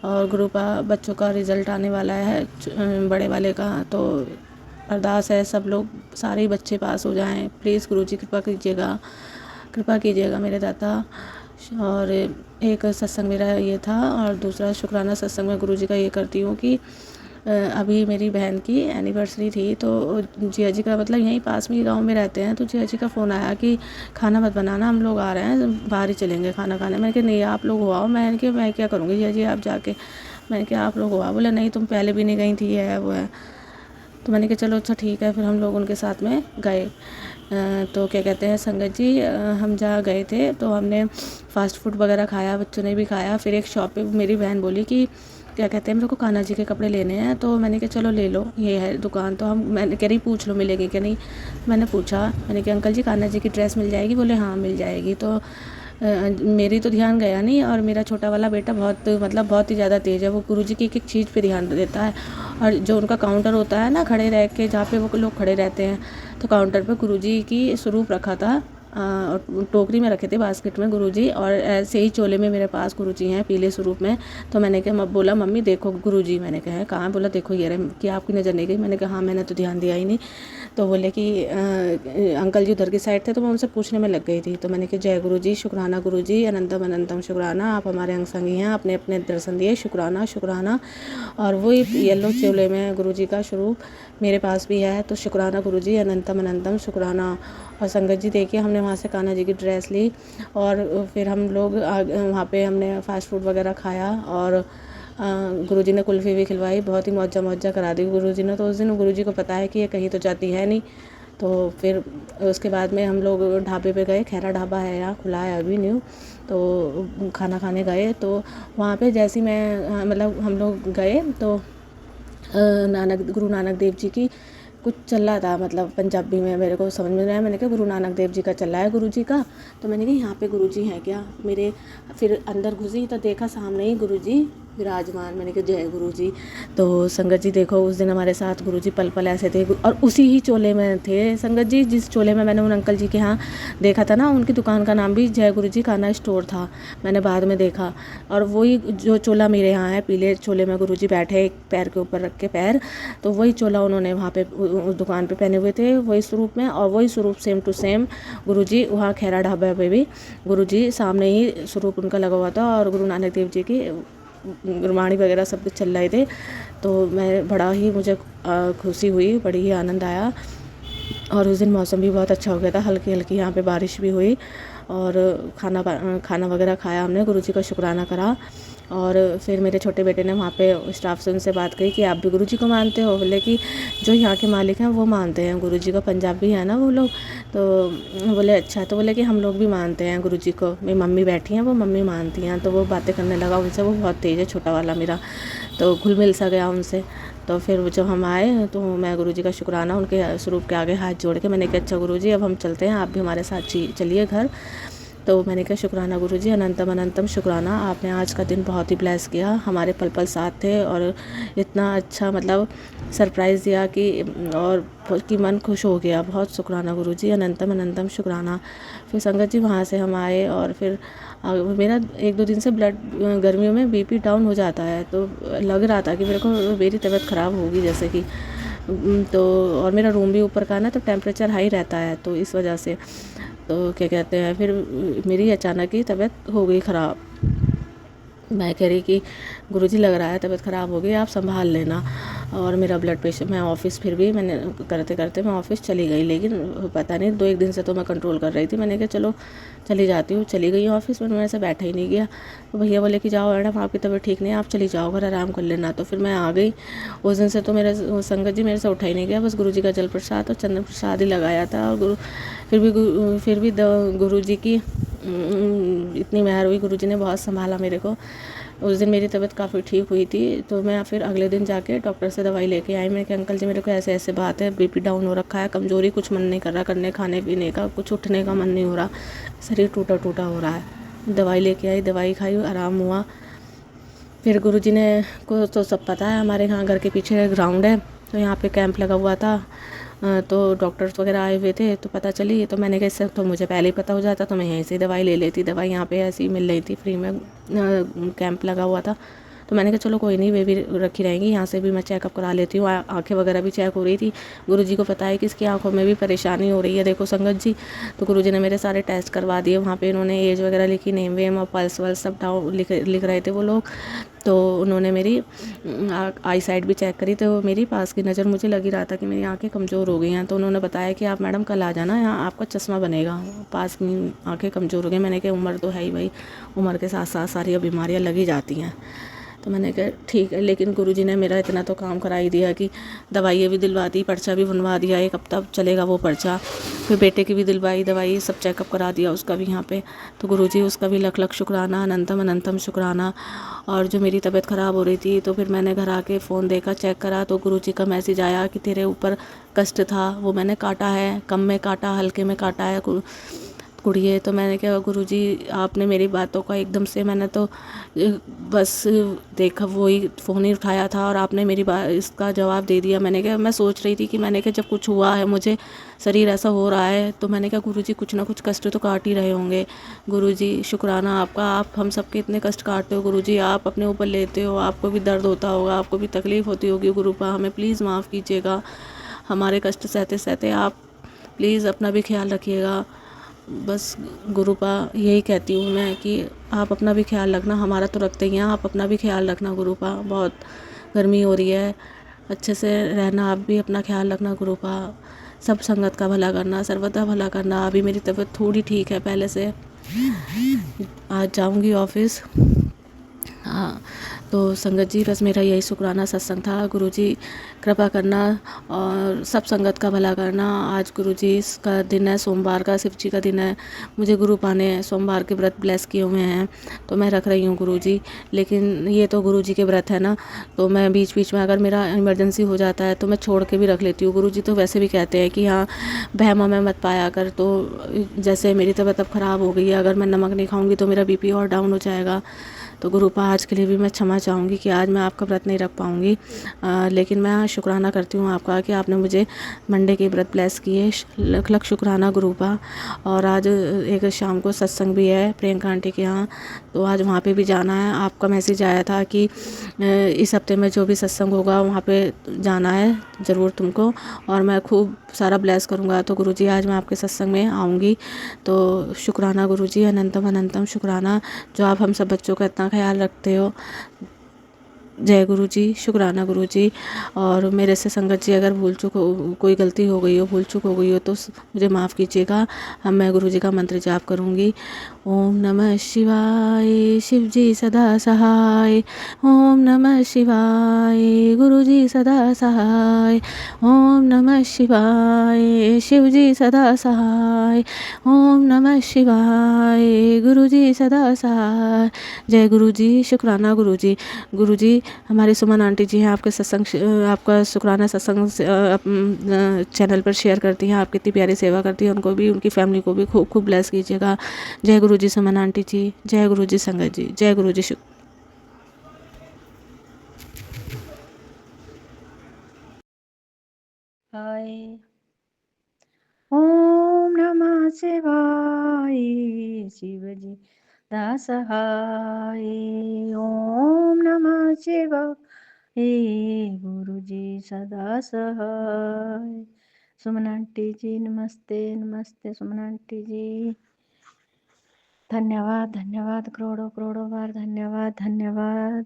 S2: और गुरु का बच्चों का रिज़ल्ट आने वाला है बड़े वाले का, तो अरदास है सब लोग सारे ही बच्चे पास हो जाएं। प्लीज़ गुरु जी कृपा कीजिएगा, कृपा कीजिएगा मेरे दाता। और एक सत्संग मेरा ये था, और दूसरा शुक्राना सत्संग में गुरु जी का ये करती हूँ कि अभी मेरी बहन की एनिवर्सरी थी, तो जिया जी का मतलब यहीं पास में ही गांव में रहते हैं, तो जिया जी का फ़ोन आया कि खाना मत बनाना, हम लोग आ रहे हैं, बाहर ही चलेंगे खाना खाने। मैंने कहा नहीं आप लोग हो आओ। मैंने कहा मैं क्या करूँगी जिया जी, आप जाके। मैंने कहा आप लोग हो आओ। बोले नहीं तुम पहले भी नहीं गई थी, ये है वो है। तो मैंने कहा चलो अच्छा ठीक है। फिर हम लोग उनके साथ में गए। तो क्या कहते हैं संगत जी, हम जहाँ गए थे तो हमने फ़ास्ट फूड वगैरह खाया, बच्चों ने भी खाया। फिर एक शॉप पे मेरी बहन बोली कि क्या कहते हैं मेरे को कान्हा जी के कपड़े लेने हैं, तो मैंने कहा चलो ले लो, ये है दुकान। तो मैंने कह रही पूछ लो मिलेगी क्या नहीं। मैंने पूछा, मैंने कहा अंकल जी कान्हा जी की ड्रेस मिल जाएगी? बोले हाँ मिल जाएगी। तो मेरी तो ध्यान गया नहीं, और मेरा छोटा वाला बेटा बहुत ही ज़्यादा तेज़ है, वो गुरु जी की एक एक चीज़ पे ध्यान देता है। और जो उनका काउंटर होता है ना खड़े रह के, जहाँ पे वो लोग खड़े रहते हैं, तो काउंटर पे गुरु जी की स्वरूप रखा था, और टोकरी में रखे थे बास्केट में गुरु जी, और ऐसे ही चोले में मेरे पास गुरु जी हैं पीले स्वरूप में। तो मैंने कहा बोला मम्मी देखो गुरु जी। मैंने कहा कहाँ? बोला देखो ये रहे। कि आपकी नज़र नहीं गई? मैंने कहा हाँ मैंने तो ध्यान दिया ही नहीं। तो बोले कि अंकल जी उधर की साइड थे, तो मैं उनसे पूछने में लग गई थी। तो मैंने कहा जय गुरु जी, शुक्राना गुरु जी, अनंतम अनंतम शुक्राना, आप हमारे अंग संगी हैं, आपने अपने दर्शन दिए, शुक्राना शुक्राना। और वही येलो चोले में गुरु जी का स्वरूप मेरे पास भी है, तो शुक्राना गुरु जी, अनंतम अनंतम शुक्राना। और संगत जी देखिए हमने वहाँ से कान्हा जी की ड्रेस ली, और फिर हम लोग वहाँ पे हमने फ़ास्ट फूड वगैरह खाया, और गुरुजी ने कुल्फ़ी भी खिलवाई, बहुत ही मौजा करा दी गुरुजी ने। तो उस दिन गुरुजी को पता है कि ये कहीं तो जाती है नहीं। तो फिर उसके बाद में हम लोग ढाबे पे गए, खैरा ढाबा है यहाँ, खुला है अभी न्यू। तो खाना खाने गए, तो वहाँ पे जैसे ही मैं मतलब हम लोग गए, तो गुरु नानक देव जी की कुछ चल रहा था, मतलब पंजाबी में मेरे को समझ में नहीं आया। मैंने कहा गुरु नानक देव जी का चल रहा है गुरु जी का। तो मैंने कहा यहाँ पे गुरु जी हैं क्या मेरे? फिर अंदर घुसी तो देखा सामने ही गुरु जी विराजमान। मैंने कहा जय गुरु जी। तो संगत जी देखो उस दिन हमारे साथ गुरु जी पल पल ऐसे थे, और उसी ही चोले में थे संगत जी, जिस चोले में मैंने उन अंकल जी के यहाँ देखा था ना, उनकी दुकान का नाम भी जय गुरु जी कान्हा स्टोर था, मैंने बाद में देखा। और वही जो चोला मेरे यहाँ है, पीले चोले में गुरु जी बैठे एक पैर के ऊपर रख के पैर, तो वही चोला उन्होंने वहाँ पे उस दुकान पे पहने हुए थे, वही स्वरूप में। और वही स्वरूप सेम टू सेम गुरु जी वहाँ खैरा ढाबा पे भी गुरु जी सामने ही स्वरूप उनका लगा हुआ था, और गुरु नानक देव जी की गुरबाणी वगैरह सब कुछ चल रहे थे। तो मैं बड़ा ही मुझे खुशी हुई, बड़ी ही आनंद आया। और उस दिन मौसम भी बहुत अच्छा हो गया था, हल्की हल्की यहाँ पे बारिश भी हुई। और खाना वगैरह खाया हमने, गुरुजी का शुक्राना करा। और फिर मेरे छोटे बेटे ने वहाँ पे स्टाफ से उनसे बात करी कि आप भी गुरुजी को मानते हो? बोले कि जो यहाँ के मालिक हैं वो मानते हैं गुरुजी को, पंजाबी है ना वो लोग। तो बोले अच्छा, तो बोले कि हम लोग भी मानते हैं गुरुजी को, मेरी मम्मी बैठी हैं वो मम्मी मानती हैं। तो वो बातें करने लगा उनसे, वो बहुत तेज़ है छोटा वाला मेरा, तो घुल मिल सा गया उनसे। तो फिर जब हम आए तो मैं गुरुजी का शुक्राना उनके स्वरूप के आगे हाथ जोड़ के मैंने कहा अच्छा गुरुजी अब हम चलते हैं, आप भी हमारे साथ चलिए घर। तो मैंने कहा शुक्राना गुरुजी, अनंतम अनंतम शुक्राना, आपने आज का दिन बहुत ही ब्लेस किया, हमारे पल पल साथ थे और इतना अच्छा मतलब सरप्राइज़ दिया कि मन खुश हो गया। बहुत शुक्राना गुरुजी, अनंतम अनंतम शुक्राना। फिर संगत जी वहाँ से हम आए और फिर मेरा 1-2 दिन से ब्लड गर्मियों में बीपी डाउन हो जाता है, तो लग रहा था कि मेरे को मेरी तबीयत ख़राब होगी जैसे कि, तो और मेरा रूम भी ऊपर का ना, तो टेम्परेचर हाई रहता है, तो इस वजह से तो क्या कहते हैं फिर मेरी अचानक ही तबीयत हो गई ख़राब। मैं कह रही कि गुरुजी लग रहा है तबीयत ख़राब हो गई, आप संभाल लेना। और मेरा ब्लड प्रेशर, मैं ऑफ़िस फिर भी मैंने करते करते मैं ऑफ़िस चली गई, लेकिन पता नहीं 2-1 दिन से तो मैं कंट्रोल कर रही थी। मैंने कहा चलो चली जाती हूँ, चली गई ऑफ़िस में, मेरे से बैठा ही नहीं गया। तो भैया बोले कि जाओ मैडम आपकी तबीयत ठीक नहीं है, आप चली जाओ घर आराम कर लेना। तो फिर मैं आ गई। उस दिन से तो मेरा संगत जी मेरे से उठा ही नहीं गया, बस गुरुजी का जल प्रसाद और चंदन प्रसाद ही लगाया था। और फिर भी गुरुजी की इतनी मेहर हुई, गुरुजी ने बहुत संभाला मेरे को। उस दिन मेरी तबीयत काफ़ी ठीक हुई थी, तो मैं फिर अगले दिन जाके डॉक्टर से दवाई लेके आई। मैंने कहा अंकल जी मेरे को ऐसे ऐसे बात है, बीपी डाउन हो रखा है, कमज़ोरी, कुछ मन नहीं कर रहा करने खाने पीने का, कुछ उठने का मन नहीं हो रहा, शरीर टूटा टूटा हो रहा है। दवाई लेके आई, दवाई खाई, आराम हुआ। फिर गुरुजी ने को तो सब पता है, हमारे यहाँ घर के पीछे ग्राउंड है, तो यहाँ पे कैंप लगा हुआ था, तो डॉक्टर्स वगैरह आए हुए थे, तो पता चली। तो मैंने कहा इससे तो मुझे पहले ही पता हो जाता तो मैं यहीं से दवाई ले लेती। दवाई यहाँ पे ऐसी मिल रही थी फ्री में, कैंप लगा हुआ था। तो मैंने कहा चलो कोई नहीं, वे भी रखी रहेंगी, यहाँ से भी मैं चेकअप करा लेती हूँ। आंखें वगैरह भी चेक हो रही थी। गुरुजी को पता है कि इसकी आंखों में भी परेशानी हो रही है, देखो संगत जी। तो गुरुजी ने मेरे सारे टेस्ट करवा दिए। वहाँ पे इन्होंने एज वगैरह लिखी, नेम वेम और पल्स वल्स सब डाउन लिख रहे थे वो लोग। तो उन्होंने मेरी आई साइड भी चेक करी, तो मेरी पास की नज़र मुझे लग ही रहा था कि मेरी आंखें कमज़ोर हो गई हैं। तो उन्होंने बताया कि आप मैडम कल आ जाना, यहाँ आपका चश्मा बनेगा, पास की आंखें कमज़ोर हो गई। मैंने कहा उम्र तो है ही भाई, उम्र के साथ साथ सारी बीमारियाँ लगी जाती हैं। तो मैंने कहा ठीक है, लेकिन गुरुजी ने मेरा इतना तो काम करा ही दिया कि दवाइयाँ भी दिलवा दी, पर्चा भी बनवा दिया, एक हफ्ता चलेगा वो पर्चा। फिर बेटे की भी दिलवाई दवाई, सब चेकअप करा दिया उसका भी यहाँ पे। तो गुरुजी उसका भी लख लख शुक्राना, अनंतम अनंतम शुक्राना। और जो मेरी तबीयत ख़राब हो रही थी, तो फिर मैंने घर आके फ़ोन देखा, चेक करा, तो गुरुजी का मैसेज आया कि तेरे ऊपर कष्ट था, वो मैंने काटा है, कम में काटा, हल्के में काटा है कुड़िए। तो मैंने कहा गुरुजी आपने मेरी बातों का एकदम से, मैंने तो बस देखा, वही फ़ोन ही उठाया था और आपने मेरी बात इसका जवाब दे दिया। मैंने कहा मैं सोच रही थी कि मैंने कहा जब कुछ हुआ है, मुझे शरीर ऐसा हो रहा है, तो मैंने कहा गुरुजी कुछ ना कुछ कष्ट तो काट ही रहे होंगे। गुरुजी शुक्राना आपका, आप हम सबके इतने कष्ट काटते हो गुरुजी, आप अपने ऊपर लेते हो, आपको भी दर्द होता होगा, आपको भी तकलीफ़ होती होगी। गुरुपा हमें प्लीज़ माफ़ कीजिएगा, हमारे कष्ट सहते सहते आप प्लीज़ अपना भी ख्याल रखिएगा। बस गुरुपा यही कहती हूँ मैं कि आप अपना भी ख्याल रखना, हमारा तो रखते ही हैं, आप अपना भी ख्याल रखना गुरुपा। बहुत गर्मी हो रही है, अच्छे से रहना, आप भी अपना ख्याल रखना गुरुपा। सब संगत का भला करना, सर्वदा भला करना। अभी मेरी तबीयत थोड़ी ठीक है पहले से, आज जाऊँगी ऑफिस। हाँ, तो संगत जी बस मेरा यही शुक्राना सत्संग था। गुरुजी कृपा करना और सब संगत का भला करना। आज गुरुजी का दिन है, सोमवार का, शिव जी का दिन है। मुझे गुरुपा ने सोमवार के व्रत ब्लेस किए हुए हैं, तो मैं रख रही हूँ गुरुजी। लेकिन ये तो गुरुजी के व्रत है ना, तो मैं बीच बीच में अगर मेरा इमरजेंसी हो जाता है तो मैं छोड़ के भी रख लेती हूँ। गुरुजी तो वैसे भी कहते हैं कि हाँ बहमा में मत पाया कर। तो जैसे मेरी तबीयत अब ख़राब हो गई है, अगर मैं नमक नहीं खाऊंगी तो मेरा बीपी और डाउन हो जाएगा। तो गुरुपा आज के लिए भी मैं क्षमा चाहूँगी कि आज मैं आपका व्रत नहीं रख पाऊँगी, लेकिन मैं शुक्राना करती हूँ आपका कि आपने मुझे मंडे के व्रत ब्लेस किए। लख लख शुक्राना गुरुपा। और आज एक शाम को सत्संग भी है प्रियंका आंटी के यहाँ, तो आज वहाँ पे भी जाना है। आपका मैसेज आया था कि इस हफ्ते में जो भी सत्संग होगा वहाँ पे जाना है ज़रूर तुमको, और मैं खूब सारा ब्लेस करूँगा। तो गुरुजी आज मैं आपके सत्संग में आऊँगी। तो शुक्राना गुरुजी, अनंतम अनंतम शुक्राना, जो आप हम सब बच्चों का इतना ख्याल रखते हो।
S14: जय गुरु जी, शुक्राना गुरु जी। और मेरे से संगत जी अगर भूल चूक हो, कोई गलती हो गई हो, भूल चूक हो गई हो तो मुझे माफ़ कीजिएगा। अब मैं गुरु जी का मंत्र जाप करूँगी। ओम नमः शिवाय, शिव जी सदा सहाय। ओम नमः शिवाय, गुरु जी सदा सहाय। ओम नमः शिवाय, शिव जी सदा सहाय। ओम नमः शिवाय, गुरु जी सदा सहाय। जय गुरु जी, शुक्राना गुरु जी। गुरु जी, हमारी सुमन आंटी जी हैं, आपके सत्संग आपका शुक्राना सत्संग चैनल पर शेयर करती हैं। आप कितनी प्यारी सेवा करती हैं, उनको भी, उनकी फैमिली को भी खूब खूब ब्लेस कीजिएगा। जय गुरु जी सुमन आंटी जी, जय गुरु जी संगत जी, जय गुरु जी।
S7: हाय। ओम नमः शिवाय, शिव जी दासहाय। ओम नमः शिवाय, गुरु जी सदा सहाय। सुमन आंटी जी नमस्ते, नमस्ते सुमन आंटी जी। धन्यवाद, धन्यवाद, करोड़ों करोड़ों बार धन्यवाद, धन्यवाद।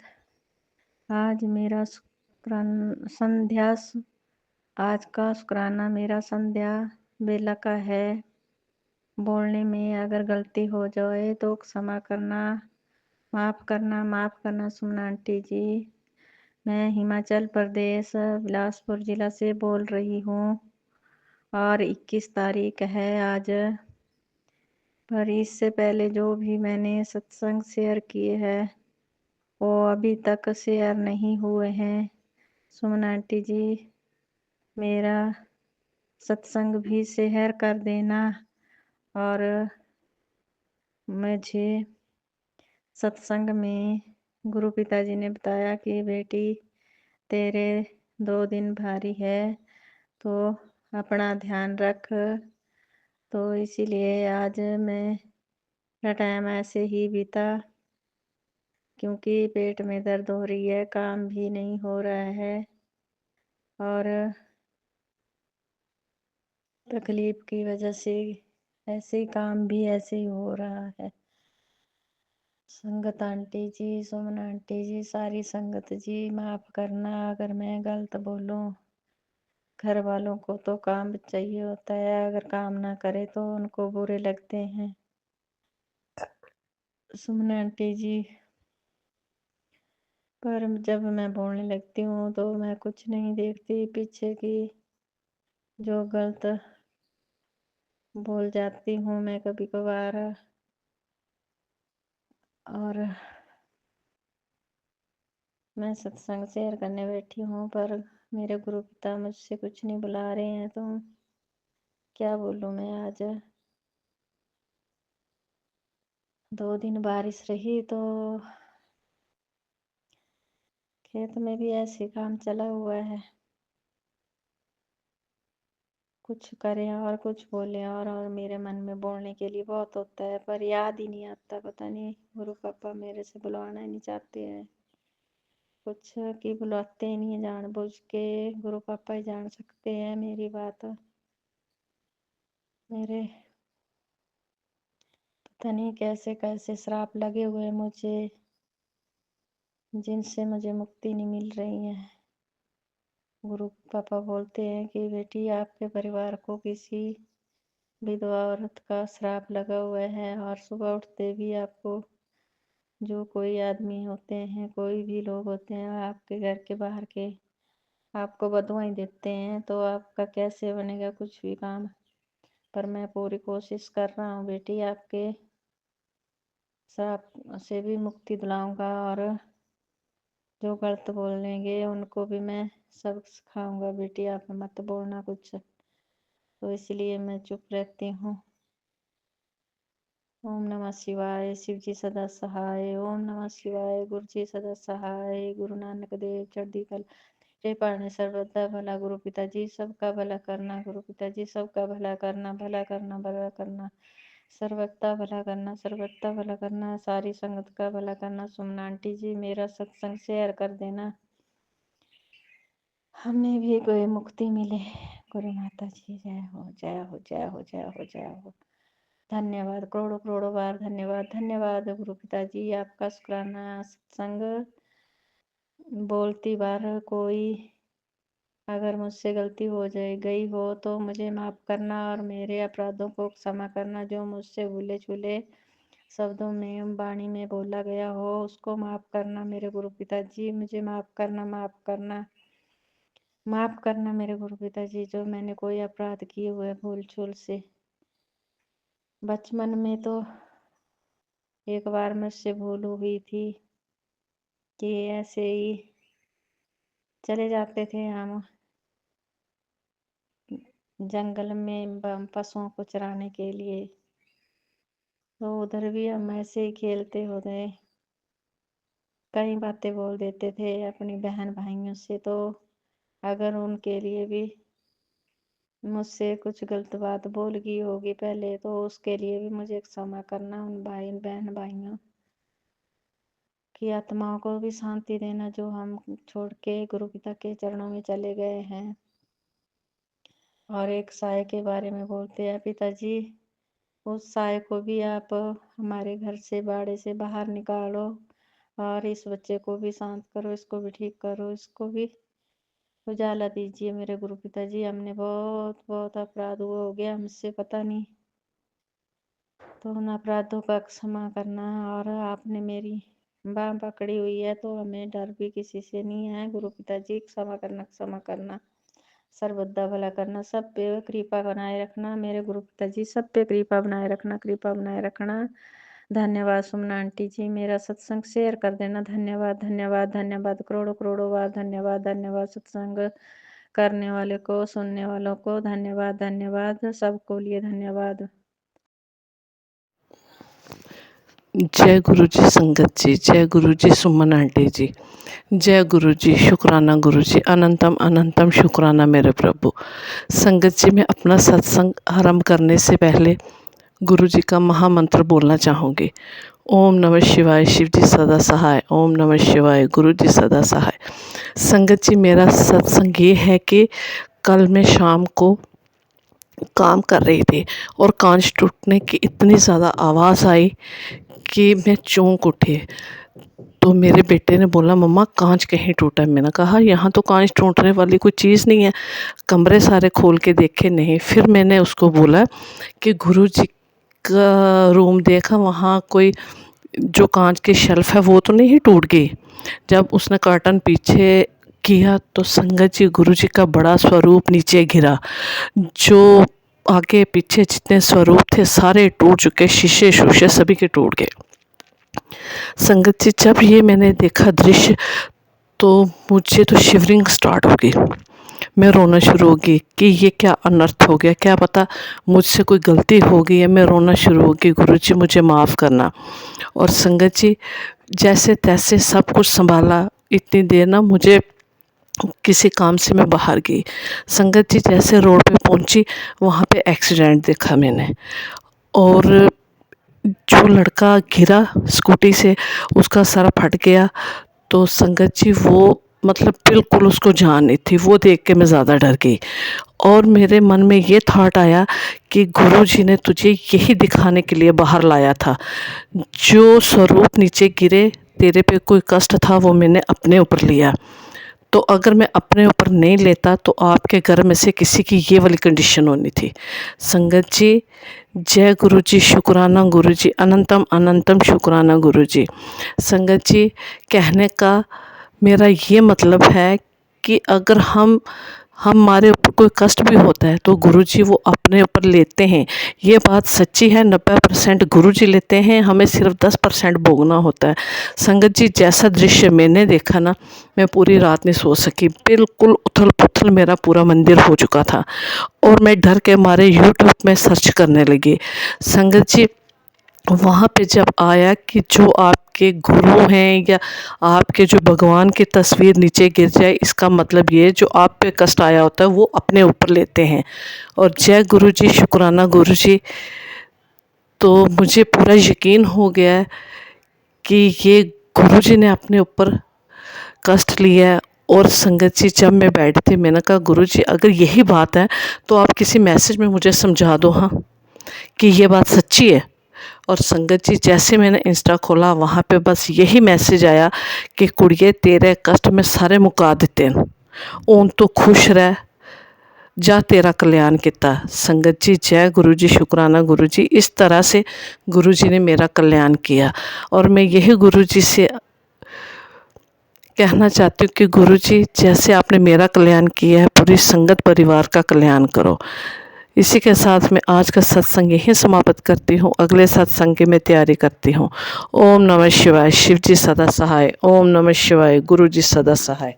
S7: आज मेरा संध्या, आज का शुक्राना मेरा संध्या बेला का है। बोलने में अगर गलती हो जाए तो क्षमा करना, माफ़ करना सुमन आंटी जी। मैं हिमाचल प्रदेश बिलासपुर ज़िला से बोल रही हूँ और 21 तारीख है आज। पर इससे पहले जो भी मैंने सत्संग शेयर किए हैं वो अभी तक शेयर नहीं हुए हैं। सुमन आंटी जी, मेरा सत्संग भी शेयर कर देना। और मुझे सत्संग में गुरु पिताजी ने बताया कि बेटी तेरे 2 दिन भारी है तो अपना ध्यान रख। तो इसीलिए आज मेरा टाइम ऐसे ही बीता, क्योंकि पेट में दर्द हो रही है, काम भी नहीं हो रहा है और तकलीफ की वजह से ऐसे ही काम भी ऐसे ही हो रहा है। संगत आंटी जी, सुमन आंटी जी, सारी संगत जी माफ़ करना अगर मैं गलत बोलूं। घर वालों को तो काम चाहिए होता है, अगर काम ना करे तो उनको बुरे लगते हैं। सुमन आंटी जी, पर जब मैं बोलने लगती हूँ तो मैं कुछ नहीं देखती पीछे की, जो गलत बोल जाती हूँ मैं कभी कभार। और मैं सत्संग शेयर करने बैठी हूँ पर मेरे गुरु पिता मुझसे कुछ नहीं बुला रहे हैं, तो क्या बोलूँ मैं। आज 2 दिन बारिश रही तो खेत में भी ऐसे काम चला हुआ है, कुछ करें और कुछ बोलें और मेरे मन में बोलने के लिए बहुत होता है पर याद ही नहीं आता। पता नहीं गुरु पापा मेरे से बुलवाना ही नहीं चाहते हैं, कुछ की बुलाते ही नहीं है जानबूझ के। गुरु पापा ही जान सकते हैं मेरी बात। मेरे पता नहीं कैसे कैसे श्राप लगे हुए मुझे, जिनसे मुझे मुक्ति नहीं मिल रही है। गुरु पापा बोलते हैं कि बेटी आपके परिवार को किसी विधवा औरत का श्राप लगा हुआ है और सुबह उठते भी आपको जो कोई आदमी होते हैं, कोई भी लोग होते हैं आपके घर के बाहर के, आपको बदुआएं देते हैं, तो आपका कैसे बनेगा कुछ भी काम। पर मैं पूरी कोशिश कर रहा हूँ बेटी, आपके श्राप से भी मुक्ति दिलाऊंगा और जो गलत बोलेंगे उनको भी मैं सबक सिखाऊंगा। बेटी आप मत बोलना कुछ, तो इसलिए मैं चुप रहती हूँ। ओम नमः शिवाय, शिव जी सदा सहाय। ओम नमः शिवाय, गुरु जी सदा सहाय। गुरु नानक देव चढ़ती कल जय पारने सर्वदा भला। गुरु पिताजी सबका भला करना, गुरु पिताजी सबका भला करना, भला करना, भला करना, सर्वथा भला करना, सर्वथा भला करना, सारी संगत का भला करना। सुमन आंटी जी मेरा सत्संग शेयर कर देना, हमें भी कोई मुक्ति मिले। गुरु माता जी जय हो, जय हो, जय हो, जय हो, जय हो। धन्यवाद, करोड़ों करोड़ों बार धन्यवाद, धन्यवाद गुरु पिताजी। आपका शुक्राना सत्संग
S15: बोलती बार कोई अगर मुझसे गलती हो गई हो तो मुझे माफ़ करना और मेरे अपराधों को क्षमा करना। जो मुझसे भूले छूले शब्दों में वाणी में बोला गया हो उसको माफ़ करना मेरे गुरु पिताजी। मुझे माफ़ करना, माफ़ करना, माफ़ करना मेरे गुरु पिताजी। जो मैंने कोई अपराध किए हुए भूल छूल से। बचपन में तो एक बार मुझसे भूल हो गई थी कि ऐसे ही चले जाते थे हम जंगल में पशुओं को चराने के लिए, तो उधर भी हम ऐसे ही खेलते होते कई बातें बोल देते थे अपनी बहन भाइयों से। तो अगर उनके लिए भी मुझसे कुछ गलत बात बोल गई होगी पहले तो उसके लिए भी मुझे क्षमा करना। उन बहन भाइयों की आत्माओं को भी शांति देना जो हम छोड़ के गुरु पिता के चरणों में चले गए हैं। और एक साय के बारे में बोलते हैं पिताजी, उस साय को भी आप हमारे घर से बाड़े से बाहर निकालो और इस बच्चे को भी शांत करो, इसको भी ठीक करो, इसको भी उजाला दीजिए मेरे गुरु पिताजी। हमने बहुत बहुत अपराध हो गया हमसे, पता नहीं, तो उन अपराधों का क्षमा करना। और आपने मेरी बाँह पकड़ी हुई है तो हमें डर भी किसी से नहीं है गुरु पिताजी। क्षमा करना, क्षमा करना, सर्वदा भला करना, सब पे कृपा बनाए रखना मेरे गुरु पिताजी। सब पे कृपा बनाए रखना, कृपा बनाए रखना। धन्यवाद सुमना आंटी जी, मेरा सत्संग शेयर कर देना। धन्यवाद धन्यवाद धन्यवाद, करोड़ों करोड़ों बार धन्यवाद धन्यवाद। सत्संग करने वाले को, सुनने वालों को धन्यवाद धन्यवाद, सबको लिए धन्यवाद।
S6: जय गुरु जी संगत जी, जय गुरु जी सुमन आंटी जी, जय गुरु जी, शुक्राना गुरु जी, अनंतम अनंतम शुक्राना मेरे प्रभु। संगत जी, मैं अपना सत्संग आरंभ करने से पहले गुरु जी का महामंत्र बोलना चाहूँगी। ओम नमः शिवाय, शिव जी सदा सहाय। ओम नमः शिवाय, गुरु जी सदा सहाय। संगत जी, मेरा सत्संग ये है कि कल मैं शाम को काम कर रही थी और कांच टूटने की इतनी ज़्यादा आवाज़ आई कि मैं चौंक उठी। तो मेरे बेटे ने बोला मम्मा कांच कहीं टूटा है। मैंने कहा यहाँ तो कांच टूटने वाली कोई चीज़ नहीं है। कमरे सारे खोल के देखे, नहीं। फिर मैंने उसको बोला कि गुरुजी का रूम देखा, वहाँ कोई जो कांच की शेल्फ है वो तो नहीं टूट गई। जब उसने कर्टन पीछे किया तो संगत जी गुरुजी का बड़ा स्वरूप नीचे गिरा। जो आगे पीछे जितने स्वरूप थे सारे टूट चुके, शीशे शूशे सभी के टूट गए। संगत जी, जब ये मैंने देखा दृश्य तो मुझे तो शिवरिंग स्टार्ट हो गई। मैं रोना शुरू हो गई कि ये क्या अनर्थ हो गया, क्या पता मुझसे कोई गलती हो गई है। मैं रोना शुरू हो गई, गुरुजी मुझे माफ़ करना। और संगत जी, जैसे तैसे सब कुछ संभाला। इतनी देर ना मुझे किसी काम से मैं बाहर गई। संगत जी, जैसे रोड पे पहुंची वहाँ पे एक्सीडेंट देखा मैंने, और जो लड़का गिरा स्कूटी से उसका सर फट गया। तो संगत जी वो मतलब बिल्कुल उसको जान नहीं थी। वो देख के मैं ज़्यादा डर गई और मेरे मन में ये थॉट आया कि गुरुजी ने तुझे यही दिखाने के लिए बाहर लाया था। जो स्वरूप नीचे गिरे, तेरे पे कोई कष्ट था वो मैंने अपने ऊपर लिया। तो अगर मैं अपने ऊपर नहीं लेता तो आपके घर में से किसी की ये वाली कंडीशन होनी थी। संगत जी, जय गुरु जी, शुक्राना गुरु जी, अनंतम अनंतम शुक्राना गुरु जी। संगत जी, कहने का मेरा ये मतलब है कि अगर हमारे ऊपर कोई कष्ट भी होता है तो गुरुजी वो अपने ऊपर लेते हैं। ये बात सच्ची है। 90% गुरुजी लेते हैं, हमें सिर्फ 10% भोगना होता है। संगत जी, जैसा दृश्य मैंने देखा ना, मैं पूरी रात नहीं सो सकी। बिल्कुल उथल पुथल मेरा पूरा मंदिर हो चुका था और मैं डर के मारे यूट्यूब में सर्च करने लगी। संगत जी, वहाँ पे जब आया कि जो आपके गुरु हैं या आपके जो भगवान की तस्वीर नीचे गिर जाए, इसका मतलब ये जो आप पे कष्ट आया होता है वो अपने ऊपर लेते हैं। और जय गुरु जी, शुक्राना गुरु जी। तो मुझे पूरा यकीन हो गया है कि ये गुरु जी ने अपने ऊपर कष्ट लिया है। और संगत जी, जब मैं बैठी थी मैंने कहा गुरु जी अगर यही बात है तो आप किसी मैसेज में मुझे समझा दो हाँ कि ये बात सच्ची है। और संगत जी जैसे मैंने इंस्टा खोला वहाँ पे बस यही मैसेज आया कि कुड़िए तेरे कष्ट में सारे मुका दिते न, हून तो खुश रह, जा तेरा कल्याण किता। संगत जी जय गुरु जी, शुक्राना गुरु जी। इस तरह से गुरु जी ने मेरा कल्याण किया और मैं यही गुरु जी से कहना चाहती हूँ कि गुरु जी जैसे आपने मेरा कल्याण किया है पूरी संगत परिवार का कल्याण करो। इसी के साथ मैं आज का सत्संग यहीं समाप्त करती हूँ, अगले सत्संग की मैं तैयारी करती हूँ। ओम नमः शिवाय, शिव जी सदा सहाय। ओम नमः शिवाय, गुरु जी सदा सहाय।